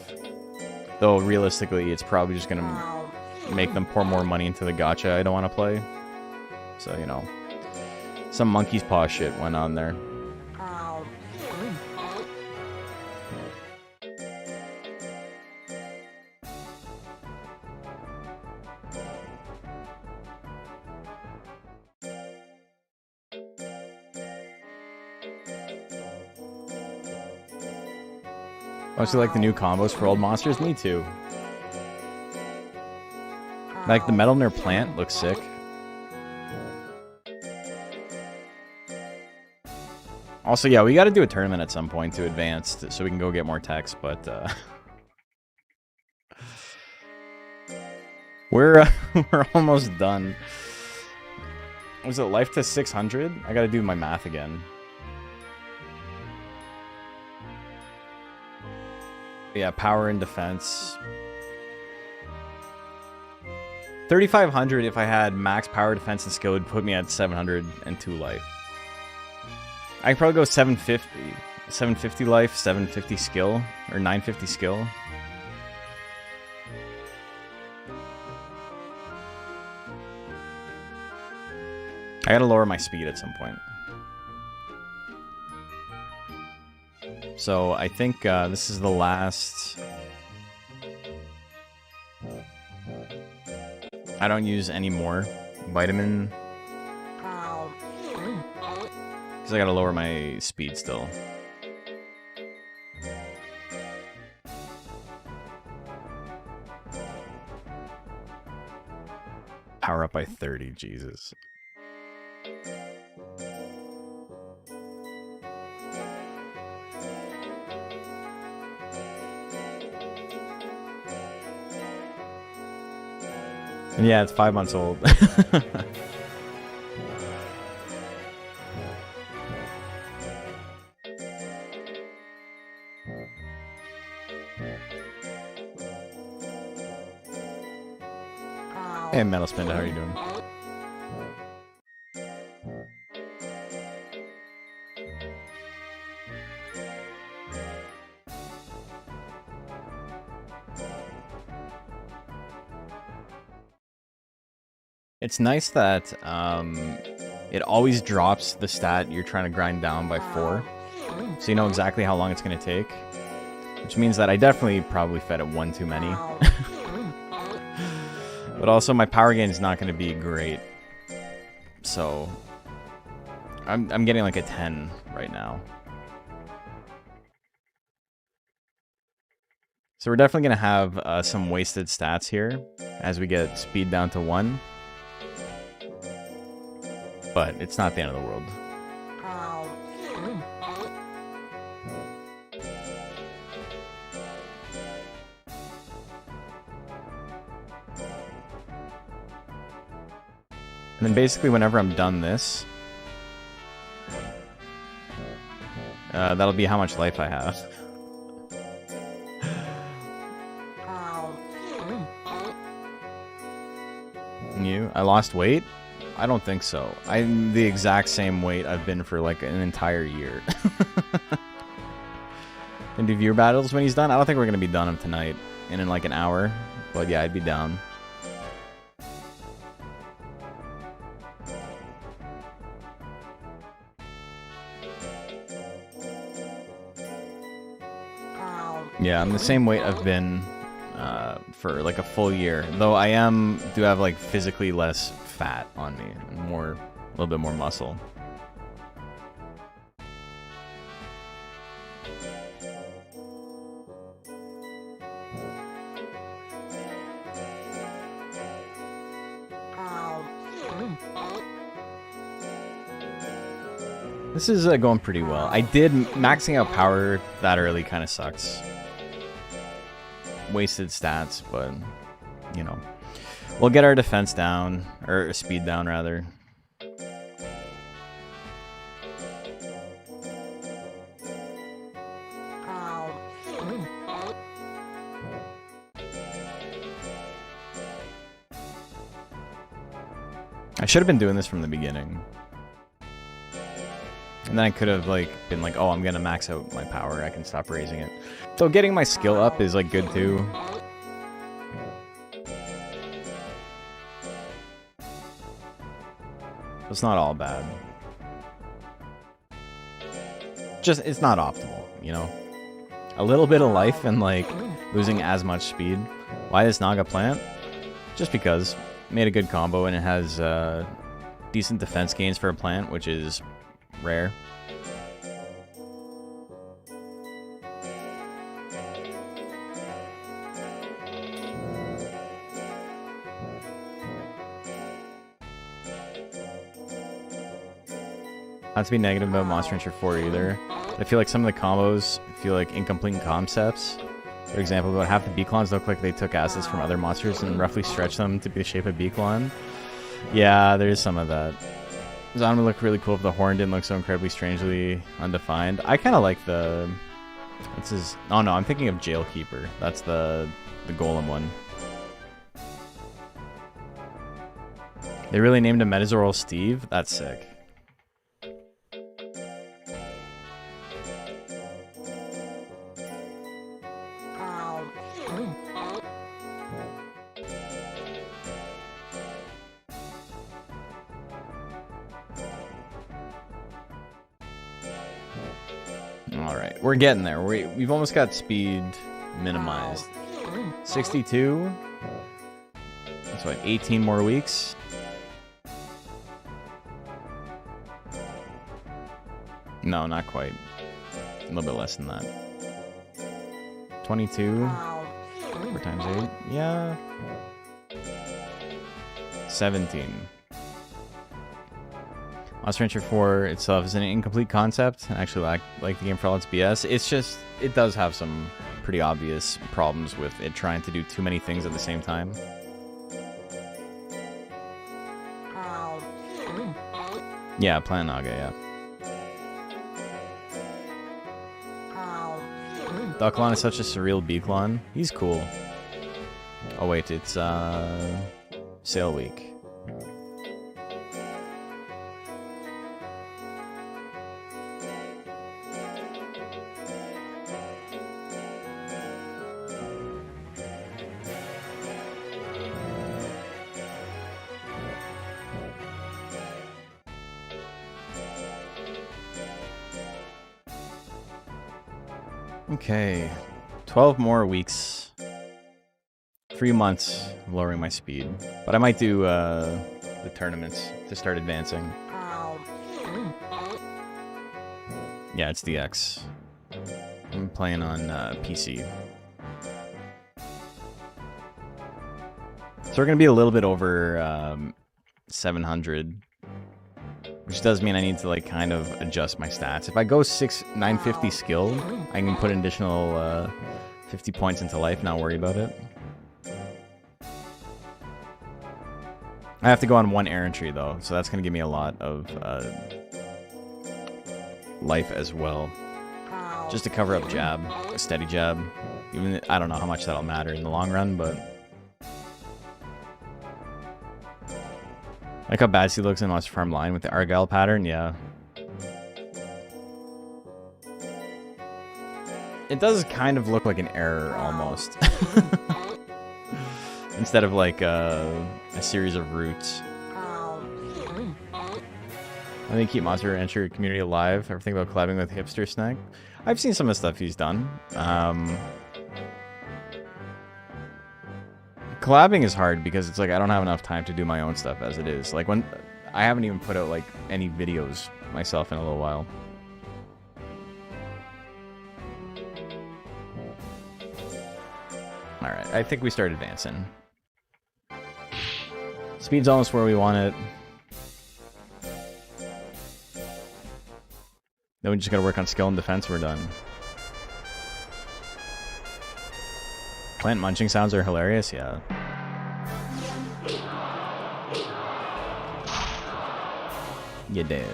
Though realistically, it's probably just gonna make them pour more money into the gacha I don't want to play. So, you know, some monkey's paw shit went on there. Oh, so you like the new combos for old monsters? Me too. Like the Metal Nerd plant looks sick. Also, yeah, we got to do a tournament at some point to advance so we can go get more techs, but we're almost done. Was it life to 600? I got to do my math again. Yeah, power and defense. 3,500 if I had max power, defense, and skill would put me at 702 life. I could probably go 750. 750 life, 750 skill, or 950 skill. I gotta lower my speed at some point. So I think this is the last... I don't use any more vitamin. Because I gotta lower my speed still. Power up by 30, Jesus. And yeah, it's 5 months old. Hey, Metal Spinda, how are you doing? It's nice that it always drops the stat you're trying to grind down by 4. So you know exactly how long it's going to take. Which means that I definitely probably fed it one too many. But also my power gain is not going to be great. So I'm getting like a 10 right now. So we're definitely going to have some wasted stats here as we get speed down to 1. But it's not the end of the world. And then basically whenever I'm done this, that'll be how much life I have. You? I lost weight? I don't think so. I'm the exact same weight I've been for like an entire year. And do viewer battles when he's done? I don't think we're going to be done tonight and in like an hour. But yeah, I'd be down. Yeah, I'm the same weight I've been for like a full year. Though I do have like physically less fat on me, and a little bit more muscle. This is going pretty well. I did maxing out power that early kind of sucks. Wasted stats, but you know, we'll get our defense down, or speed down rather. I should have been doing this from the beginning. And then I could have like been like, oh, I'm gonna max out my power. I can stop raising it. So getting my skill up is like good too. It's not all bad. Just, it's not optimal, you know? A little bit of life and like losing as much speed. Why this Naga plant? Just because. Made a good combo and it has decent defense gains for a plant, which is rare. Not to be negative about Monster Rancher 4 either. I feel like some of the combos feel like incomplete concepts. For example, about half the Beaklons look like they took assets from other monsters and roughly stretched them to be the shape of Beaklon. Yeah, there's some of that. Zon would look really cool if the horn didn't look so incredibly strangely undefined. I kind of like the... What's his... Oh no, I'm thinking of Jailkeeper. That's the golem one. They really named him Metazoral Steve? That's sick. Alright, we're getting there. We've almost got speed minimized. 62. That's what, 18 more weeks? No, not quite. A little bit less than that. 22. 4 times 8. Yeah. 17. Monster Rancher 4 itself is an incomplete concept. I actually like the game for all its BS. It's just, it does have some pretty obvious problems with it trying to do too many things at the same time. Yeah, Plant Naga, yeah. Ducklon is such a surreal Beaklon. He's cool. Oh wait, it's sale week. Okay, 12 more weeks. 3 months of lowering my speed. But I might do the tournaments to start advancing. Yeah, it's DX. I'm playing on PC. So we're going to be a little bit over 700. Which does mean I need to like kind of adjust my stats. If I go 950 skilled, I can put an additional 50 points into life, not worry about it. I have to go on 1 errantry though, so that's going to give me a lot of life as well. Just to cover up jab, a steady jab. Even I don't know how much that'll matter in the long run, but... Like how Batsy looks in Monster Farm line with the Argyle pattern, yeah. It does kind of look like an error, almost. Instead of like a series of roots. I think keep Monster Rancher community alive. Ever think about collabing with Hipster Snack? I've seen some of the stuff he's done. Collabing is hard because it's like I don't have enough time to do my own stuff as it is. Like when I haven't even put out like any videos myself in a little while. Alright, I think we start advancing. Speed's almost where we want it. Then we just gotta work on skill and defense, we're done. Plant munching sounds are hilarious, yeah. You did.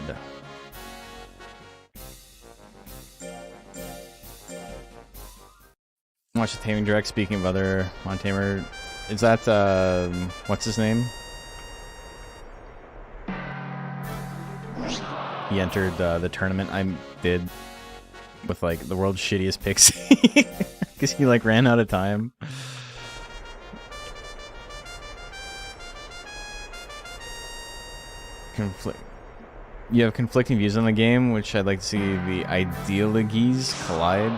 Watch the Taming Direct, speaking of other Montamer. Is that, what's his name? he entered the tournament I did with like the world's shittiest pixie because he like ran out of time. You have conflicting views on the game, which I'd like to see the ideologies collide.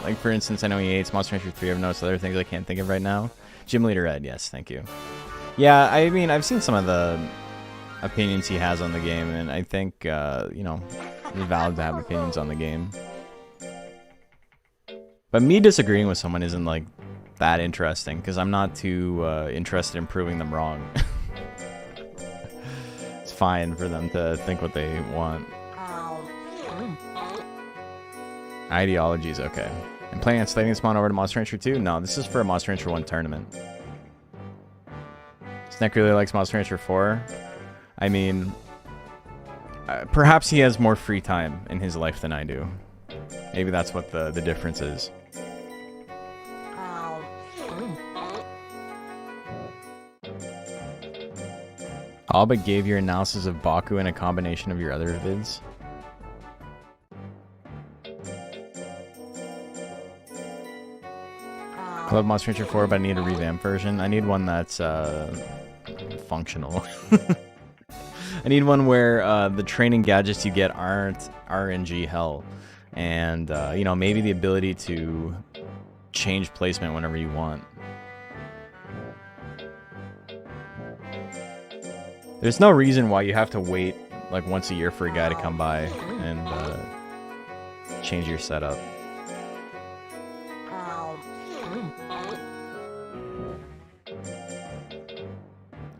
Like, for instance, I know he hates Monster Hunter 3. I've noticed other things I can't think of right now. Gym Leader Ed, yes, thank you. Yeah, I mean, I've seen some of the opinions he has on the game, and I think, you know, it's valid to have opinions on the game. But me disagreeing with someone isn't, like, that interesting, because I'm not too interested in proving them wrong. It's fine for them to think what they want. Ideologies, okay. I'm planning on slating this mon over to Monster Hunter 2? No, this is for a Monster Hunter 1 tournament. Snack really likes Monster Hunter 4. I mean, perhaps he has more free time in his life than I do. Maybe that's what the difference is. All but gave your analysis of Baku and a combination of your other vids. I love Monster Hunter 4, but I need a revamped version. I need one that's functional. I need one where the training gadgets you get aren't RNG hell. And, you know, maybe the ability to change placement whenever you want. There's no reason why you have to wait like once a year for a guy to come by and change your setup.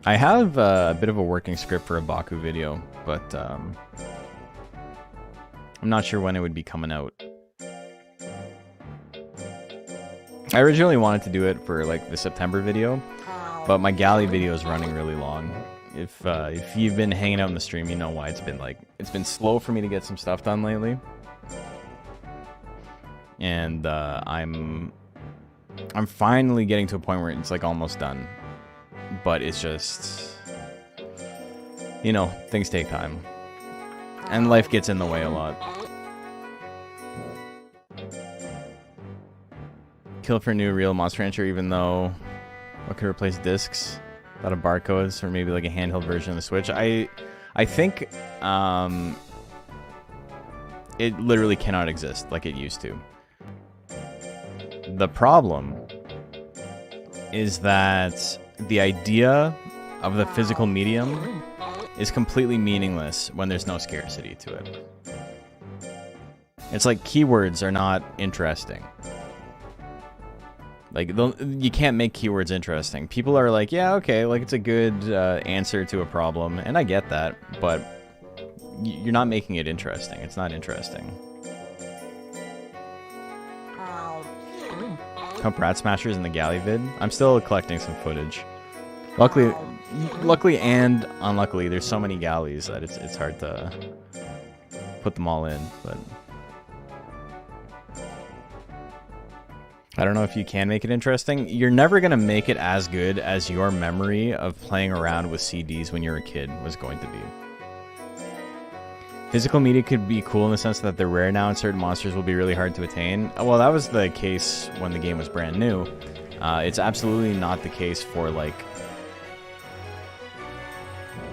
I have a bit of a working script for a Baku video, but I'm not sure when it would be coming out. I originally wanted to do it for like the September video, but my galley video is running really long. If you've been hanging out in the stream, you know why it's been slow for me to get some stuff done lately. And I'm finally getting to a point where it's like almost done. But it's just, you know, things take time. And life gets in the way a lot. Kill for new real Monster Hunter, even though what could replace discs? A lot of barcodes, or maybe like a handheld version of the Switch. I think it literally cannot exist like it used to. The problem is that the idea of the physical medium is completely meaningless when there's no scarcity to it. It's like keywords are not interesting. Like, you can't make keywords interesting. People are like, yeah, okay, like it's a good answer to a problem, and I get that, but you're not making it interesting. It's not interesting. Hope Rat Smashers in the galley vid. I'm still collecting some footage. Luckily and unluckily, there's so many galleys that it's hard to put them all in, but I don't know if you can make it interesting. You're never going to make it as good as your memory of playing around with CDs when you were a kid was going to be. Physical media could be cool in the sense that they're rare now and certain monsters will be really hard to attain. Well, that was the case when the game was brand new. It's absolutely not the case for, like,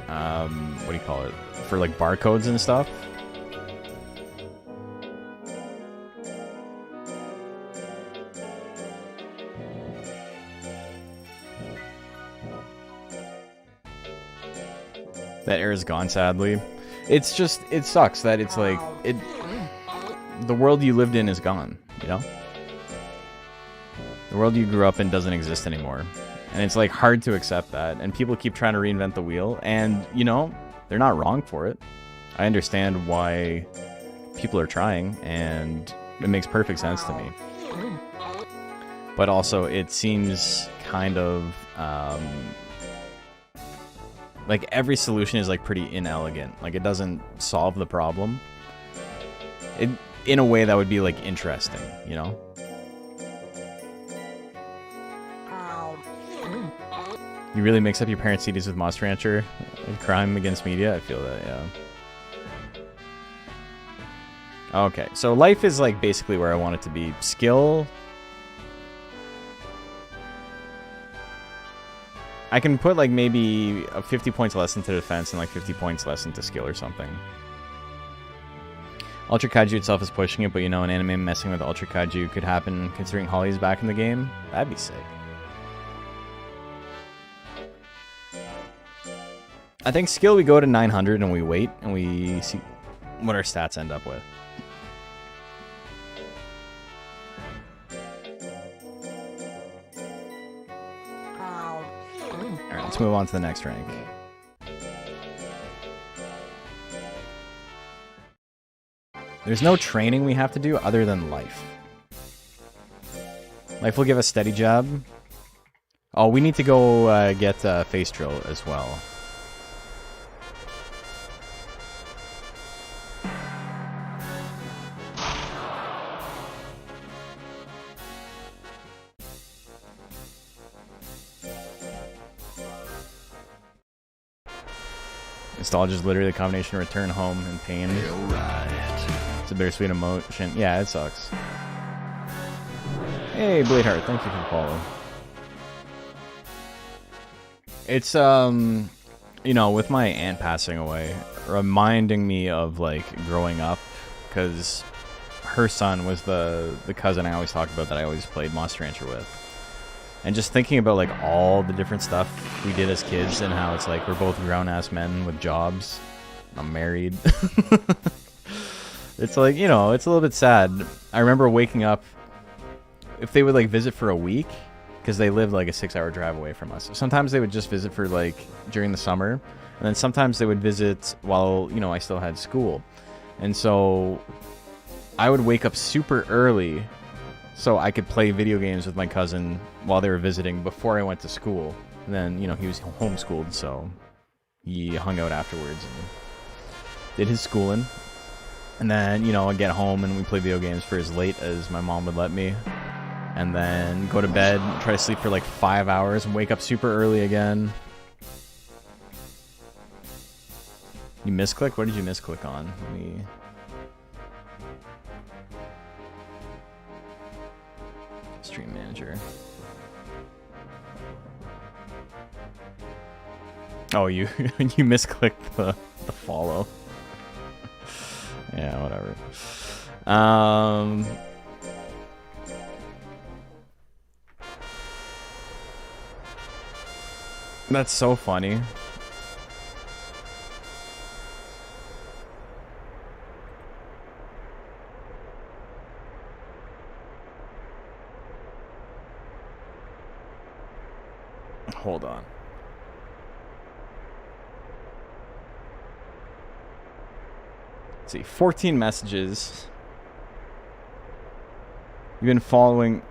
what do you call it? For, like, barcodes and stuff. That era is gone, sadly. It's just, it sucks that it's like, the world you lived in is gone, you know? The world you grew up in doesn't exist anymore. And it's like hard to accept that. And people keep trying to reinvent the wheel. And, you know, they're not wrong for it. I understand why people are trying, and it makes perfect sense to me. But also, it seems kind of, like, every solution is, like, pretty inelegant. Like, it doesn't solve the problem. In a way that would be, like, interesting, you know? You really mix up your parents' CDs with Monster Rancher and Crime Against Media? I feel that, yeah. Okay, so life is like basically where I want it to be. Skill. I can put like maybe 50 points less into defense and like 50 points less into skill or something. Ultra Kaiju itself is pushing it, but you know, an anime messing with Ultra Kaiju could happen considering Holly's back in the game. That'd be sick. I think skill we go to 900 and we wait and we see what our stats end up with. Alright, let's move on to the next rank. There's no training we have to do other than life. Life will give us steady job. Oh, we need to go get face drill as well. Nostalgia is literally a combination of return home and pain. It's a bittersweet emotion. Yeah, it sucks. Hey, Bladeheart, thank you for the follow. It's, you know, with my aunt passing away, reminding me of, like, growing up, because her son was the cousin I always talk about that I always played Monster Rancher with. And just thinking about, like, all the different stuff we did as kids and how it's like we're both grown-ass men with jobs. I'm married. It's like, you know, it's a little bit sad. I remember waking up, if they would, like, visit for a week, because they lived, like, a 6-hour drive away from us. Sometimes they would just visit for, like, during the summer. And then sometimes they would visit while, you know, I still had school. And so I would wake up super early so I could play video games with my cousin while they were visiting before I went to school. And then, you know, he was homeschooled, so he hung out afterwards and did his schooling. And then, you know, I'd get home and we play video games for as late as my mom would let me. And then go to bed, try to sleep for like 5 hours and wake up super early again. You misclick? What did you misclick on? Let me... Stream manager. Oh, you you misclicked the follow. Yeah, whatever. That's so funny. Hold on. Let's see, 14 messages. You've been following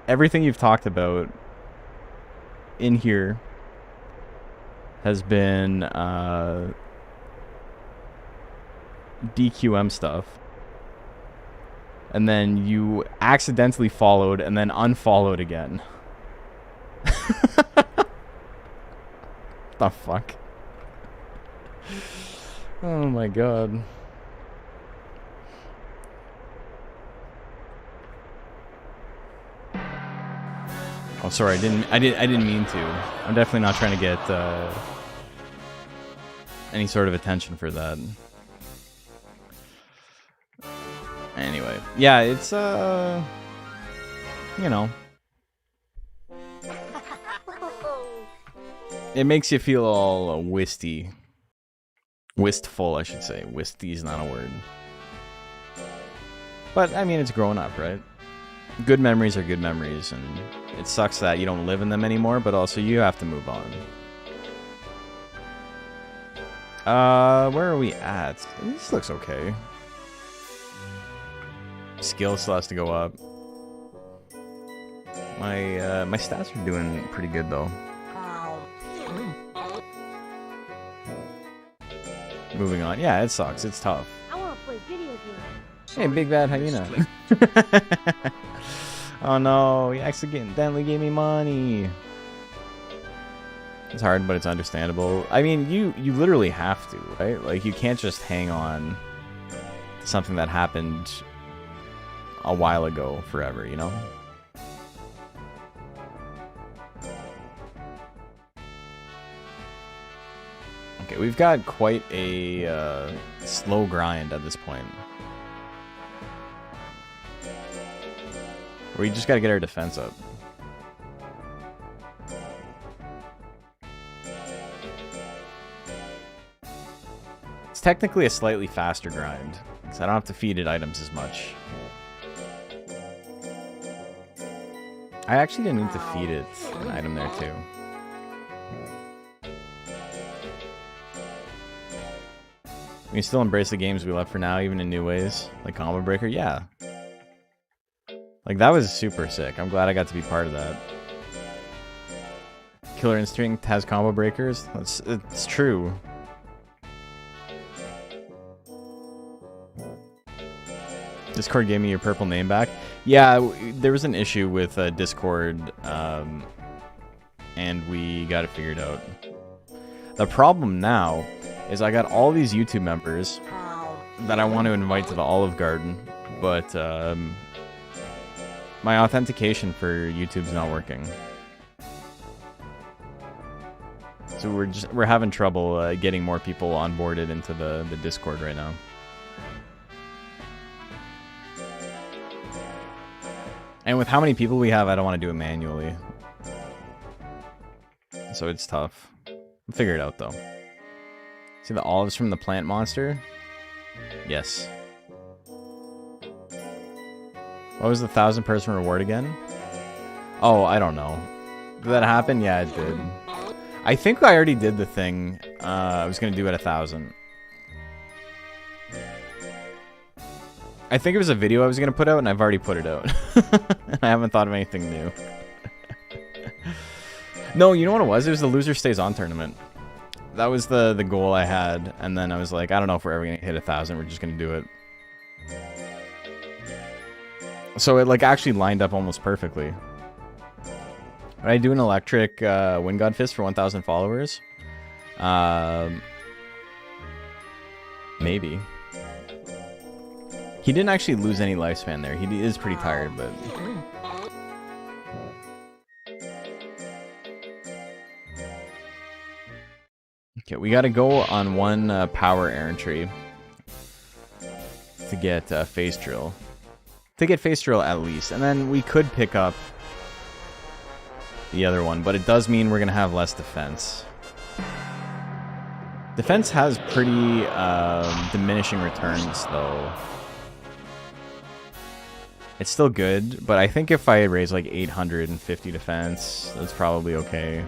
everything you've talked about in here has been DQM stuff. And then you accidentally followed and then unfollowed again. The fuck? Oh my god. Oh, sorry, I didn't mean to. I'm definitely not trying to get any sort of attention for that. Anyway, yeah, it's you know, it makes you feel all wisty. Wistful, I should say. Wisty is not a word. But, I mean, it's growing up, right? Good memories are good memories, and it sucks that you don't live in them anymore, but also you have to move on. Where are we at? This looks okay. Skill still has to go up. My stats are doing pretty good, though. Moving on. Yeah, it sucks. It's tough. I want to play video games. Hey, Big Bad Hyena. Oh no, he accidentally gave me money. It's hard, but it's understandable. I mean, you literally have to, right? Like, you can't just hang on to something that happened a while ago forever, you know? Okay, we've got quite a slow grind at this point. We just gotta get our defense up. It's technically a slightly faster grind, so I don't have to feed it items as much. I actually didn't need to feed it an item there too. We can still embrace the games we love for now, even in new ways, like Combo Breaker. Yeah. Like, that was super sick. I'm glad I got to be part of that. Killer Instinct has combo breakers. It's true. Discord gave me your purple name back. Yeah, there was an issue with Discord, and we got it figured out. The problem now is I got all these YouTube members that I want to invite to the Olive Garden, but my authentication for YouTube's not working. So we're having trouble getting more people onboarded into the Discord right now. And with how many people we have, I don't want to do it manually. So it's tough. We'll figure it out though. See the olives from the plant monster? Yes. What was the 1,000-person reward again? Oh, I don't know. Did that happen? Yeah, it did. I think I already did the thing. I was going to do it 1,000. I think it was a video I was going to put out, and I've already put it out. I haven't thought of anything new. No, you know what it was? It was the Loser Stays On tournament. That was the goal I had, and then I was like, I don't know if we're ever going to hit 1,000. We're just going to do it. So it, like, actually lined up almost perfectly. Would I do an electric Wind God Fist for 1,000 followers? Maybe. He didn't actually lose any lifespan there. He is pretty tired, but... Okay, we gotta go on one power errantry to get Phase Drill. To get Phase Drill at least. And then we could pick up the other one, but it does mean we're gonna have less defense. Defense has pretty diminishing returns, though. It's still good, but I think if I raise like 850 defense, that's probably okay.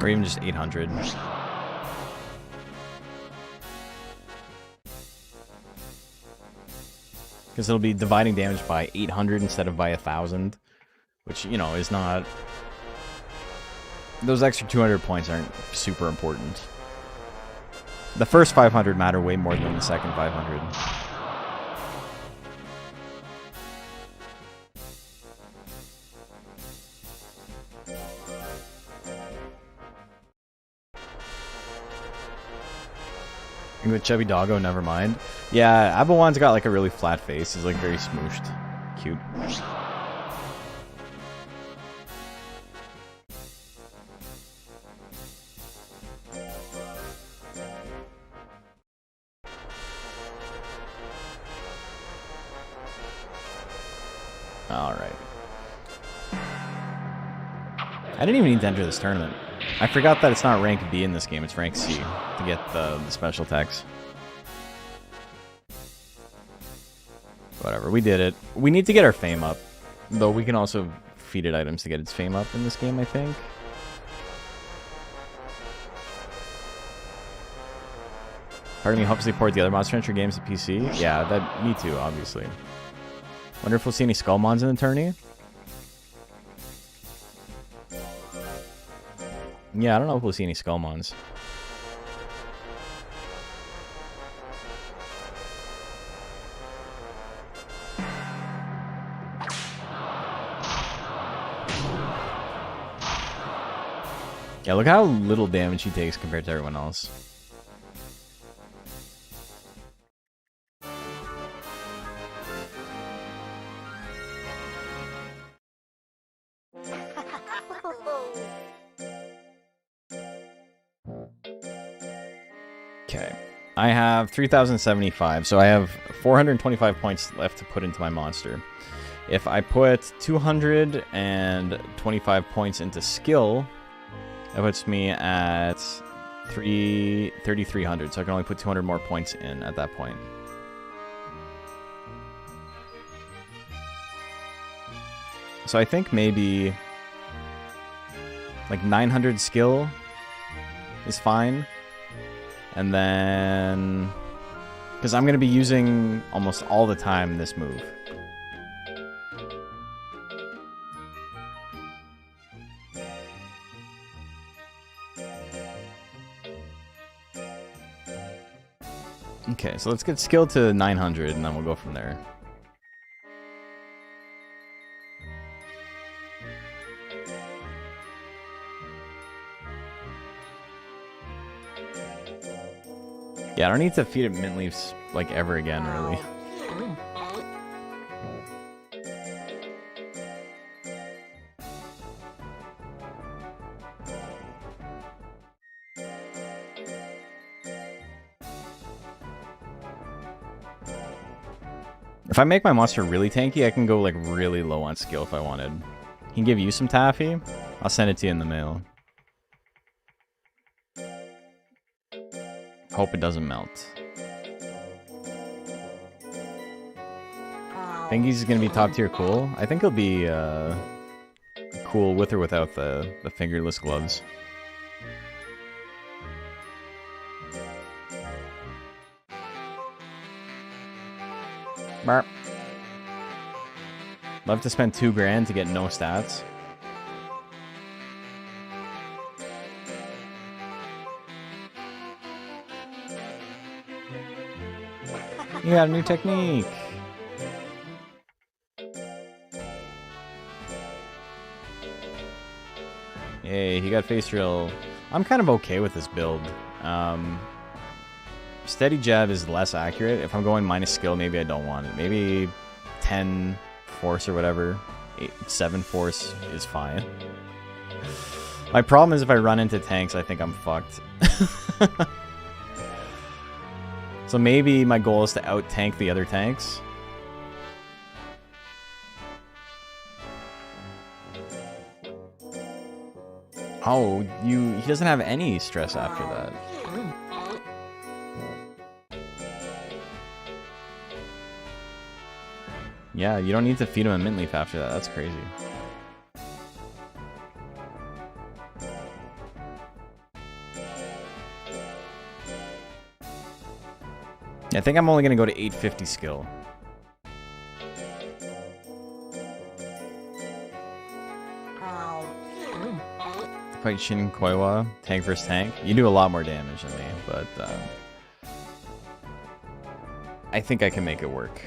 Or even just 800. Because it'll be dividing damage by 800 instead of by 1,000. Which, you know, is not... Those extra 200 points aren't super important. The first 500 matter way more than the second 500. And with Chubby Doggo, never mind. Yeah, Abawan's got like a really flat face. He's like very smooshed. Cute. Alright. I didn't even need to enter this tournament. I forgot that it's not rank B in this game, it's rank C to get the special attacks. Whatever, we did it. We need to get our fame up. Though we can also feed it items to get its fame up in this game, I think. Part of me hopes they port the other Monster Hunter games to PC. Yeah, that me too, obviously. Wonder if we'll see any Skullmons in the tourney. Yeah, I don't know if we'll see any Skullmons. Yeah, look how little damage he takes compared to everyone else. Okay. I have 3,075, so I have 425 points left to put into my monster. If I put 225 points into skill, that puts me at 3,300, so I can only put 200 more points in at that point. So I think maybe like 900 skill is fine. And then, because I'm going to be using almost all the time this move. Okay, so let's get skill to 900 and then we'll go from there. Yeah, I don't need to feed it mint leaves like ever again, really. If I make my monster really tanky, I can go like really low on skill if I wanted. Can give you some taffy? I'll send it to you in the mail. Hope it doesn't melt. Think he's gonna be top tier cool? I think he'll be cool with or without the fingerless gloves. Burp. Love to spend $2 grand to get no stats. You got a new technique. Hey, he got face drill. I'm kind of okay with this build. Steady jab is less accurate. If I'm going minus skill, maybe I don't want it. Maybe 10 force or whatever. 7 force is fine. My problem is if I run into tanks, I think I'm fucked. So maybe my goal is to out-tank the other tanks. Oh, he doesn't have any stress after that. Yeah, you don't need to feed him a mint leaf after that. That's crazy. I think I'm only going to go to 850 skill. Fight Shin Koiwa, tank versus tank. You do a lot more damage than me, but I think I can make it work.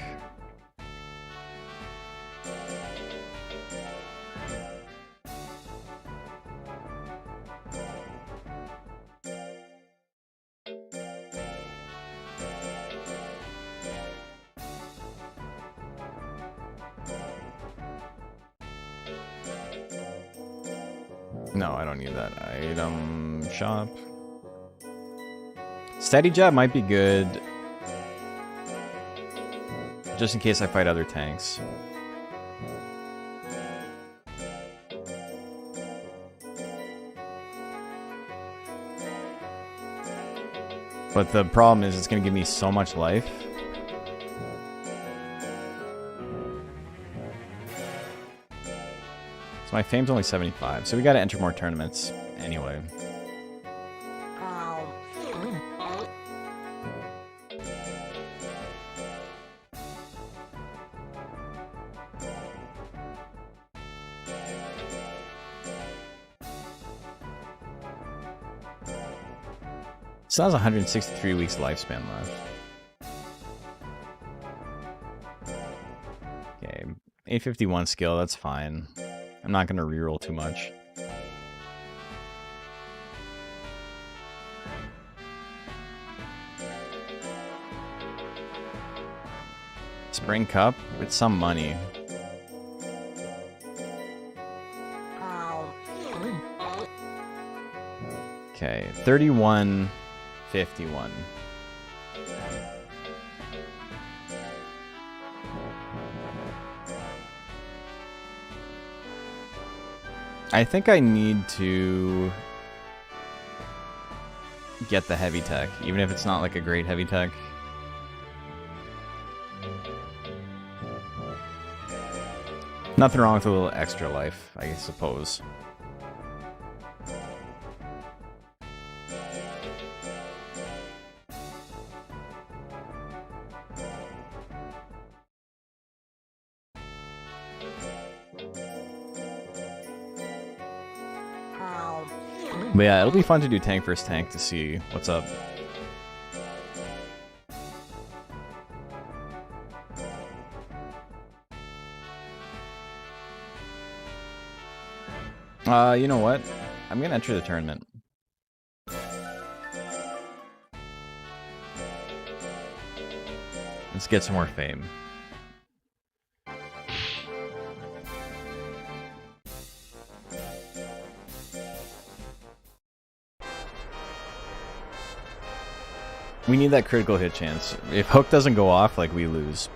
No, I don't need that. Item shop. Steady jab might be good. Just in case I fight other tanks. But the problem is it's going to give me so much life. So my fame's only 75, so we gotta enter more tournaments anyway. Still has 163 weeks lifespan left. Okay, 851 skill, that's fine. I'm not going to reroll too much. Spring Cup with some money. Okay, 31.51. I think I need to get the heavy tech, even if it's not like a great heavy tech. Nothing wrong with a little extra life, I suppose. But yeah, it'll be fun to do tank versus tank to see what's up. You know what? I'm gonna enter the tournament. Let's get some more fame. We need that critical hit chance. If Hook doesn't go off, like, we lose.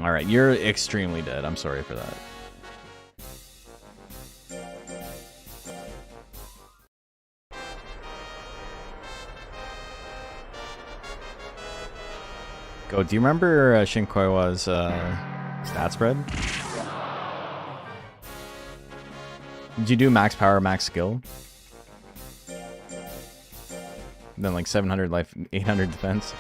Alright, you're extremely dead. I'm sorry for that. Go, do you remember Shinkoiwa's stat spread? Did you do max power, max skill? Then like 700 life, 800 defense.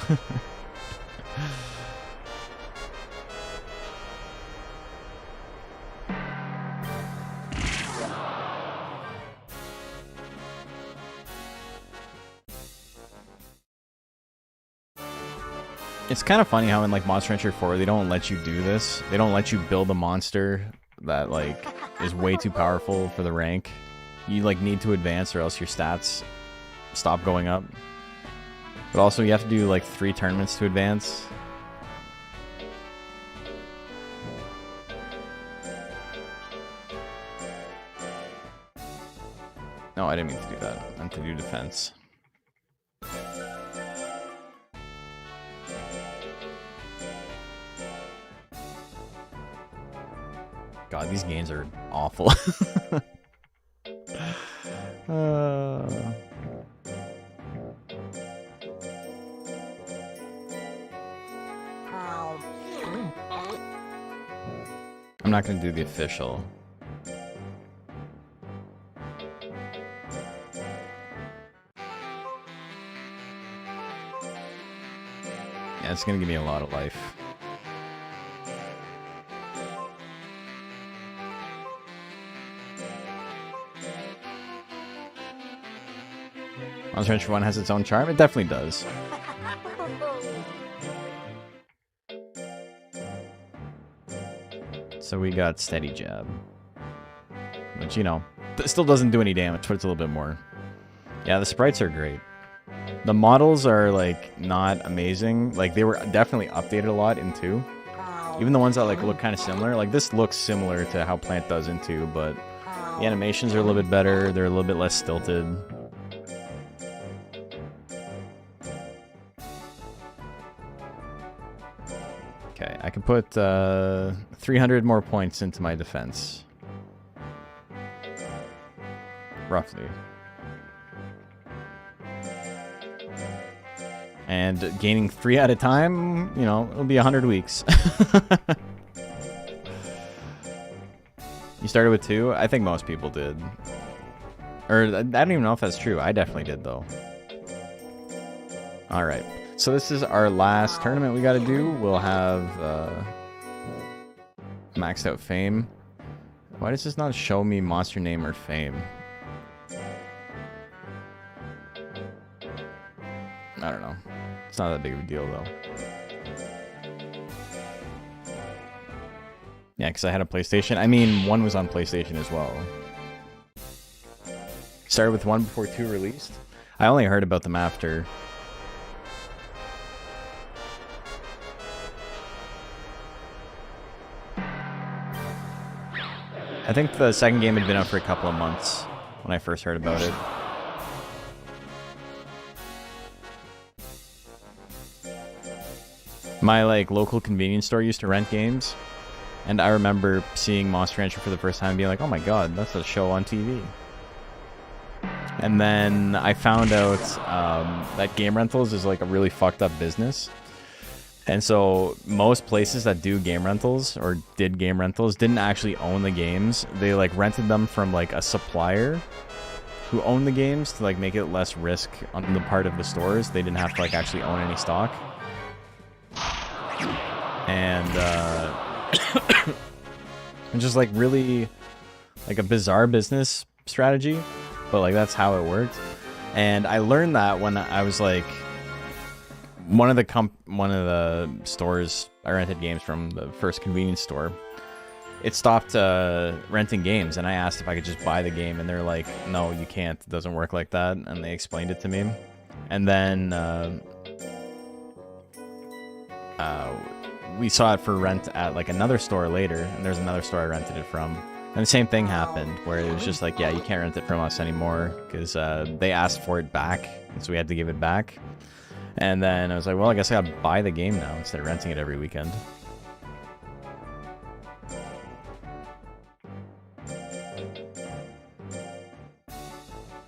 It's kind of funny how in like Monster Hunter 4 they don't let you do this. They don't let you build a monster that like is way too powerful for the rank. You like need to advance or else your stats stop going up. But also you have to do like 3 tournaments to advance. No, I didn't mean to do that. I meant to do defense. God, these games are awful. I'm not going to do the official. Yeah, it's going to give me a lot of life. Monster Hunter 1 has its own charm? It definitely does. So we got Steady Jab. Which, you know, still doesn't do any damage, but it's a little bit more. Yeah, the sprites are great. The models are, like, not amazing. Like, they were definitely updated a lot in 2. Even the ones that, like, look kind of similar. Like, this looks similar to how Plant does in 2, but the animations are a little bit better. They're a little bit less stilted. Okay, I can put 300 more points into my defense. Roughly. And gaining 3 at a time, you know, it'll be 100 weeks. You started with 2? I think most people did. Or, I don't even know if that's true. I definitely did, though. Alright. So this is our last tournament we gotta do. We'll have maxed out fame. Why does this not show me monster name or fame? I don't know. It's not that big of a deal though. Yeah, because I had a PlayStation. I mean, 1 was on PlayStation as well. Started with 1 before 2 released. I only heard about them after. I think the second game had been out for a couple of months when I first heard about it. My like local convenience store used to rent games, and I remember seeing Monster Rancher for the first time and being like, oh my god, that's a show on TV. And then I found out that game rentals is like a really fucked up business. And so most places that do game rentals or did game rentals didn't actually own the games. They like rented them from like a supplier who owned the games to like make it less risk on the part of the stores. They didn't have to like actually own any stock. And it's just like really like a bizarre business strategy, but like that's how it worked. And I learned that when I was like one of the stores I rented games from, the first convenience store, it stopped renting games, and I asked if I could just buy the game, and they're like, no, you can't, it doesn't work like that, and they explained it to me. And then we saw it for rent at like another store later, and there's another store I rented it from, and the same thing happened where it was just like, yeah, you can't rent it from us anymore because they asked for it back, and so we had to give it back. And then I was like, well, I guess I gotta buy the game now instead of renting it every weekend.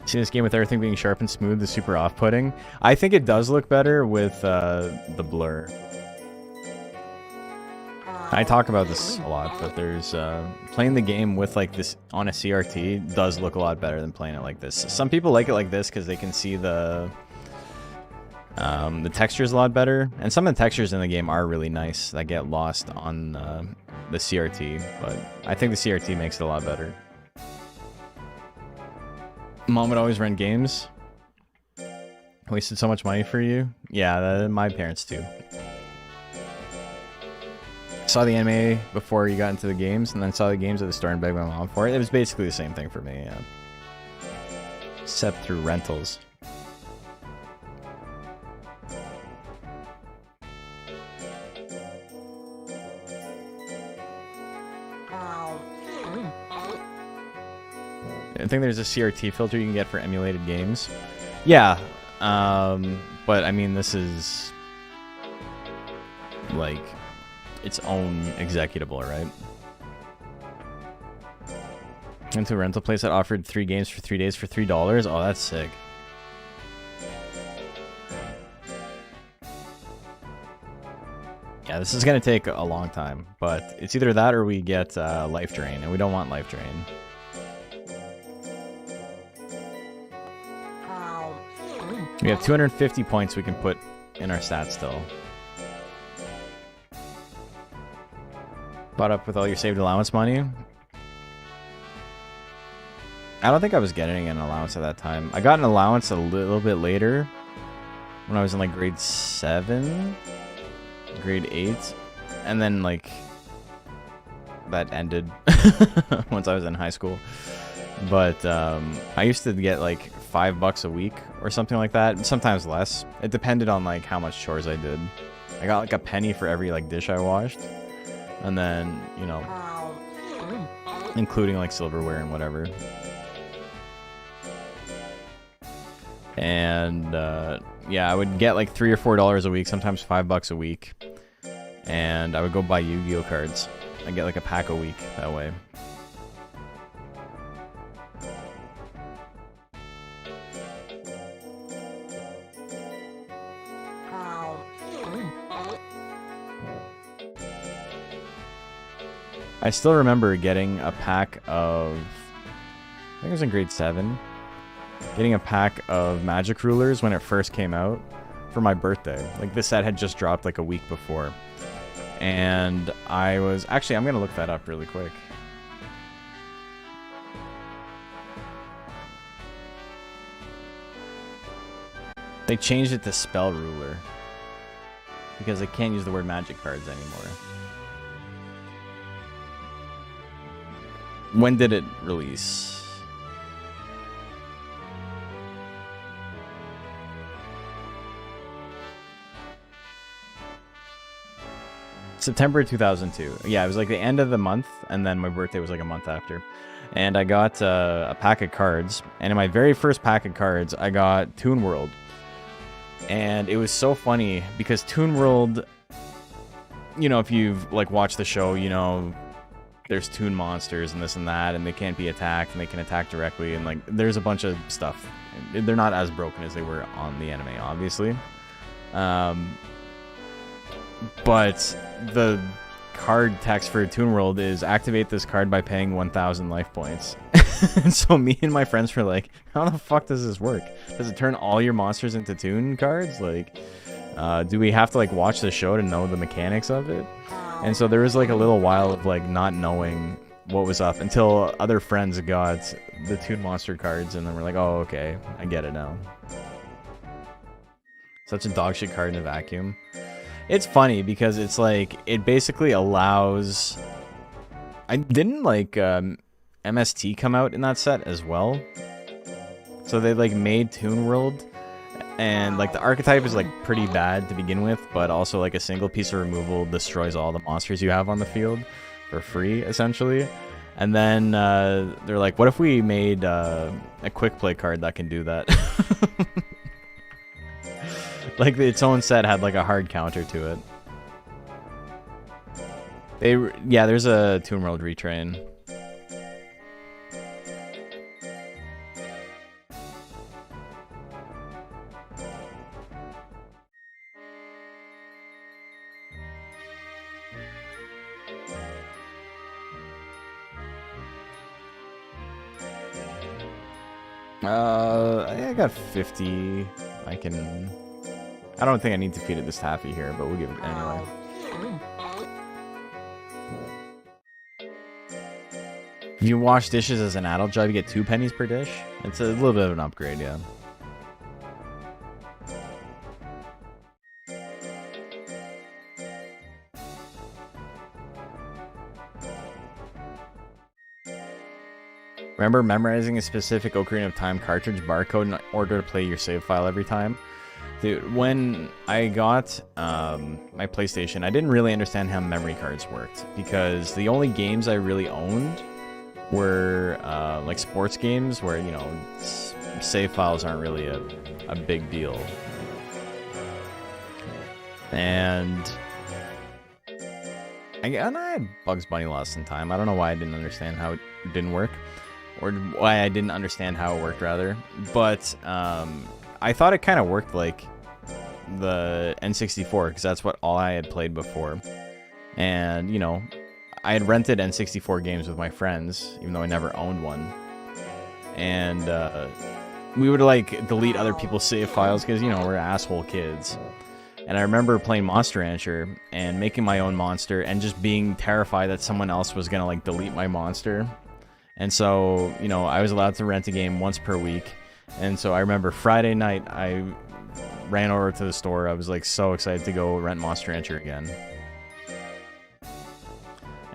See this game with everything being sharp and smooth is super off-putting. I think it does look better with the blur. I talk about this a lot, but there's playing the game with like this on a CRT does look a lot better than playing it like this. Some people like it like this because they can see the textures a lot better, and some of the textures in the game are really nice that get lost on the CRT, but I think the CRT makes it a lot better. Mom would always rent games. Wasted so much money for you. Yeah, my parents too. Saw the anime before you got into the games, and then saw the games at the store and begged my mom for it. It was basically the same thing for me, yeah. Except through rentals. I think there's a CRT filter you can get for emulated games. Yeah, but I mean, this is like its own executable, right? Went to a rental place that offered 3 games for 3 days for $3. Oh, that's sick. Yeah, this is gonna take a long time, but it's either that or we get Life Drain, and we don't want Life Drain. We have 250 points we can put in our stats still. Bought up with all your saved allowance money. I don't think I was getting an allowance at that time. I got an allowance a little bit later when I was in like grade 7, grade 8, and then like that ended once I was in high school. But I used to get like $5 a week or something like that, sometimes less. It depended on like how much chores I did. I got like a penny for every like dish I washed, and then, you know, including like silverware and whatever. And yeah, I would get like $3 or $4 a week, sometimes $5 a week, and I would go buy Yu-Gi-Oh cards. I'd get like a pack a week that way. I still remember getting a pack of, I think it was in grade 7, getting a pack of Magic Rulers when it first came out for my birthday. Like, this set had just dropped like a week before. And I was, actually, I'm going to look that up really quick. They changed it to Spell Ruler because they can't use the word magic cards anymore. When did it release? September 2002. Yeah, it was like the end of the month, and then my birthday was like a month after. And I got a pack of cards, and in my very first pack of cards, I got Toon World. And it was so funny because Toon World, you know, if you've like watched the show, you know, there's Toon monsters and this and that, and they can't be attacked, and they can attack directly, and like there's a bunch of stuff. They're not as broken as they were on the anime, obviously. But the card text for Toon World is activate this card by paying 1,000 life points. And so me and my friends were like, how the fuck does this work? Does it turn all your monsters into Toon cards? Like, do we have to like watch the show to know the mechanics of it? And so there was like a little while of like not knowing what was up until other friends got the Toon monster cards, and then we're like, oh, okay, I get it now. Such a dogshit card in a vacuum. It's funny because it's like, it basically allows... I didn't like MST come out in that set as well. So they like made Toon World, and like the archetype is like pretty bad to begin with, but also like a single piece of removal destroys all the monsters you have on the field for free, essentially. And then they're like, what if we made a quick play card that can do that? Like its own set had like a hard counter to it. Yeah, there's a Toon World retrain. I think I got 50. I don't think I need to feed it this taffy here, but we'll give it anyway. If you wash dishes as an adult job, you get 2 pennies per dish. It's a little bit of an upgrade, yeah. Remember memorizing a specific Ocarina of Time cartridge barcode in order to play your save file every time? Dude, when I got my PlayStation, I didn't really understand how memory cards worked, because the only games I really owned were like sports games where, you know, save files aren't really a big deal. And I had Bugs Bunny Lost in Time. I don't know why I didn't understand how it didn't work, or why I didn't understand how it worked, rather. But I thought it kind of worked like the N64, because that's what all I had played before. And, you know, I had rented N64 games with my friends, even though I never owned one. And we would, like, delete other people's save files because, you know, we're asshole kids. And I remember playing Monster Rancher and making my own monster and just being terrified that someone else was going to, like, delete my monster. And so, you know, I was allowed to rent a game once per week. And so I remember Friday night, I ran over to the store. I was, like, so excited to go rent Monster Rancher again.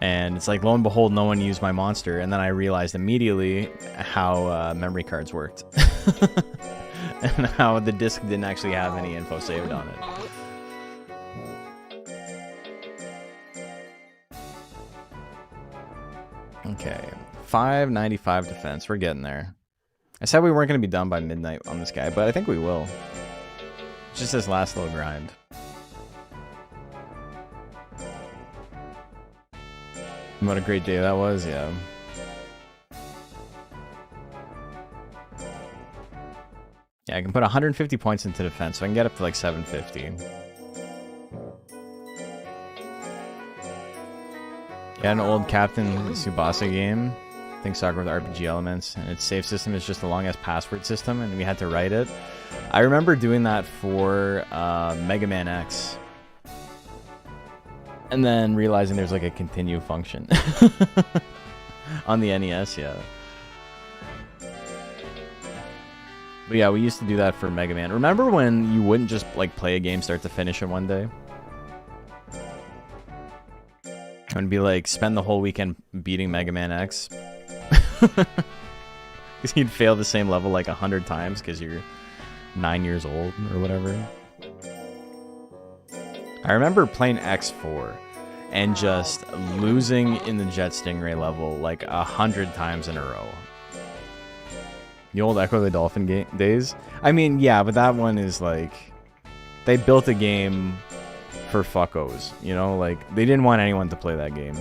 And it's like, lo and behold, no one used my monster. And then I realized immediately how memory cards worked. And how the disc didn't actually have any info saved on it. Okay, 595 defense. We're getting there. I said we weren't going to be done by midnight on this guy, but I think we will. It's just this last little grind. What a great day that was, yeah. Yeah, I can put 150 points into defense, so I can get up to like 750. Got an old Captain Tsubasa game. Think soccer with RPG elements, and its save system is just a long-ass password system, and we had to write it. I remember doing that for Mega Man X. And then realizing there's like a continue function. On the NES, yeah. But yeah, we used to do that for Mega Man. Remember when you wouldn't just like play a game start to finish in one day? And be like, spend the whole weekend beating Mega Man X. Because you'd fail the same level like 100 times because you're 9 years old or whatever. I remember playing X4, and just losing in the Jet Stingray level like 100 times in a row. The old Echo the Dolphin days. I mean, yeah, but that one is like, they built a game for fuckos, you know? Like, they didn't want anyone to play that game.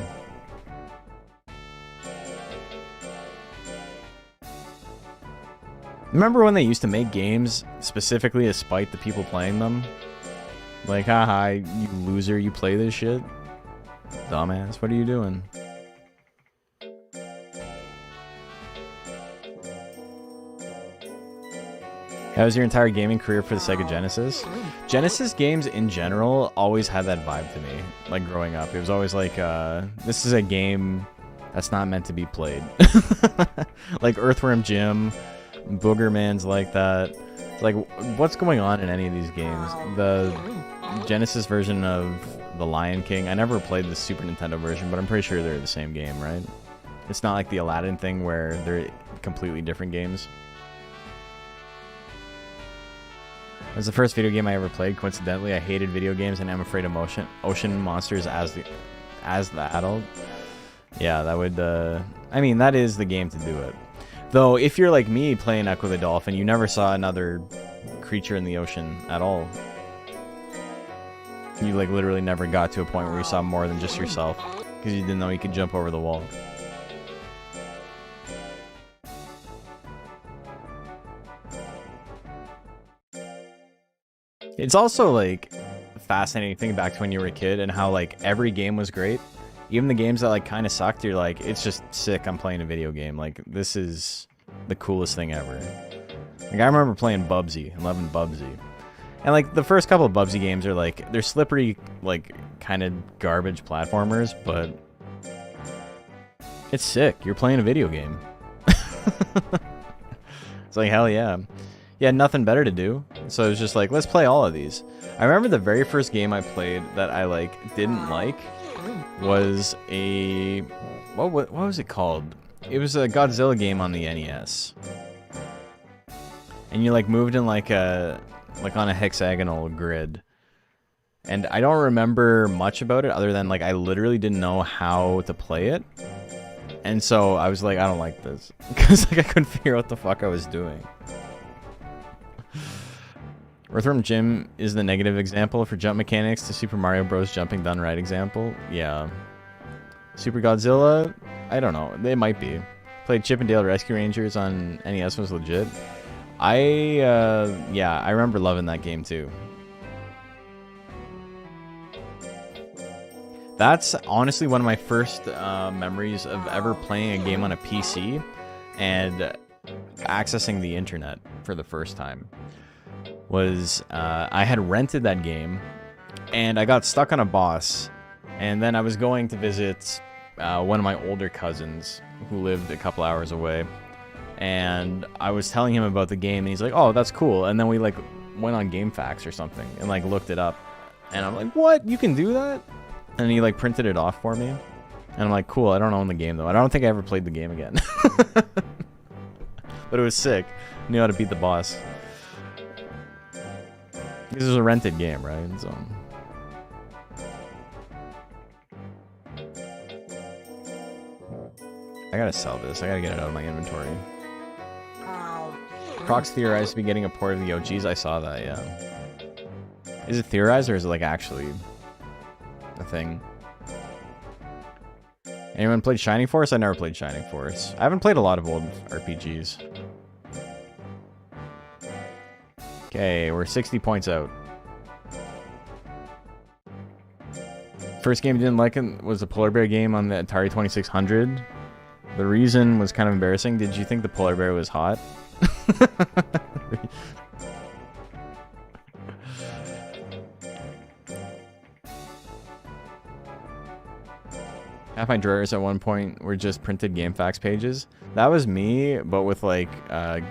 Remember when they used to make games specifically to spite the people playing them? Like, haha, you loser, you play this shit? Dumbass, what are you doing? That was your entire gaming career for the Sega Genesis? Genesis games in general always had that vibe to me, like growing up. It was always like, this is a game that's not meant to be played. Like Earthworm Jim, Boogerman's like that. It's like, what's going on in any of these games? The Genesis version of The Lion King, I never played the Super Nintendo version, but I'm pretty sure they're the same game, right? It's not like the Aladdin thing where they're completely different games. It was the first video game I ever played. Coincidentally, I hated video games and I'm afraid of ocean monsters as the adult. Yeah, that would, I mean, that is the game to do it. Though, if you're like me playing Echo the Dolphin, you never saw another creature in the ocean at all. You, like, literally never got to a point where you saw more than just yourself. Because you didn't know you could jump over the wall. It's also, like, fascinating thinking back to when you were a kid and how, like, every game was great. Even the games that, like, kind of sucked, you're like, it's just sick, I'm playing a video game. Like, this is the coolest thing ever. Like, I remember playing Bubsy and loving Bubsy. And, like, the first couple of Bubsy games are, like, they're slippery, like, kind of garbage platformers, but it's sick. You're playing a video game. It's like, hell yeah. You had nothing better to do, so it was just like, let's play all of these. I remember the very first game I played that I, like, didn't like was a... What was it called? It was a Godzilla game on the NES. And you, like, moved in, like, on a hexagonal grid. And I don't remember much about it other than, like, I literally didn't know how to play it. And so I was like, I don't like this. Because, like, I couldn't figure out what the fuck I was doing. Earthworm Jim is the negative example for jump mechanics to Super Mario Bros. Jumping done right example. Yeah. Super Godzilla? I don't know. They might be. Played Chip and Dale Rescue Rangers on NES was legit. Yeah, I remember loving that game too. That's honestly one of my first memories of ever playing a game on a PC and accessing the internet for the first time. Was I had rented that game and I got stuck on a boss, and then I was going to visit one of my older cousins who lived a couple hours away, and I was telling him about the game and he's like, oh, that's cool. And then we like went on GameFAQs or something and like looked it up, and I'm like, what, you can do that? And he like printed it off for me, and I'm like, cool. I don't own the game though. I don't think I ever played the game again. But it was sick. I knew how to beat the boss. This is a rented game, right? So I gotta sell this. I gotta get it out of my inventory. Crocs theorized to be getting a port of the OGs. I saw that, yeah. Is it theorized or is it like actually a thing? Anyone played Shining Force? I never played Shining Force. I haven't played a lot of old RPGs. Okay, we're 60 points out. First game I didn't like was the Polar Bear game on the Atari 2600. The reason was kind of embarrassing. Did you think the Polar Bear was hot? Half my drawers at one point were just printed GameFAQs pages. That was me, but with like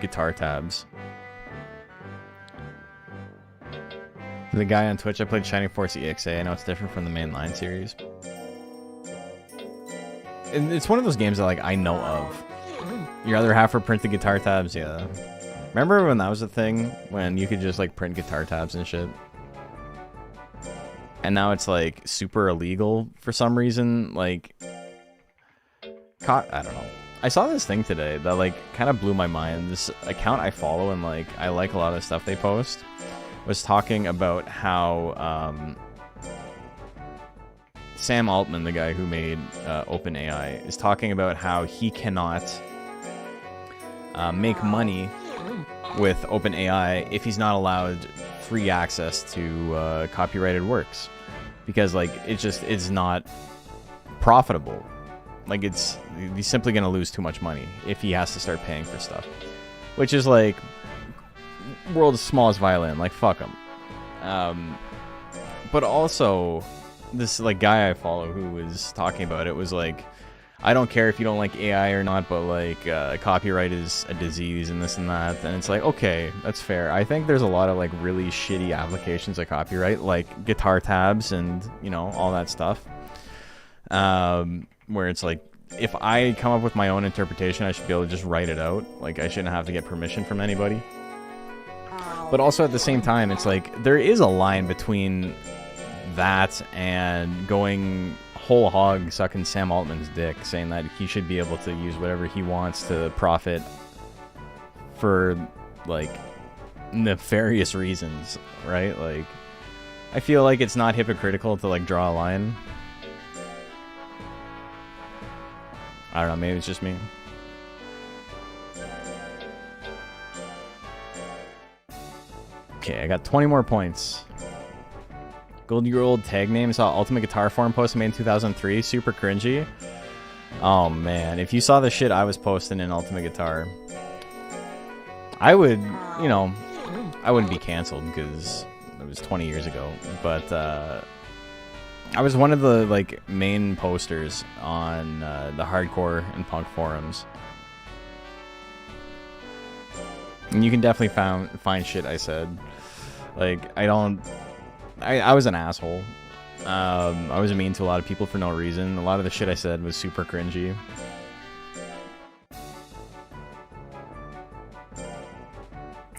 guitar tabs. The guy on Twitch, I played Shining Force EXA. I know it's different from the mainline series. And it's one of those games that like I know of. Your other half were printed guitar tabs, yeah. Remember when that was a thing? When you could just like print guitar tabs and shit? and now it's like super illegal for some reason. Like, I don't know. I saw this thing today that like kind of blew my mind. This account I follow and like I like a lot of the stuff they post was talking about how Sam Altman, the guy who made OpenAI, is talking about how he cannot make money with OpenAI if he's not allowed free access to copyrighted works, because like it's not profitable. Like he's simply gonna lose too much money if he has to start paying for stuff, which is like world's smallest violin. Like fuck him. But also this like guy I follow who was talking about it was like, I don't care if you don't like AI or not, but like copyright is a disease and this and that. And it's like, okay, that's fair. I think there's a lot of like really shitty applications of copyright, like guitar tabs and you know all that stuff. Where it's like, if I come up with my own interpretation, I should be able to just write it out. Like, I shouldn't have to get permission from anybody. But also at the same time, it's like, there is a line between that and going whole hog sucking Sam Altman's dick, saying that he should be able to use whatever he wants to profit for, like, nefarious reasons, right? Like, I feel like it's not hypocritical to, like, draw a line. I don't know, maybe it's just me. Okay, I got 20 more points. Gold-year-old tag name saw Ultimate Guitar Forum post made in 2003. Super cringy. Oh man, if you saw the shit I was posting in Ultimate Guitar, I would, you know, I wouldn't be canceled because it was 20 years ago. But I was one of the like main posters on the hardcore and punk forums, and you can definitely find shit I said. Like I was an asshole. I was mean to a lot of people for no reason. A lot of the shit I said was super cringy.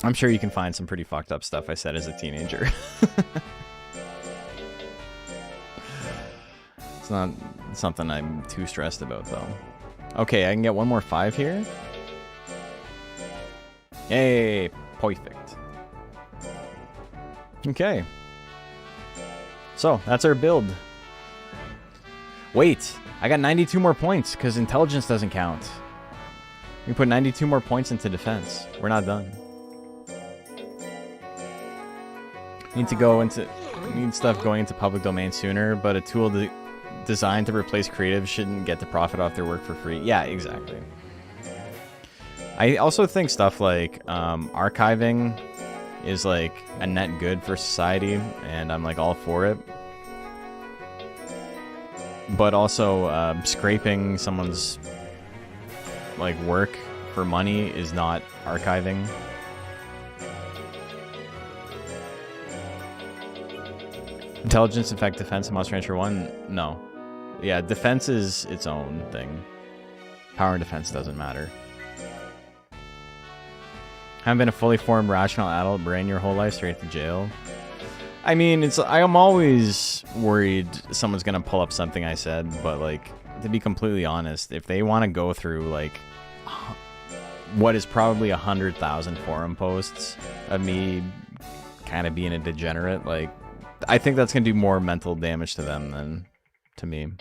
I'm sure you can find some pretty fucked up stuff I said as a teenager. It's not something I'm too stressed about, though. Okay, I can get one more 5 here. Yay! Perfect. Okay. So, that's our build. Wait! I got 92 more points, because intelligence doesn't count. We put 92 more points into defense. We're not done. Need stuff going into public domain sooner, but a tool designed to replace creatives shouldn't get to profit off their work for free. Yeah, exactly. I also think stuff like archiving is like a net good for society, and I'm like all for it. But also scraping someone's like work for money is not archiving. Intelligence affect defense in Monster Rancher 1? No. Yeah, defense is its own thing. Power and defense doesn't matter. Haven't been a fully formed, rational adult brain your whole life, straight to jail. I mean, I'm always worried someone's gonna pull up something I said, but like, to be completely honest, if they want to go through like what is probably 100,000 forum posts of me kind of being a degenerate, like, I think that's gonna do more mental damage to them than to me.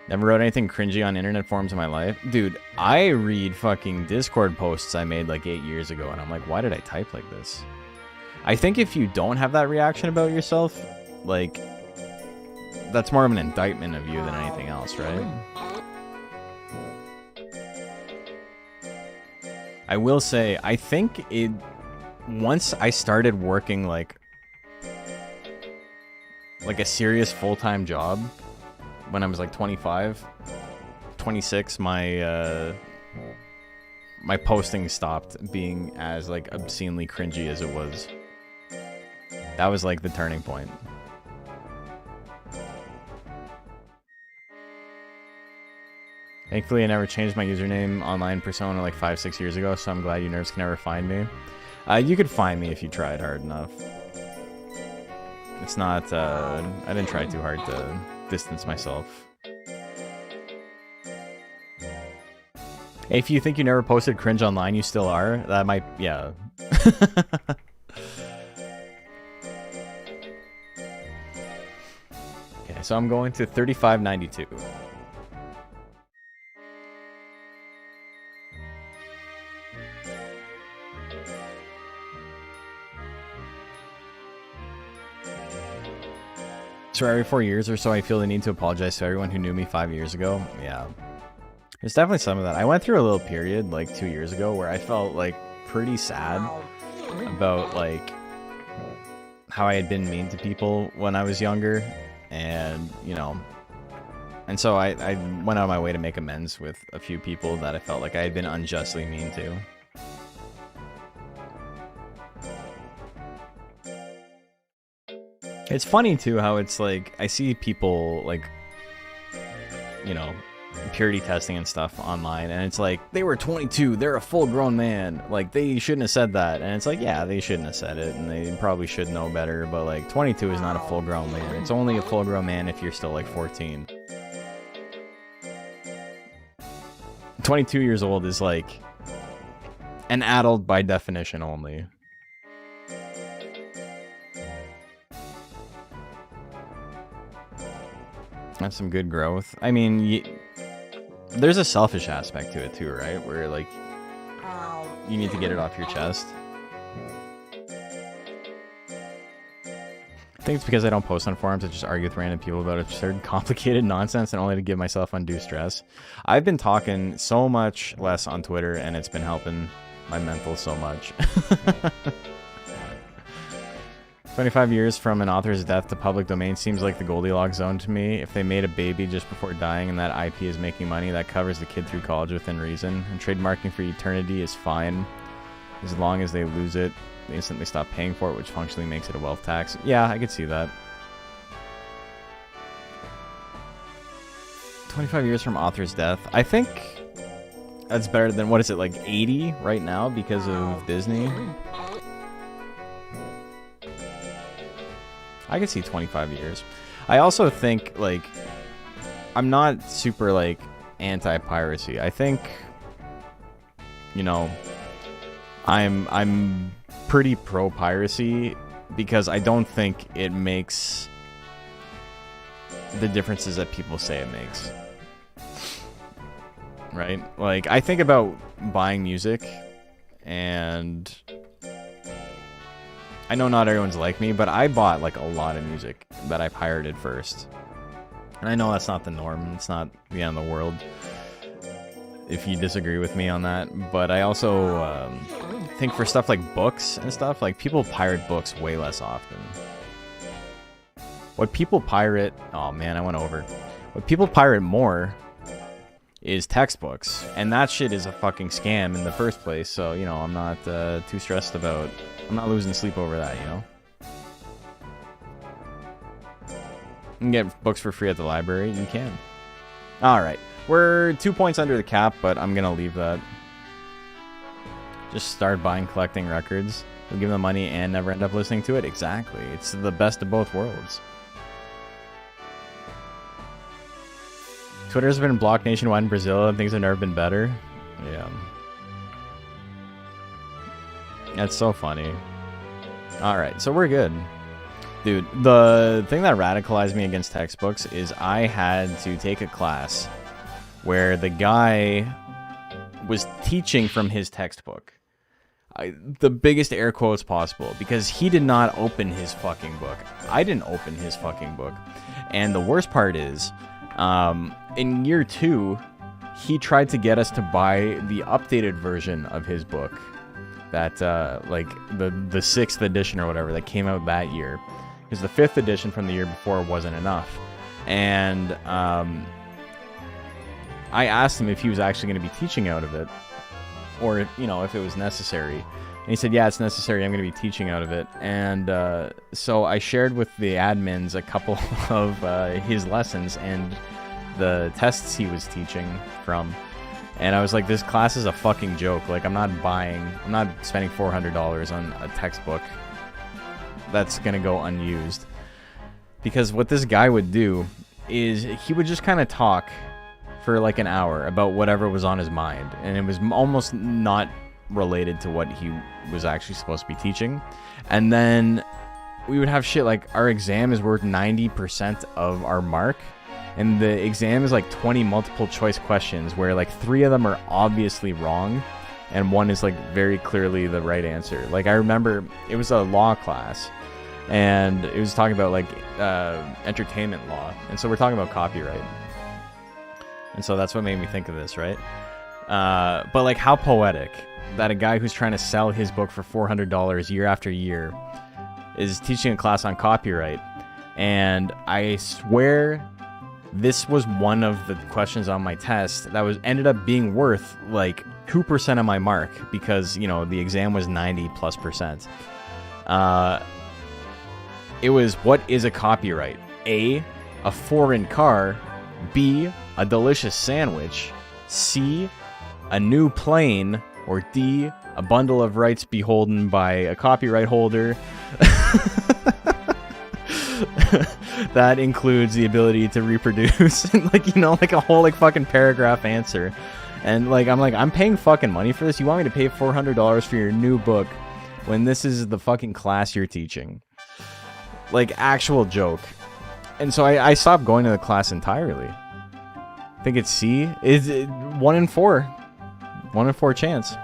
Never wrote anything cringy on internet forums in my life. Dude, I read fucking Discord posts I made like 8 years ago, and I'm like, why did I type like this? I think if you don't have that reaction about yourself, like, that's more of an indictment of you than anything else, right? I will say, I think once I started working like a serious full-time job when I was like 25, 26, my posting stopped being as like obscenely cringy as it was. That was like the turning point. Thankfully, I never changed my username online persona like 5-6 years ago, so I'm glad you nerds can never find me. You could find me if you tried hard enough. It's not, I didn't try too hard to distance myself. If you think you never posted cringe online, you still are. That might, yeah. Okay, so I'm going to 35.92. So every 4 years or so, I feel the need to apologize to everyone who knew me 5 years ago. Yeah. There's definitely some of that. I went through a little period, like 2 years ago, where I felt, like, pretty sad about, like, how I had been mean to people when I was younger. And, you know, and so I went out of my way to make amends with a few people that I felt like I had been unjustly mean to. It's funny, too, how it's like, I see people, like, you know, purity testing and stuff online, and it's like, they were 22, they're a full-grown man, like, they shouldn't have said that, and it's like, yeah, they shouldn't have said it, and they probably should know better, but, like, 22 is not a full-grown man. It's only a full-grown man if you're still, like, 14. 22 years old is, like, an adult by definition only. That's some good growth. I mean, there's a selfish aspect to it too, right? Where, like, you need to get it off your chest. I think it's because I don't post on forums. I just argue with random people about absurd, complicated nonsense, and only to give myself undue stress. I've been talking so much less on Twitter, and it's been helping my mental so much. 25 years from an author's death to public domain seems like the Goldilocks zone to me. If they made a baby just before dying and that IP is making money, that covers the kid through college within reason. And trademarking for eternity is fine. As long as they lose it, they instantly stop paying for it, which functionally makes it a wealth tax. Yeah, I could see that. 25 years from author's death. I think that's better than, what is it, like 80 right now because of Disney? I could see 25 years. I also think, like, I'm not super, like, anti-piracy. I think, you know, I'm pretty pro-piracy because I don't think it makes the differences that people say it makes. Right? Like, I think about buying music, and I know not everyone's like me, but I bought, like, a lot of music that I pirated first. And I know that's not the norm. It's not the end of the world if you disagree with me on that. But I also think for stuff like books and stuff, like, people pirate books way less often. What people pirate... Oh, man, I went over. What people pirate more is textbooks. And that shit is a fucking scam in the first place. So, you know, I'm not too stressed about... I'm not losing sleep over that, you know? You can get books for free at the library. You can. Alright. We're 2 points under the cap, but I'm gonna leave that. Just start buying, collecting records. You'll give them money and never end up listening to it. Exactly. It's the best of both worlds. Twitter's been blocked nationwide in Brazil and things have never been better. Yeah. That's so funny. Alright, so we're good. Dude, the thing that radicalized me against textbooks is I had to take a class where the guy was teaching from his textbook. The biggest air quotes possible, because he did not open his fucking book. I didn't open his fucking book. And the worst part is, in year 2, he tried to get us to buy the updated version of his book. That, like, the 6th edition or whatever that came out that year. Because the 5th edition from the year before wasn't enough. And, I asked him if he was actually going to be teaching out of it. Or, you know, if it was necessary. And he said, yeah, it's necessary. I'm going to be teaching out of it. And, so I shared with the admins a couple of, his lessons and the tests he was teaching from. And I was like, this class is a fucking joke. Like, I'm not spending $400 on a textbook that's gonna go unused. Because what this guy would do is he would just kind of talk for like an hour about whatever was on his mind, and it was almost not related to what he was actually supposed to be teaching. And then we would have shit like our exam is worth 90% of our mark, and the exam is like 20 multiple choice questions where like 3 of them are obviously wrong and 1 is like very clearly the right answer. Like I remember it was a law class, and it was talking about like entertainment law, and so we're talking about copyright, and so that's what made me think of this, right? But like how poetic that a guy who's trying to sell his book for $400 year after year is teaching a class on copyright. And I swear this was one of the questions on my test that was ended up being worth like 2% of my mark, because you know the exam was 90+%. It was, what is a copyright? A foreign car. B, a delicious sandwich. C, a new plane. Or D, a bundle of rights beholden by a copyright holder. That includes the ability to reproduce. And like, you know, like a whole like fucking paragraph answer. And like, I'm paying fucking money for this. You want me to pay $400 for your new book when this is the fucking class you're teaching? Like, actual joke. And so I stopped going to the class entirely. I think it's C. Is 1 in 4. 1 in 4 chance.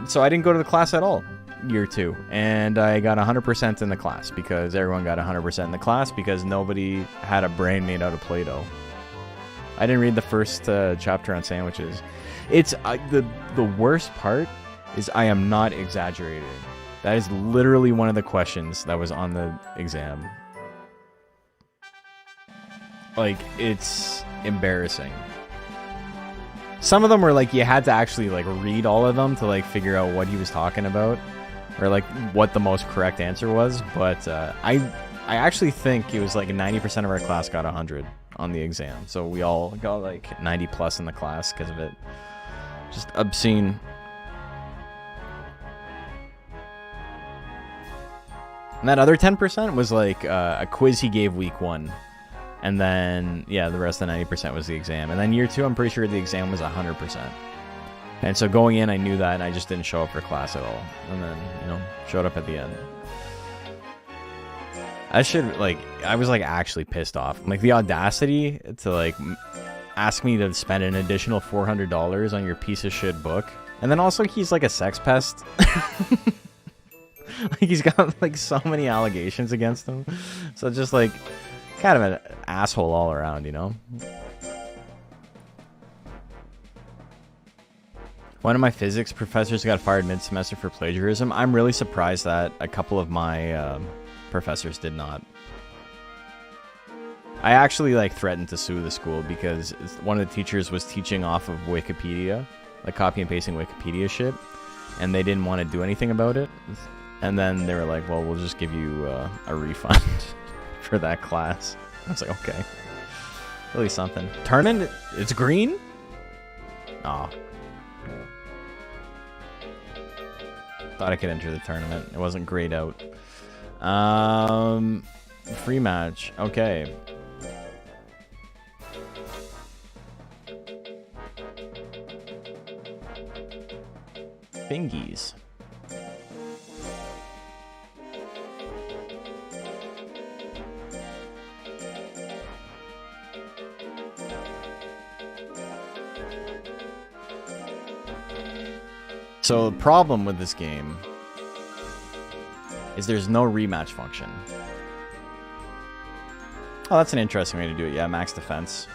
So I didn't go to the class at all, year 2. And I got 100% in the class because everyone got 100% in the class because nobody had a brain made out of Play-Doh. I didn't read the first chapter on sandwiches. It's the worst part is I am not exaggerating. That is literally one of the questions that was on the exam. Like, it's embarrassing. Some of them were like, you had to actually like read all of them to like figure out what he was talking about, or like what the most correct answer was. But I actually think it was like 90% of our class got 100 on the exam. So we all got like 90+ in the class because of it. Just obscene. And that other 10% was like a quiz he gave week 1. And then, yeah, the rest of the 90% was the exam. And then year 2, I'm pretty sure the exam was 100%. And so going in, I knew that, and I just didn't show up for class at all. And then, you know, showed up at the end. I was like actually pissed off. Like the audacity to like ask me to spend an additional $400 on your piece of shit book. And then also he's like a sex pest. Like he's got like so many allegations against him. So just like kind of an asshole all around, you know? One of my physics professors got fired mid-semester for plagiarism. I'm really surprised that a couple of my professors did not. I actually like threatened to sue the school because one of the teachers was teaching off of Wikipedia, like copy and pasting Wikipedia shit, and they didn't want to do anything about it. And then they were like, well, we'll just give you a refund for that class. I was like, okay. Really something. Tournament? It's green? Aw. Thought I could enter the tournament. It wasn't grayed out. Free match. Okay. Fingies. So the problem with this game is there's no rematch function. Oh, that's an interesting way to do it. Yeah, max defense.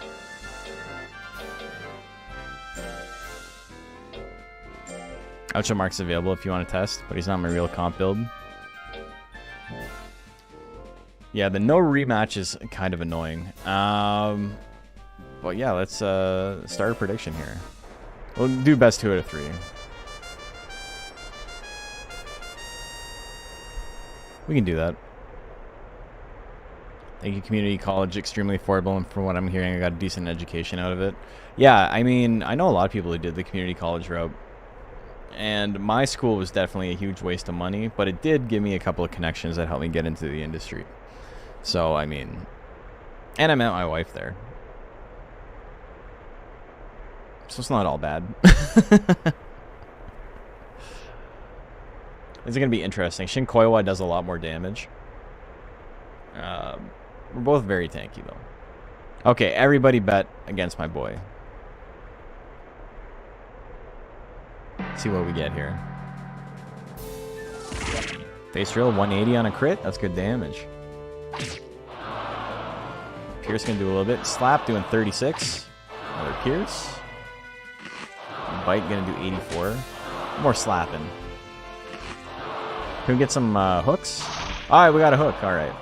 Outro Mark's available if you want to test, but he's not my real comp build. Yeah, the no rematch is kind of annoying. But yeah, let's start a prediction here. We'll do best 2 out of 3. We can do that. Thank you, community college. Extremely affordable, and from what I'm hearing, I got a decent education out of it. Yeah, I mean, I know a lot of people who did the community college route. And my school was definitely a huge waste of money, but it did give me a couple of connections that helped me get into the industry. So, I mean... And I met my wife there. So it's not all bad. This is going to be interesting. Shin Koiwa does a lot more damage. We're both very tanky, though. Okay, everybody bet against my boy. See what we get here. Face drill, 180 on a crit. That's good damage. Pierce can do a little bit. Slap doing 36. Another Pierce. Bite gonna do 84. More slapping. Can we get some hooks? Alright, we got a hook. Alright.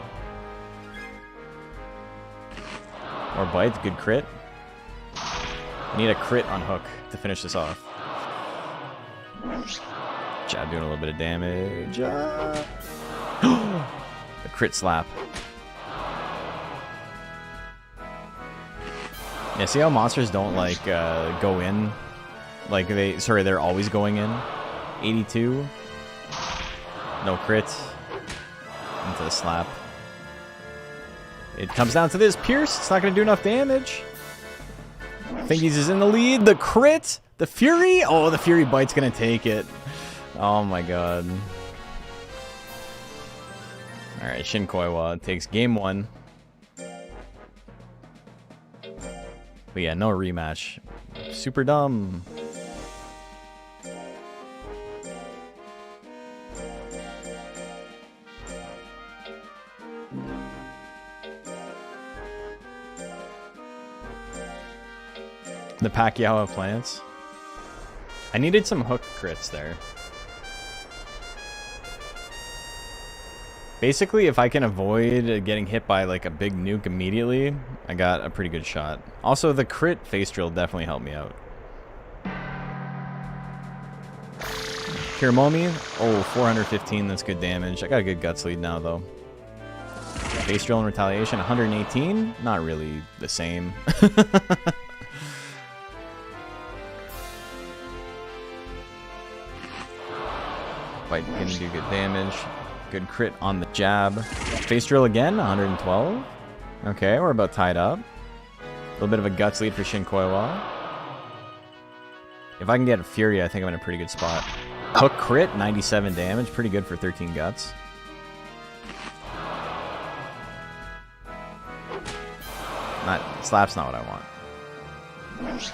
More bite. Good crit. I need a crit on hook to finish this off. Jab doing a little bit of damage. A crit slap. Yeah, see how monsters don't like go in? Like they're always going in. 82. No crit. Into the slap. It comes down to this. Pierce, it's not going to do enough damage. Thingies is in the lead. The crit. The Fury. Oh, the Fury bite's going to take it. Oh my god. Alright, Shin Koiwa takes game 1. But yeah, no rematch. Super dumb. The Pacquiao of plants. I needed some hook crits there. Basically, if I can avoid getting hit by like a big nuke immediately, I got a pretty good shot. Also, the crit face drill definitely helped me out. Kiramomi, oh, 415, that's good damage. I got a good guts lead now, though. Face drill and retaliation, 118, not really the same. Bite can do good damage. Good crit on the jab. Face drill again, 112. Okay, we're about tied up. A little bit of a guts lead for Shin Koiwa. If I can get a Fury, I think I'm in a pretty good spot. Hook crit, 97 damage. Pretty good for 13 guts. Slap's not what I want.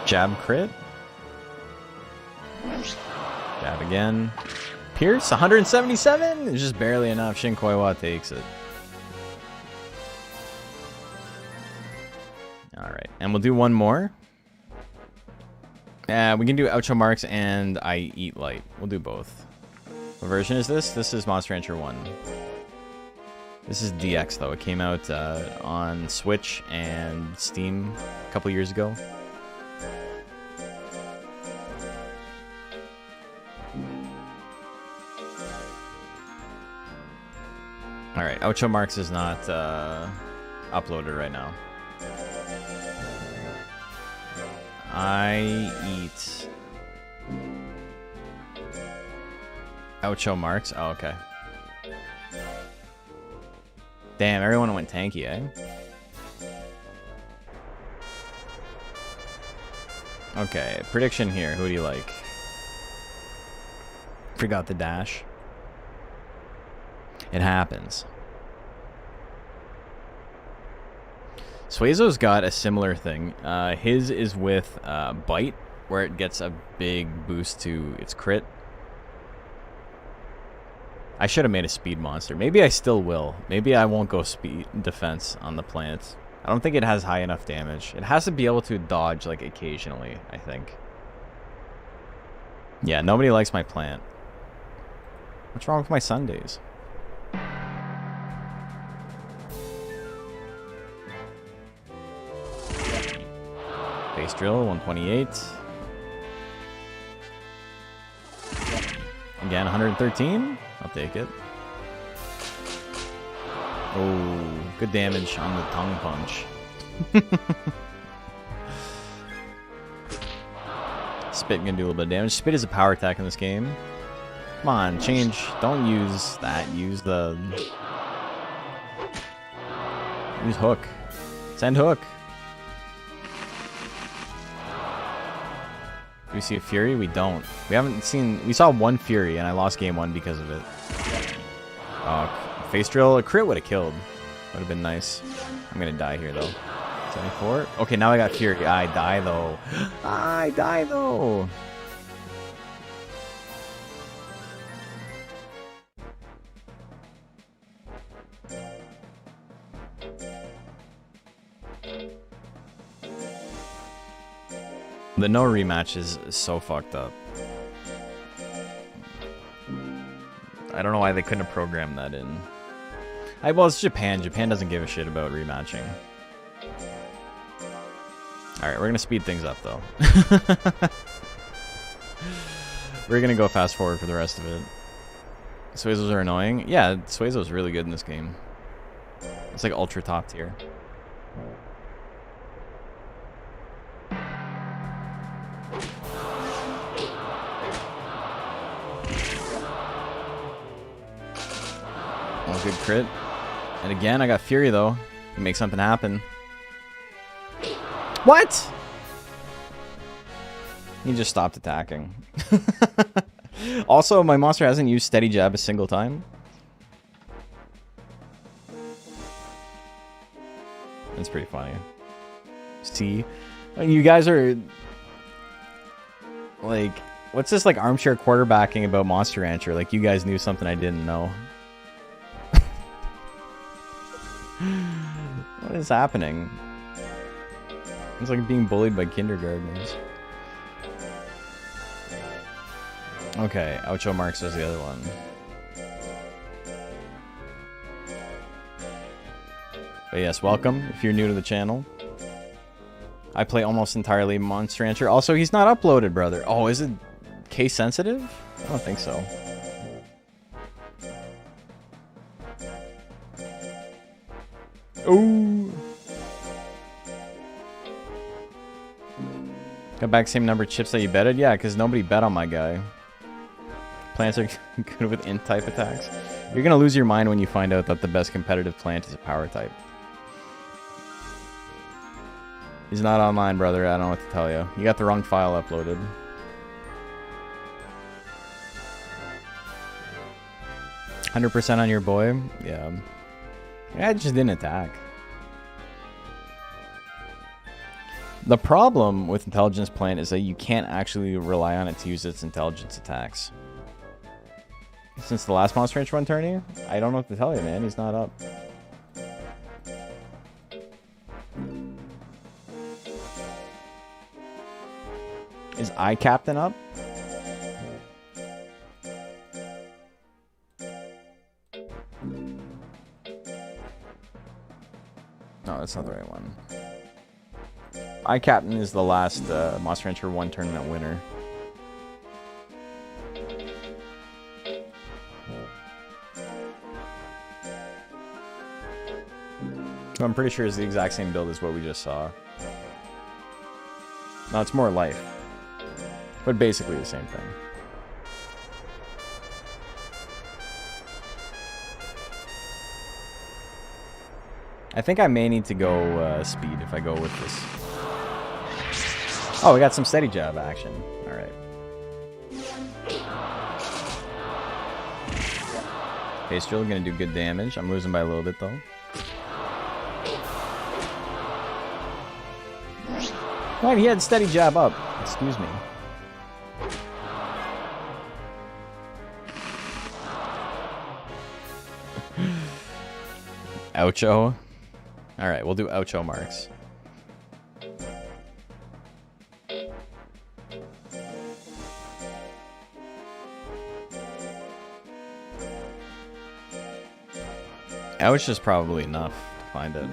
Jab crit. Jab again. Pierce, 177? It's just barely enough. Shin Koiwa takes it. Alright, and we'll do one more. We can do Oucho Marks and I Eat Light. We'll do both. What version is this? This is Monster Rancher 1. This is DX, though. It came out on Switch and Steam a couple years ago. Alright, Oucho Marks is not uploaded right now. I eat Oucho Marks. Oh, okay. Damn, everyone went tanky, eh? Okay, prediction here. Who do you like? Forgot the dash. It happens. Suezo's got a similar thing. His is with Bite, where it gets a big boost to its crit. I should have made a speed monster. Maybe I still will. Maybe I won't go speed defense on the plant. I don't think it has high enough damage. It has to be able to dodge, like, occasionally, I think. Yeah, nobody likes my plant. What's wrong with my Sundays? Base drill, 128. Again, 113. I'll take it. Oh, good damage on the tongue punch. Spit can do a little bit of damage. Spit is a power attack in this game. Come on, change. Don't use that. Use the... Use hook. Send hook. Do we see a Fury? We don't. We haven't seen... We saw one Fury, and I lost game 1 because of it. Face drill. A crit would have killed. Would have been nice. I'm going to die here, though. 74. Okay, now I got Fury. I die, though. I die, though. The no rematch is so fucked up. I don't know why they couldn't have programmed that in. Well, it's Japan. Japan doesn't give a shit about rematching. Alright, we're gonna speed things up, though. We're gonna go fast forward for the rest of it. Suezos are annoying. Yeah, Suezo's really good in this game. It's like ultra top tier. Oh, good crit. And again, I got Fury, though. Make something happen. What? He just stopped attacking. Also, my monster hasn't used steady jab a single time. That's pretty funny. See? And you guys are... Like... What's this, like, armchair quarterbacking about Monster Rancher? Like, you guys knew something I didn't know. What is happening? It's like being bullied by kindergartners. Okay, Ocho Marks was the other one. But yes, welcome if you're new to the channel. I play almost entirely Monster Rancher. Also, he's not uploaded, brother. Oh, is it case sensitive? I don't think so. Ooh. Got back same number of chips that you betted? Yeah, because nobody bet on my guy. Plants are good with int type attacks. You're gonna lose your mind when you find out that the best competitive plant is a power type. He's not online, brother. I don't know what to tell you. You got the wrong file uploaded. %100% on your boy? Yeah. I just didn't attack. The problem with Intelligence Plant is that you can't actually rely on it to use its intelligence attacks. Since the last Monster Rancher 1 tourney, I don't know what to tell you, man. He's not up. Is iCaptain up? No, that's not the right one. iCaptain is the last Monster Rancher 1 tournament winner. Who I'm pretty sure is the exact same build as what we just saw. No, it's more life. But basically the same thing. I think I may need to go speed if I go with this. Oh, we got some steady jab action. Alright. Face drill gonna do good damage. I'm losing by a little bit though. Right, he had steady jab up. Excuse me. Oucho. Alright, we'll do Oucho Marks. Ouch is probably enough to find it.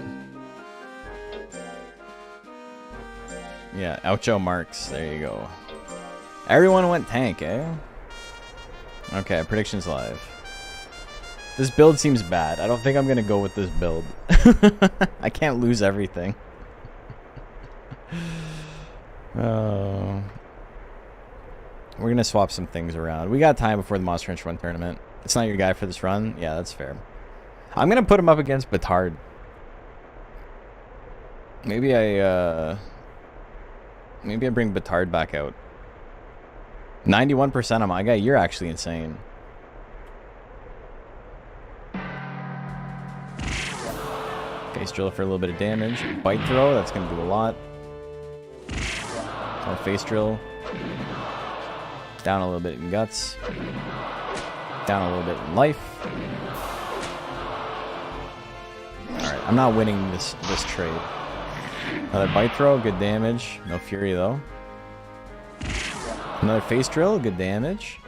Yeah, Oucho Marks. There you go. Everyone went tank, eh? Okay, predictions live. This build seems bad. I don't think I'm gonna go with this build. I can't lose everything. Oh. We're gonna swap some things around. We got time before the Monster Rancher 1 tournament. It's not your guy for this run? Yeah, that's fair. I'm gonna put him up against Batard. Maybe I bring Batard back out. 91% on my guy. You're actually insane. Face drill for a little bit of damage. Bite throw. That's gonna do a lot. More face drill. Down a little bit in guts. Down a little bit in life. Alright, I'm not winning this trade. Another bite throw, good damage. No fury though. Another face drill, good damage.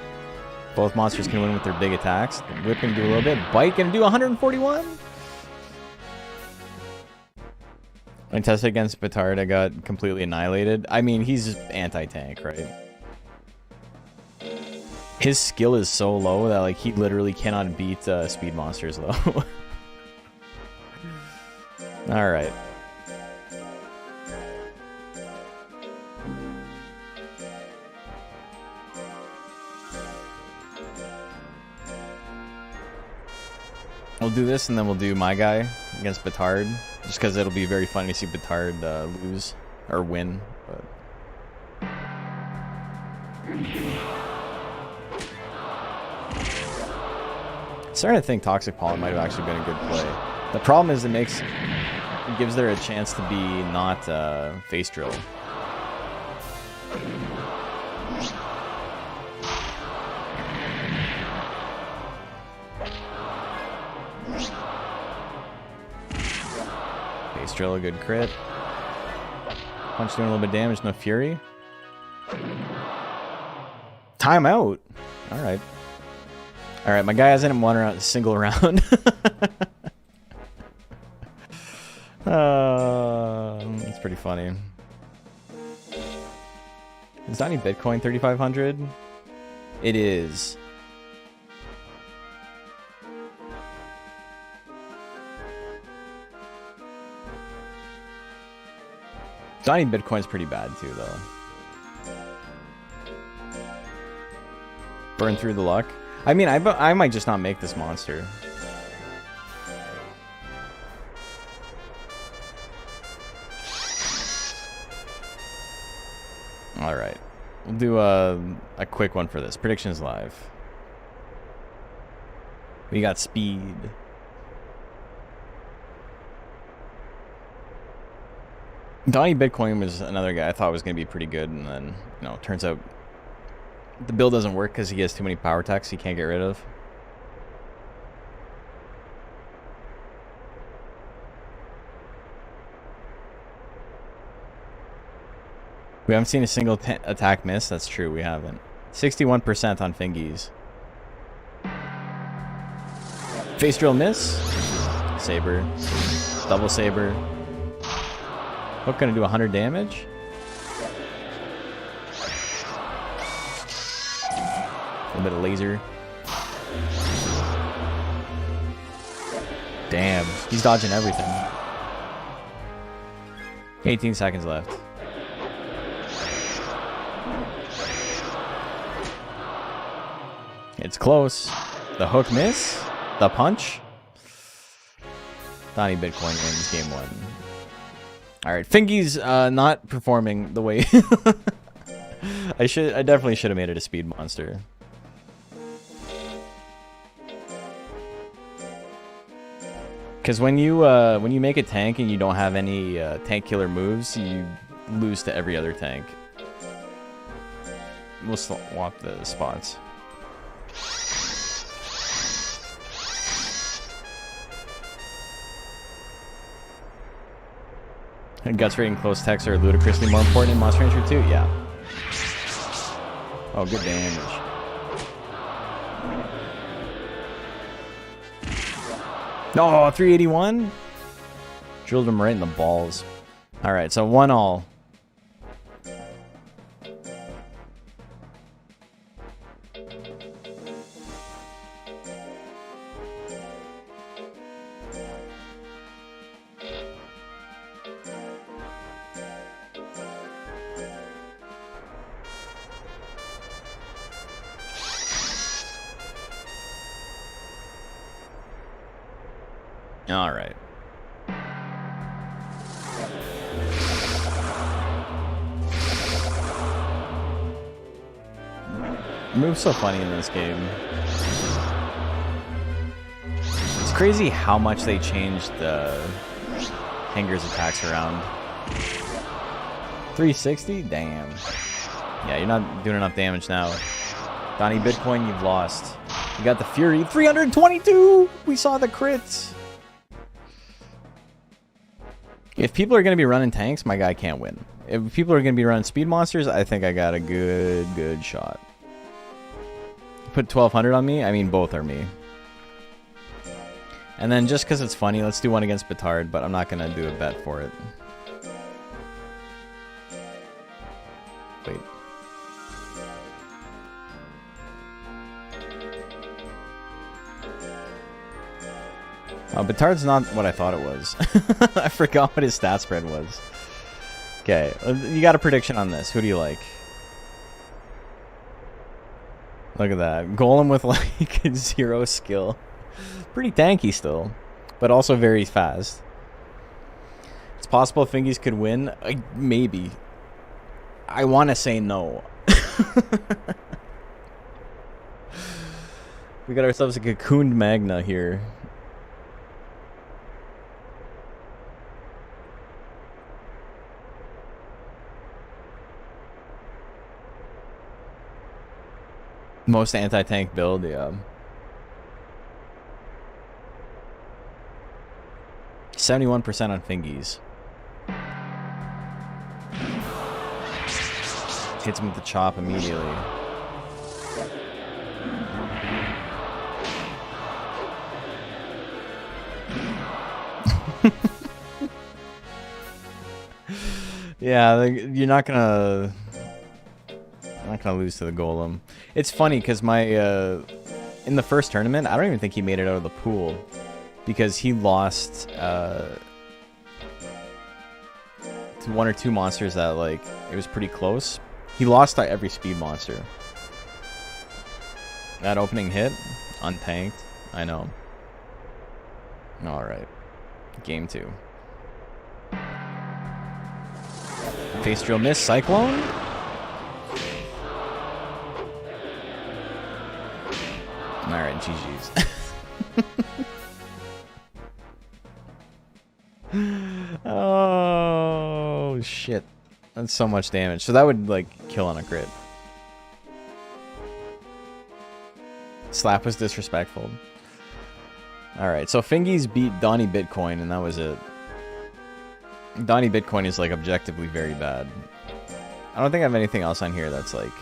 Both monsters can win with their big attacks. Whip can do a little bit. Bite gonna do 141. When I tested against Batard, I got completely annihilated. I mean, he's anti-tank, right? His skill is so low that like he literally cannot beat speed monsters though. All right. We'll do this and then we'll do my guy against Batard. Just because it'll be very funny to see Batard lose or win. But... starting to think Toxic Pollen might have actually been a good play. The problem is it gives there a chance to be not face drill. Face drill, a good crit. Punch doing a little bit of damage, no fury. Timeout. All right. All right, my guy hasn't won a single round. That's pretty funny. Is Donnie Bitcoin 3,500? It is. Donnie Bitcoin's pretty bad too, though. Burn through the luck. I mean, I might just not make this monster. All right, we'll do a quick one for this. Predictions live. We got speed. Donnie Bitcoin was another guy I thought was going to be pretty good, and then, you know, turns out the build doesn't work because he has too many power attacks he can't get rid of. We haven't seen a single attack miss. That's true, we haven't. 61% on Fingies. Face drill miss. Saber. Double saber. Hook gonna do 100 damage. A little bit of laser. Damn, he's dodging everything. 18 seconds left. It's close. The hook miss. The punch. Donnie Bitcoin wins game 1. Alright, Fingi's not performing the way... I definitely should have made it a speed monster. Because when you make a tank and you don't have any tank killer moves, you lose to every other tank. We'll swap the spots. And guts rating close techs are ludicrously more important in Monster Rancher 2? Yeah. Oh, good damage. No, 381? Drilled him right in the balls. Alright, so 1-all. All right. Move's so funny in this game. It's crazy how much they changed the Henger's attacks around. 360? Damn. Yeah, you're not doing enough damage now. Donnie Bitcoin, you've lost. You got the Fury. 322! We saw the crits. If people are going to be running tanks, my guy can't win. If people are going to be running speed monsters, I think I got a good shot. Put 1200 on me? I mean, both are me. And then just because it's funny, let's do one against Batard, but I'm not going to do a bet for it. Wait. Oh, Batard's not what I thought it was. I forgot what his stat spread was. Okay, you got a prediction on this. Who do you like? Look at that. Golem with like 0 skill. Pretty tanky still, but also very fast. It's possible Fingies could win. Maybe. I want to say no. We got ourselves a cocooned Magna here. Most anti-tank build, yeah. 71% on Fingies. Hits him with the chop immediately. Yeah, you're not gonna lose to the Golem. It's funny because my in the first tournament, I don't even think he made it out of the pool because he lost to 1 or 2 monsters that like it was pretty close. He lost to every speed monster. That opening hit, untanked. I know. All right, game 2. Face drill miss, Cyclone. Alright, GG's. Oh, shit. That's so much damage. So that would, like, kill on a crit. Slap was disrespectful. Alright, so Fingies beat Donnie Bitcoin, and that was it. Donnie Bitcoin is, like, objectively very bad. I don't think I have anything else on here that's, like,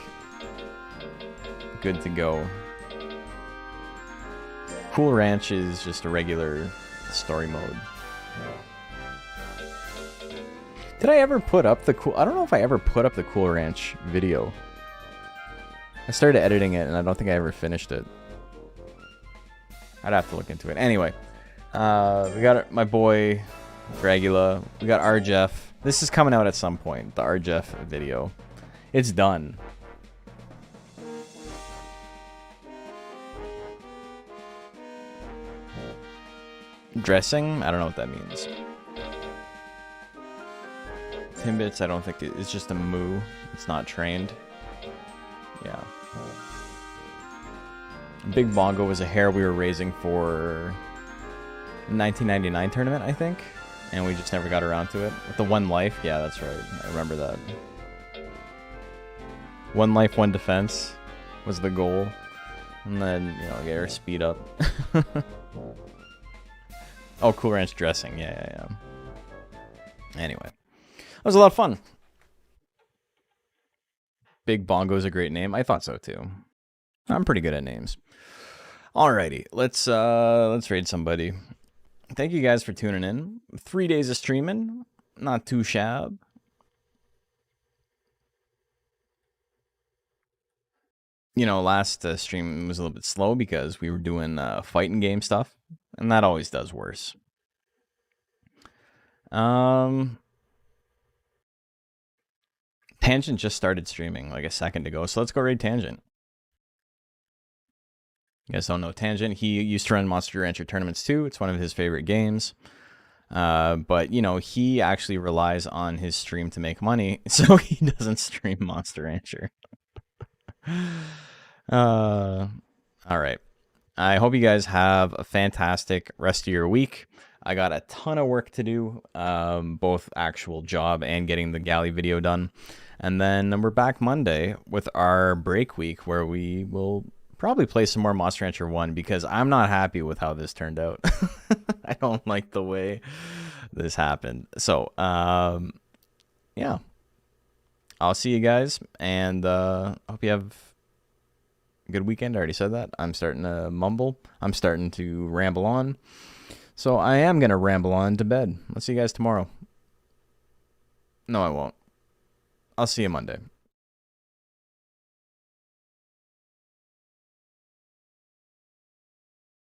good to go. Cool Ranch is just a regular story mode. Did I ever put up the cool... I don't know if I ever put up the Cool Ranch video. I started editing it, and I don't think I ever finished it. I'd have to look into it. Anyway, we got my boy, Dragula. We got Arjef. This is coming out at some point, the Arjef video. It's done. Dressing? I don't know what that means. Timbits, I don't think it's just a moo. It's not trained. Yeah. Big Bongo was a hare we were raising for 1999 tournament, I think. And we just never got around to it. With the 1 life? Yeah, that's right. I remember that. 1 life, 1 defense was the goal. And then, you know, get our speed up. Oh, Cool Ranch dressing. Yeah. Anyway. That was a lot of fun. Big Bongo is a great name. I thought so too. I'm pretty good at names. Alrighty, let's raid somebody. Thank you guys for tuning in. 3 days of streaming. Not too shabby. You know, last stream was a little bit slow because we were doing fighting game stuff. And that always does worse. Tangent just started streaming like a second ago, so let's go raid Tangent. You guys don't know Tangent. He used to run Monster Rancher tournaments too. It's one of his favorite games. But, you know, he actually relies on his stream to make money, so he doesn't stream Monster Rancher. All right. I hope you guys have a fantastic rest of your week. I got a ton of work to do, both actual job and getting the galley video done. And then we're back Monday with our break week where we will probably play some more Monster Rancher 1 because I'm not happy with how this turned out. I don't like the way this happened. So, yeah. I'll see you guys, and hope you have a good weekend. I already said that. I'm starting to mumble. I'm starting to ramble on. So I am going to ramble on to bed. I'll see you guys tomorrow. No, I won't. I'll see you Monday.